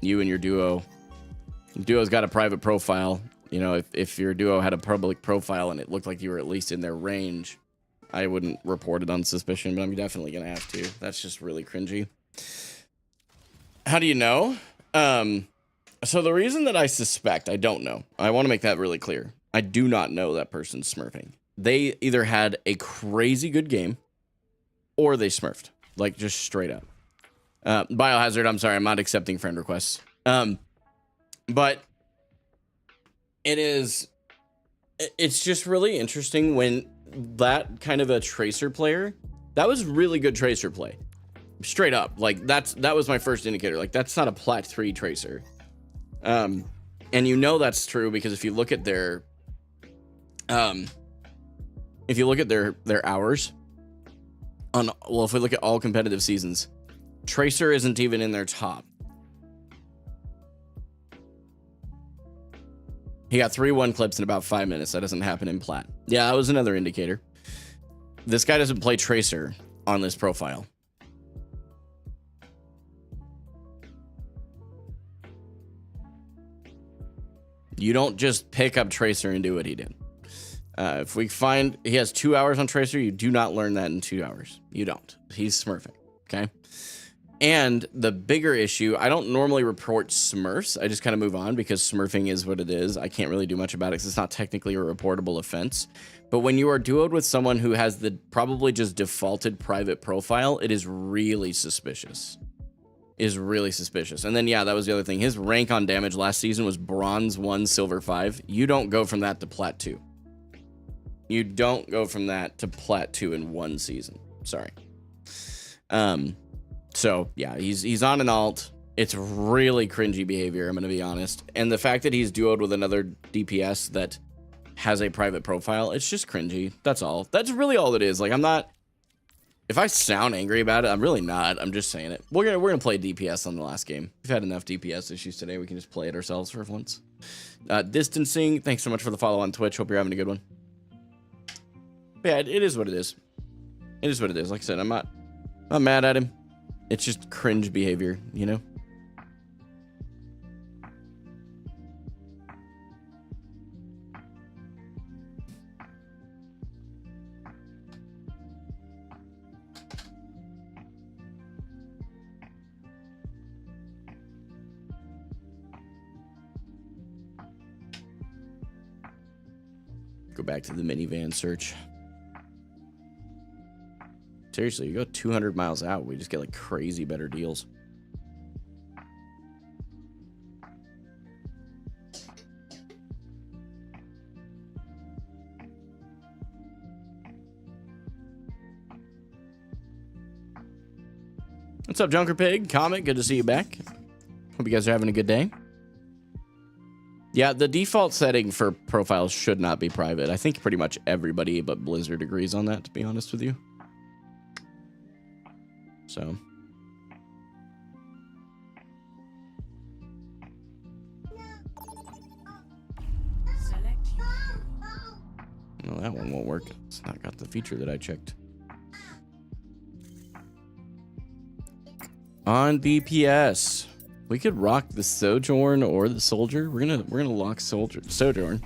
You and your duo. Duo's got a private profile. You know, if your duo had a public profile and it looked like you were at least in their range, I wouldn't report it on suspicion, but I'm definitely gonna have to. That's just really cringy. How do you know? So the reason that I suspect, I don't know. I want to make that really clear. I do not know that person's smurfing. They either had a crazy good game or they smurfed. Like, just straight up. Biohazard, I'm sorry, I'm not accepting friend requests. But it's just really interesting when that kind of a tracer player, that was really good tracer play. Straight up. Like, that was my first indicator. Like, that's not a plat 3 tracer. And you know that's true because if you look at their hours on, well, if we look at all competitive seasons, tracer isn't even in their top. He got 3-1 clips in about 5 minutes. That doesn't happen in plat. Yeah, that was another indicator. This guy doesn't play tracer on this profile. You don't just pick up tracer and do what he did. If we find he has 2 hours on tracer, you do not learn that in 2 hours. You don't. He's smurfing. Okay. And the bigger issue, I don't normally report smurfs. I just kind of move on because smurfing is what it is. I can't really do much about it because it's not technically a reportable offense. But when you are duoed with someone who has the probably just defaulted private profile, it is really suspicious. And then, yeah, that was the other thing. His rank on damage last season was bronze 1, silver 5. You don't go from that to plat 2. You don't go from that to plat 2 in one season. Sorry. So, yeah, he's on an alt. It's really cringy behavior, I'm going to be honest. And the fact that he's duoed with another DPS that has a private profile, it's just cringy. That's all. That's really all it is. Like, I'm not... If I sound angry about it, I'm really not. I'm just saying it. We're gonna play DPS on the last game. We've had enough DPS issues today. We can just play it ourselves for once. Distancing, thanks so much for the follow on Twitch. Hope you're having a good one. But yeah, it is what it is. It is what it is. Like I said, I'm not mad at him. It's just cringe behavior, you know? Go back to the minivan search. Seriously, you go 200 miles out, we just get like crazy better deals. What's up, Junker Pig? Comet, good to see you back. Hope you guys are having a good day. Yeah, the default setting for profiles should not be private. I think pretty much everybody but Blizzard agrees on that, to be honest with you. So. No, that one won't work. It's not got the feature that I checked. On DPS, we could rock the Sojourn or the Soldier. We're gonna lock Sojourn,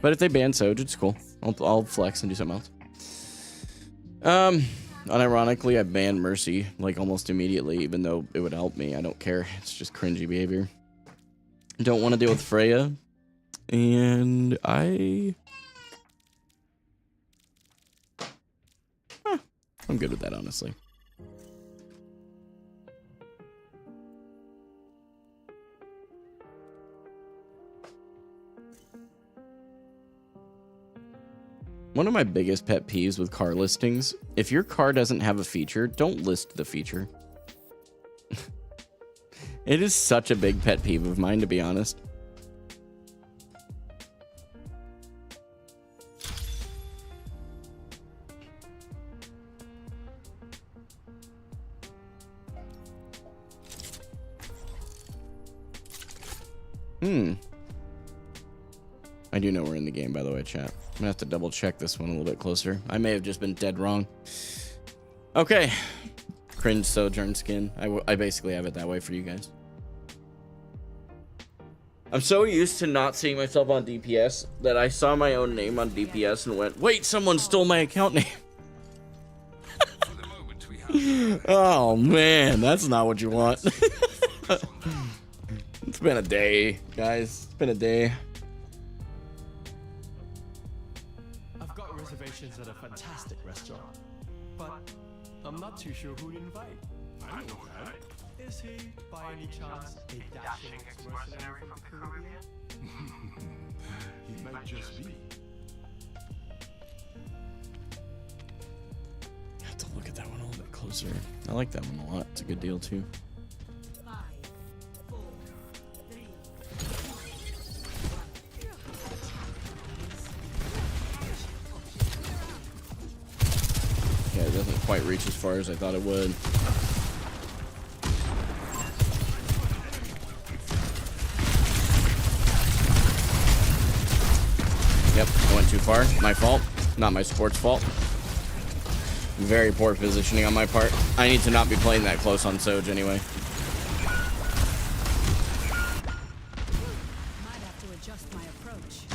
but if they ban Soj, it's cool. I'll flex and do something else. Unironically, I banned Mercy like almost immediately, even though it would help me. I don't care. It's just cringy behavior. Don't want to deal with Freya, and I'm good with that, honestly. One of my biggest pet peeves with car listings, if your car doesn't have a feature, don't list the feature. It is such a big pet peeve of mine, to be honest. I do know we're in the game, by the way, chat. I'm gonna have to double check this one a little bit closer. I may have just been dead wrong. Okay. Cringe Sojourn skin. I basically have it that way for you guys. I'm so used to not seeing myself on DPS that I saw my own name on DPS and went, wait, someone stole my account name. Oh, man. That's not what you want. It's been a day, guys. It's been a day. I've got reservations at a fantastic restaurant, but I'm not too sure who to invite. I know that. Is he, by any chance, a dashing ex-mercenary from the Caribbean? He might just be. I have to look at that one a little bit closer. I like that one a lot. It's a good deal, too. 5, 4, 3, Yeah, it doesn't quite reach as far as I thought it would. Yep, I went too far. My fault. Not my support's fault. Very poor positioning on my part. I need to not be playing that close on Soj anyway. Might have to adjust my approach.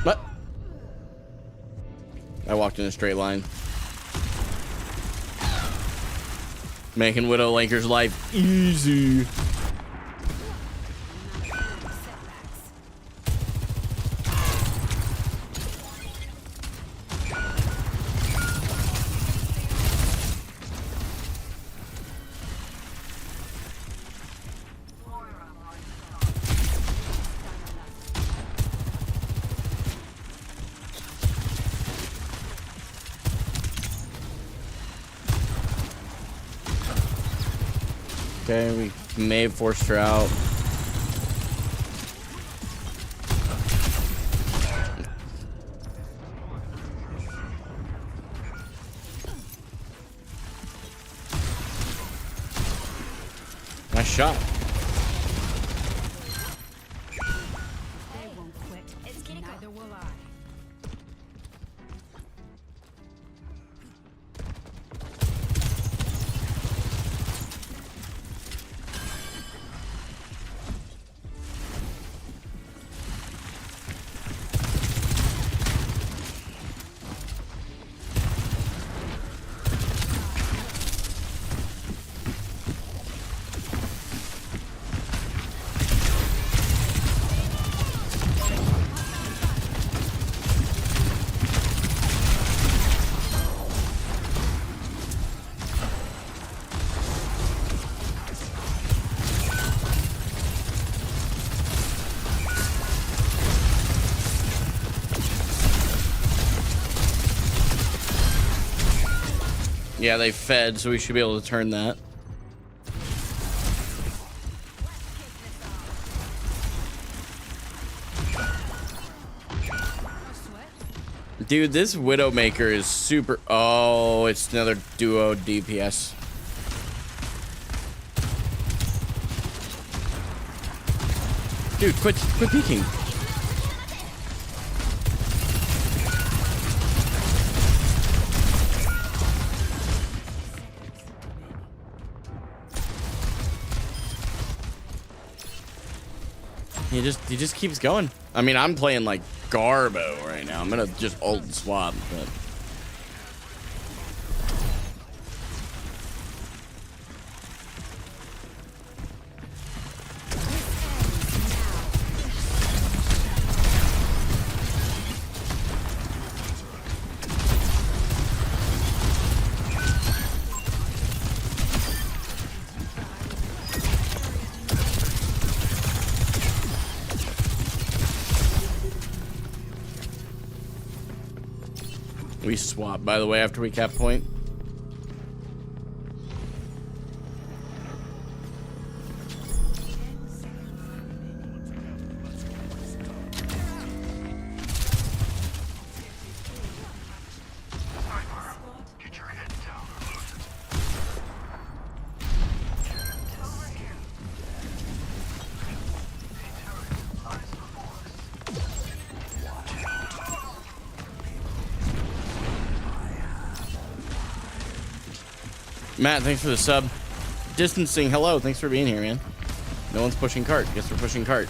What? I walked in a straight line. Making Widow Lanker's life easy. Okay, we may have forced her out. Nice shot. They won't quit. Neither will I. Yeah, they fed, so we should be able to turn that. Dude, this Widowmaker is super... Oh, it's another duo DPS. Dude, quit peeking. He just keeps going. I mean, I'm playing like Garbo right now. I'm gonna just ult and swap, but We swap, by the way, after we cap point. Matt, thanks for the sub. Distancing, hello. Thanks for being here, man. No one's pushing cart. Guess we're pushing cart.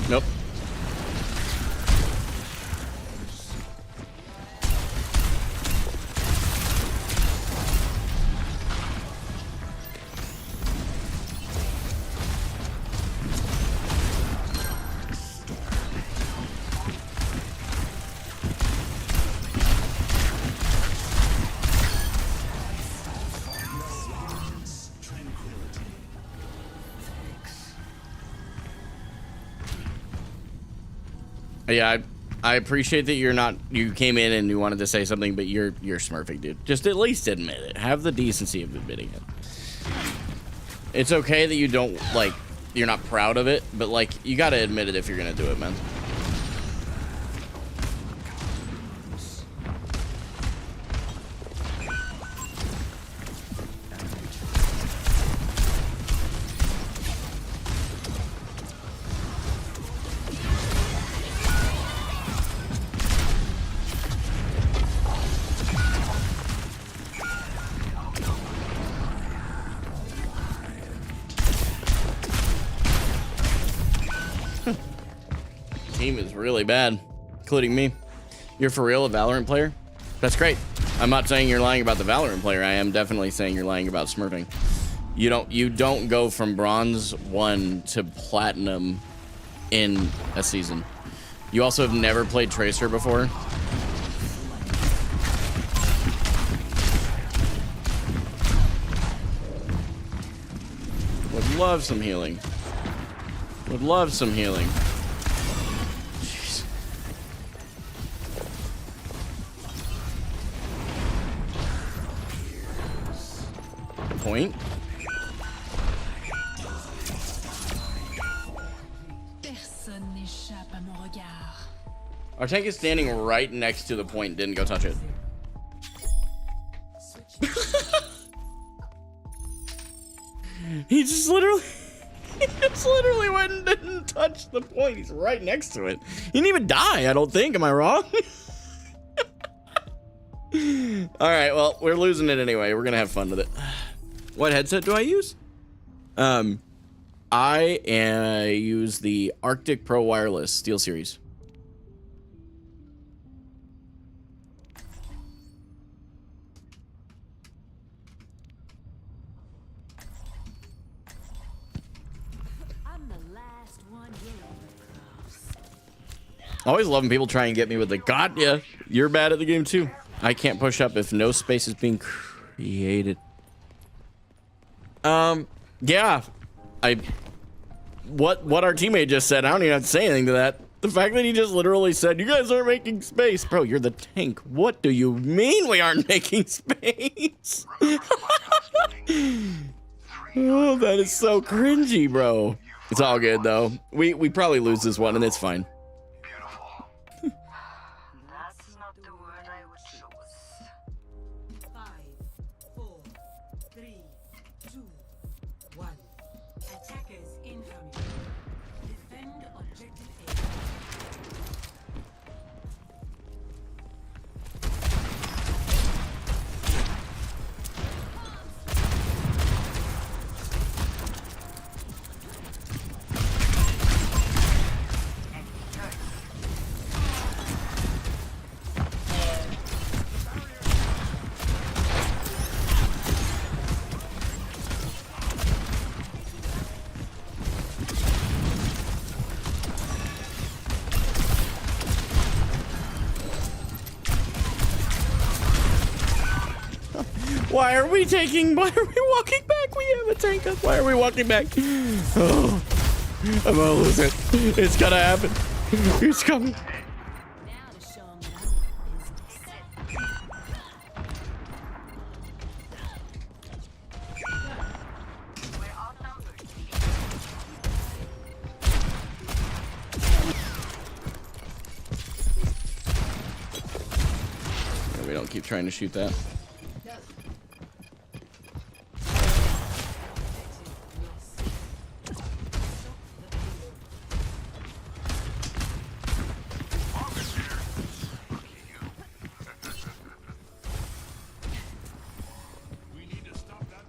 Nope. Yeah, I appreciate that you came in and you wanted to say something, but you're smurfing, dude. Just at least admit it. Have the decency of admitting it. It's okay that you don't, like, you're not proud of it, but, like, you gotta admit it if you're gonna do it, man. Team is really bad, including me. You're for real a Valorant player? That's great. I'm not saying you're lying about the Valorant player. I am definitely saying you're lying about smurfing. You don't go from bronze 1 to platinum in a season. You also have never played Tracer before. Would love some healing. Would love some healing. Point. Our tank is standing right next to the point. Didn't go touch it. He just literally went and didn't touch the point. He's right next to it. He didn't even die, I don't think. Am I wrong? All right, well, we're losing it anyway. We're gonna have fun with it. What headset do I use? I use the Arctic Pro Wireless Steel Series. Always loving people try and get me with the got ya. You're bad at the game too. I can't push up if no space is being created. Yeah. What our teammate just said, I don't even have to say anything to that. The fact that he just literally said, you guys aren't making space. Bro, you're the tank. What do you mean we aren't making space? Oh, that is so cringy, bro. It's all good though. We probably lose this one and it's fine. That's not the word I would choose. 5, 4, 3, 2, 1. Attackers incoming. Defend objective A. Why are we walking back? We have a tank up. Why are we walking back? Oh, I'm gonna lose it. It's gonna happen. It's coming. Now to show 'em We don't keep trying to shoot that.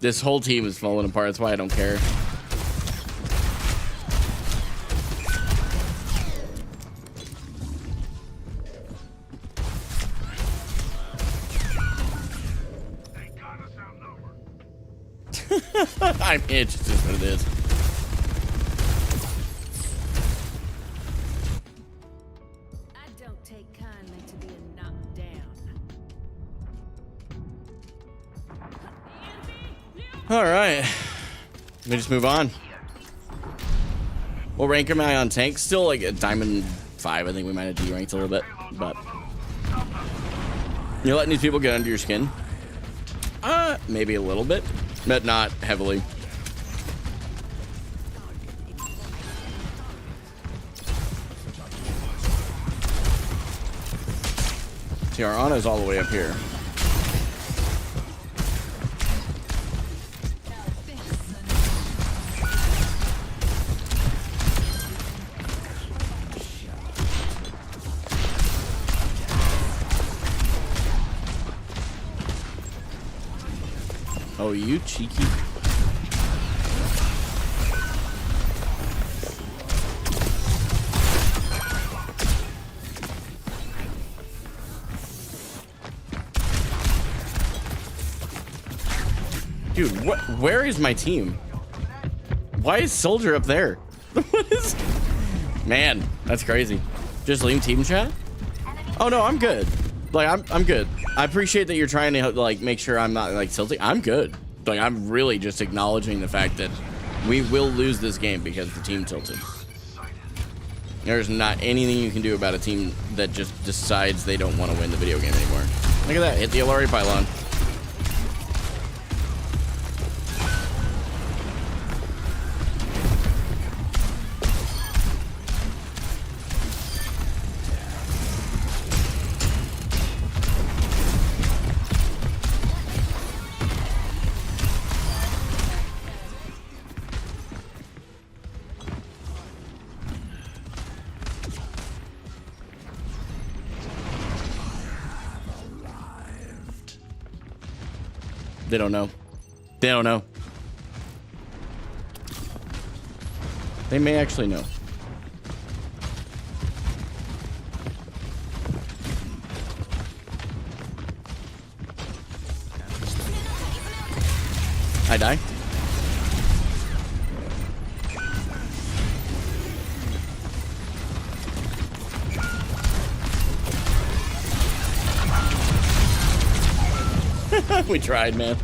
This whole team is falling apart. That's why I don't care. I mean, it's just what it is. I don't take kindly to being knocked down. All right. Let me just move on. What rank am I on tank? Still like a diamond 5. I think we might have D-ranked a little bit, but you're letting these people get under your skin? Maybe a little bit, but not heavily. See, our Ana's all the way up here. Oh, you cheeky. Dude, where is my team? Why is Soldier up there? What is... Man, that's crazy. Just leave team chat? Oh no, I'm good. Like, I'm good. I appreciate that you're trying to like make sure I'm not like tilting. I'm good. Like, I'm really just acknowledging the fact that we will lose this game because the team tilted. There's not anything you can do about a team that just decides they don't want to win the video game anymore. Look at that, hit the Alari pylon. They don't know. They don't know. They may actually know. I die. We tried, man.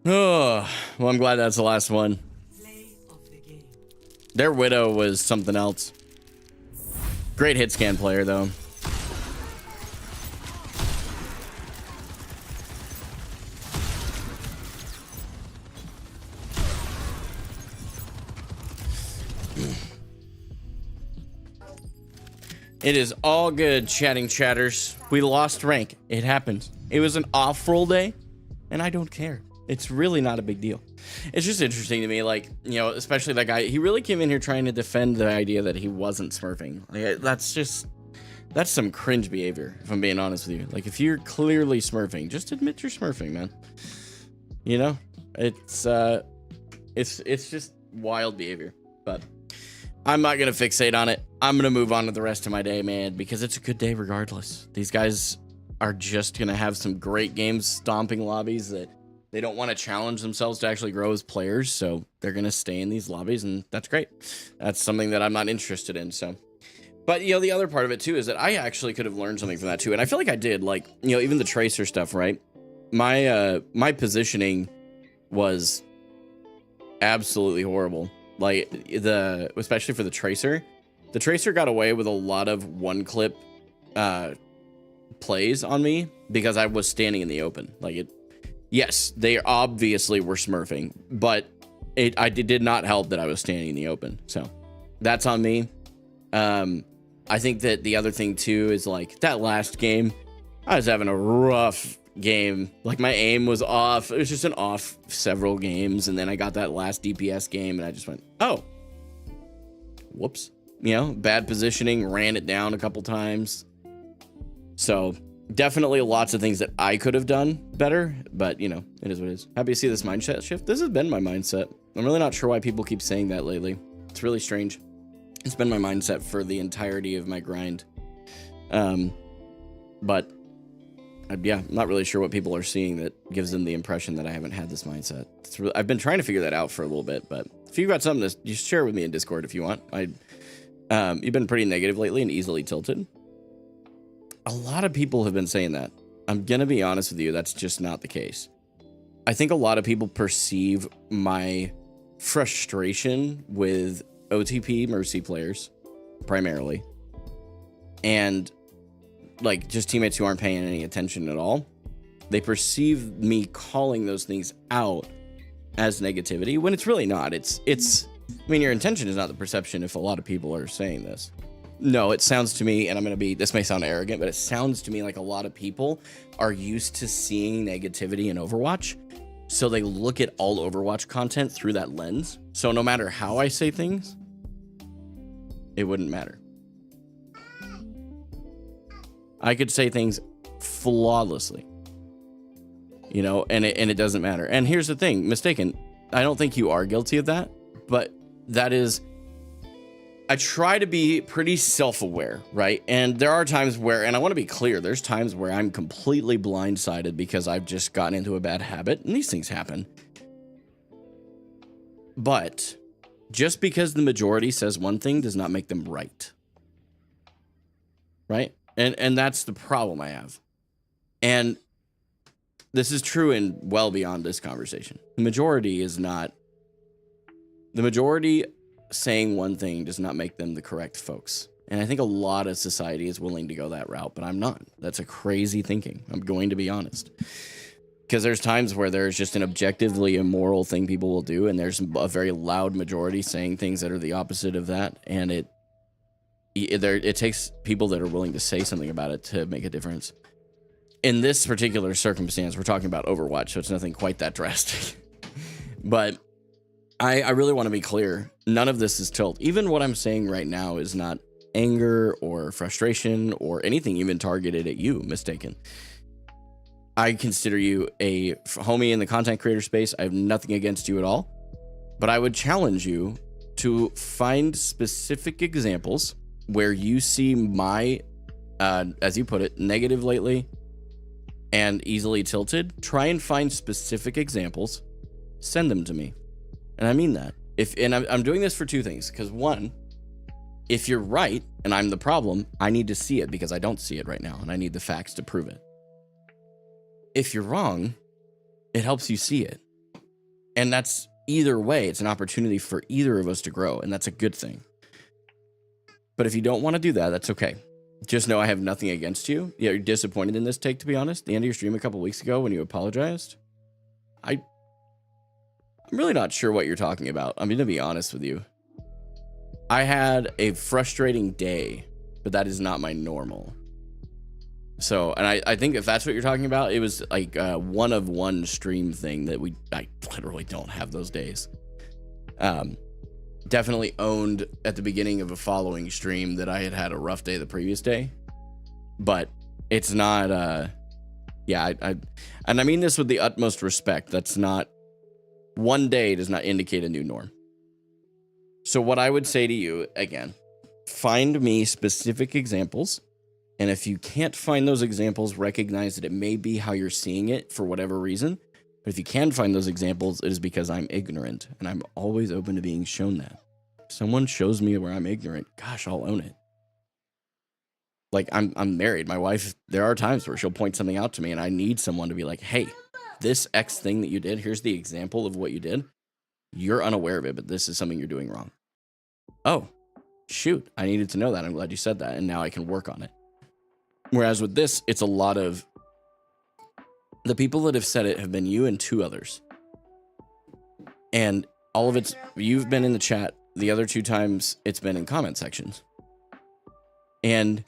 Oh, well, I'm glad that's the last one. Their Widow was something else. Great hit scan player, though. It is all good, chatting chatters. We lost rank. It happens. It was an off-roll day, and I don't care. It's really not a big deal. It's just interesting to me, like, you know, especially that guy. He really came in here trying to defend the idea that he wasn't smurfing. Like, that's some cringe behavior, if I'm being honest with you. Like, if you're clearly smurfing, just admit you're smurfing, man. You know, it's just wild behavior, but I'm not going to fixate on it. I'm going to move on to the rest of my day, man, because it's a good day regardless. These guys are just going to have some great games, stomping lobbies that They don't want to challenge themselves to actually grow as players, so they're going to stay in these lobbies, and that's great. That's something that I'm not interested in, so. But, you know, the other part of it, too, is that I actually could have learned something from that, too. And I feel like I did, like, you know, even the Tracer stuff, right? My positioning was absolutely horrible. Like, especially for the Tracer. The Tracer got away with a lot of one-clip plays on me because I was standing in the open. Like, yes, they obviously were smurfing, but I did not help that I was standing in the open. So that's on me. I think that the other thing too is like that last game, I was having a rough game. Like my aim was off. It was just an off several games. And then I got that last DPS game and I just went, oh, whoops. You know, bad positioning, ran it down a couple times. So definitely lots of things that I could have done better, but you know, it is what it is. Happy to see this mindset shift. This has been my mindset. I'm really not sure why people keep saying that lately. It's really strange. It's been my mindset for the entirety of my grind. But yeah, I'm not really sure what people are seeing that gives them the impression that I haven't had this mindset. I've been trying to figure that out for a little bit, but if you've got something you share with me in Discord if you want. You've been pretty negative lately and easily tilted. A lot of people have been saying that. I'm going to be honest with you, that's just not the case. I think a lot of people perceive my frustration with OTP Mercy players, primarily, and like just teammates who aren't paying any attention at all. They perceive me calling those things out as negativity when it's really not. It's I mean, your intention is not the perception if a lot of people are saying this. No, it sounds to me, and this may sound arrogant, but it sounds to me like a lot of people are used to seeing negativity in Overwatch. So they look at all Overwatch content through that lens. So no matter how I say things, it wouldn't matter. I could say things flawlessly, you know, and it doesn't matter. And here's the thing, mistaken. I don't think you are guilty of that, but that is, I try to be pretty self-aware, right? And there are times where, and I want to be clear, there's times where I'm completely blindsided because I've just gotten into a bad habit, and these things happen. But just because the majority says one thing does not make them right. Right? And that's the problem I have. And this is true and well beyond this conversation. The majority saying one thing does not make them the correct folks. And I think a lot of society is willing to go that route, but I'm not. That's a crazy thinking. I'm going to be honest. Because there's times where there's just an objectively immoral thing people will do, and there's a very loud majority saying things that are the opposite of that, and it takes people that are willing to say something about it to make a difference. In this particular circumstance, we're talking about Overwatch, so it's nothing quite that drastic. But I really want to be clear. None of this is tilt. Even what I'm saying right now is not anger or frustration or anything even targeted at you, mistaken. I consider you a homie in the content creator space. I have nothing against you at all. But I would challenge you to find specific examples where you see my, as you put it, negative lately and easily tilted. Try and find specific examples. Send them to me. And I mean that. I'm doing this for two things. Because one, if you're right and I'm the problem, I need to see it because I don't see it right now. And I need the facts to prove it. If you're wrong, it helps you see it. And that's either way. It's an opportunity for either of us to grow. And that's a good thing. But if you don't want to do that, that's okay. Just know I have nothing against you. Yeah, you're disappointed in this take, to be honest. The end of your stream a couple weeks ago when you apologized. I'm really not sure what you're talking about. I'm going to be honest with you. I had a frustrating day, but that is not my normal. So, and I think if that's what you're talking about, it was like a one-of-one stream thing that I literally don't have those days. Definitely owned at the beginning of a following stream that I had a rough day the previous day. But it's not, and I mean this with the utmost respect. That's not, one day does not indicate a new norm. So what I would say to you, again, find me specific examples. And if you can't find those examples, recognize that it may be how you're seeing it for whatever reason. But if you can find those examples, it is because I'm ignorant, and I'm always open to being shown that. If someone shows me where I'm ignorant, gosh, I'll own it. Like, I'm married. My wife, there are times where she'll point something out to me, and I need someone to be like, hey, this X thing that you did, here's the example of what you did. You're unaware of it, but this is something you're doing wrong. Oh, shoot, I needed to know that. I'm glad you said that, and now I can work on it. Whereas with this, it's a lot of... The people that have said it have been you and 2 others. And all of it's... You've been in the chat. The other 2 times, it's been in comment sections. And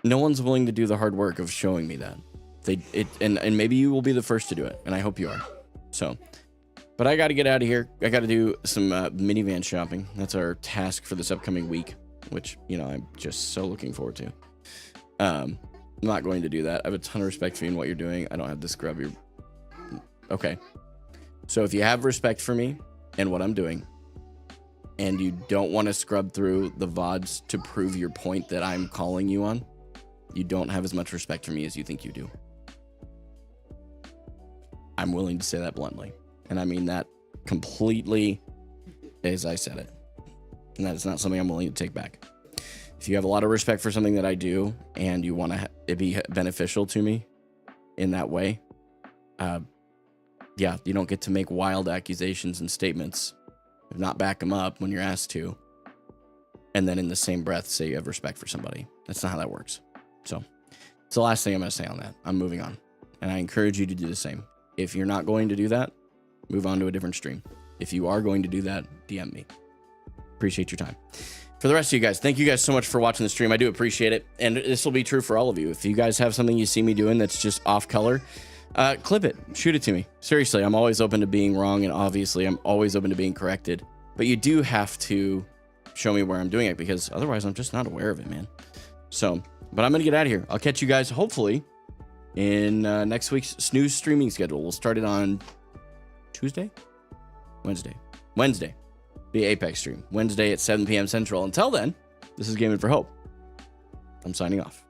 no one's willing to do the hard work of showing me that. And maybe you will be the first to do it, and I hope you are. So... But I got to get out of here. I got to do some minivan shopping. That's our task for this upcoming week, which, you know, I'm just so looking forward to. I'm not going to do that. I have a ton of respect for you and what you're doing. I don't have to scrub your... Okay. So if you have respect for me and what I'm doing, and you don't want to scrub through the VODs to prove your point that I'm calling you on, you don't have as much respect for me as you think you do. I'm willing to say that bluntly. And I mean that completely as I said it. And that is not something I'm willing to take back. If you have a lot of respect for something that I do and you want it be beneficial to me in that way, yeah, you don't get to make wild accusations and statements, if not back them up when you're asked to, and then in the same breath say you have respect for somebody. That's not how that works. So it's the last thing I'm going to say on that. I'm moving on. And I encourage you to do the same. If you're not going to do that, move on to a different stream. If you are going to do that, DM me. Appreciate your time. For the rest of you guys, thank you guys so much for watching the stream. I do appreciate it. And this will be true for all of you. If you guys have something you see me doing that's just off color, clip it. Shoot it to me. Seriously, I'm always open to being wrong, and obviously I'm always open to being corrected. But you do have to show me where I'm doing it, because otherwise I'm just not aware of it, man. So, but I'm going to get out of here. I'll catch you guys hopefully in next week's snooze streaming schedule. We'll start it on Tuesday? Wednesday. The Apex stream. Wednesday at 7 p.m. Central. Until then, this is Gaming for Hope. I'm signing off.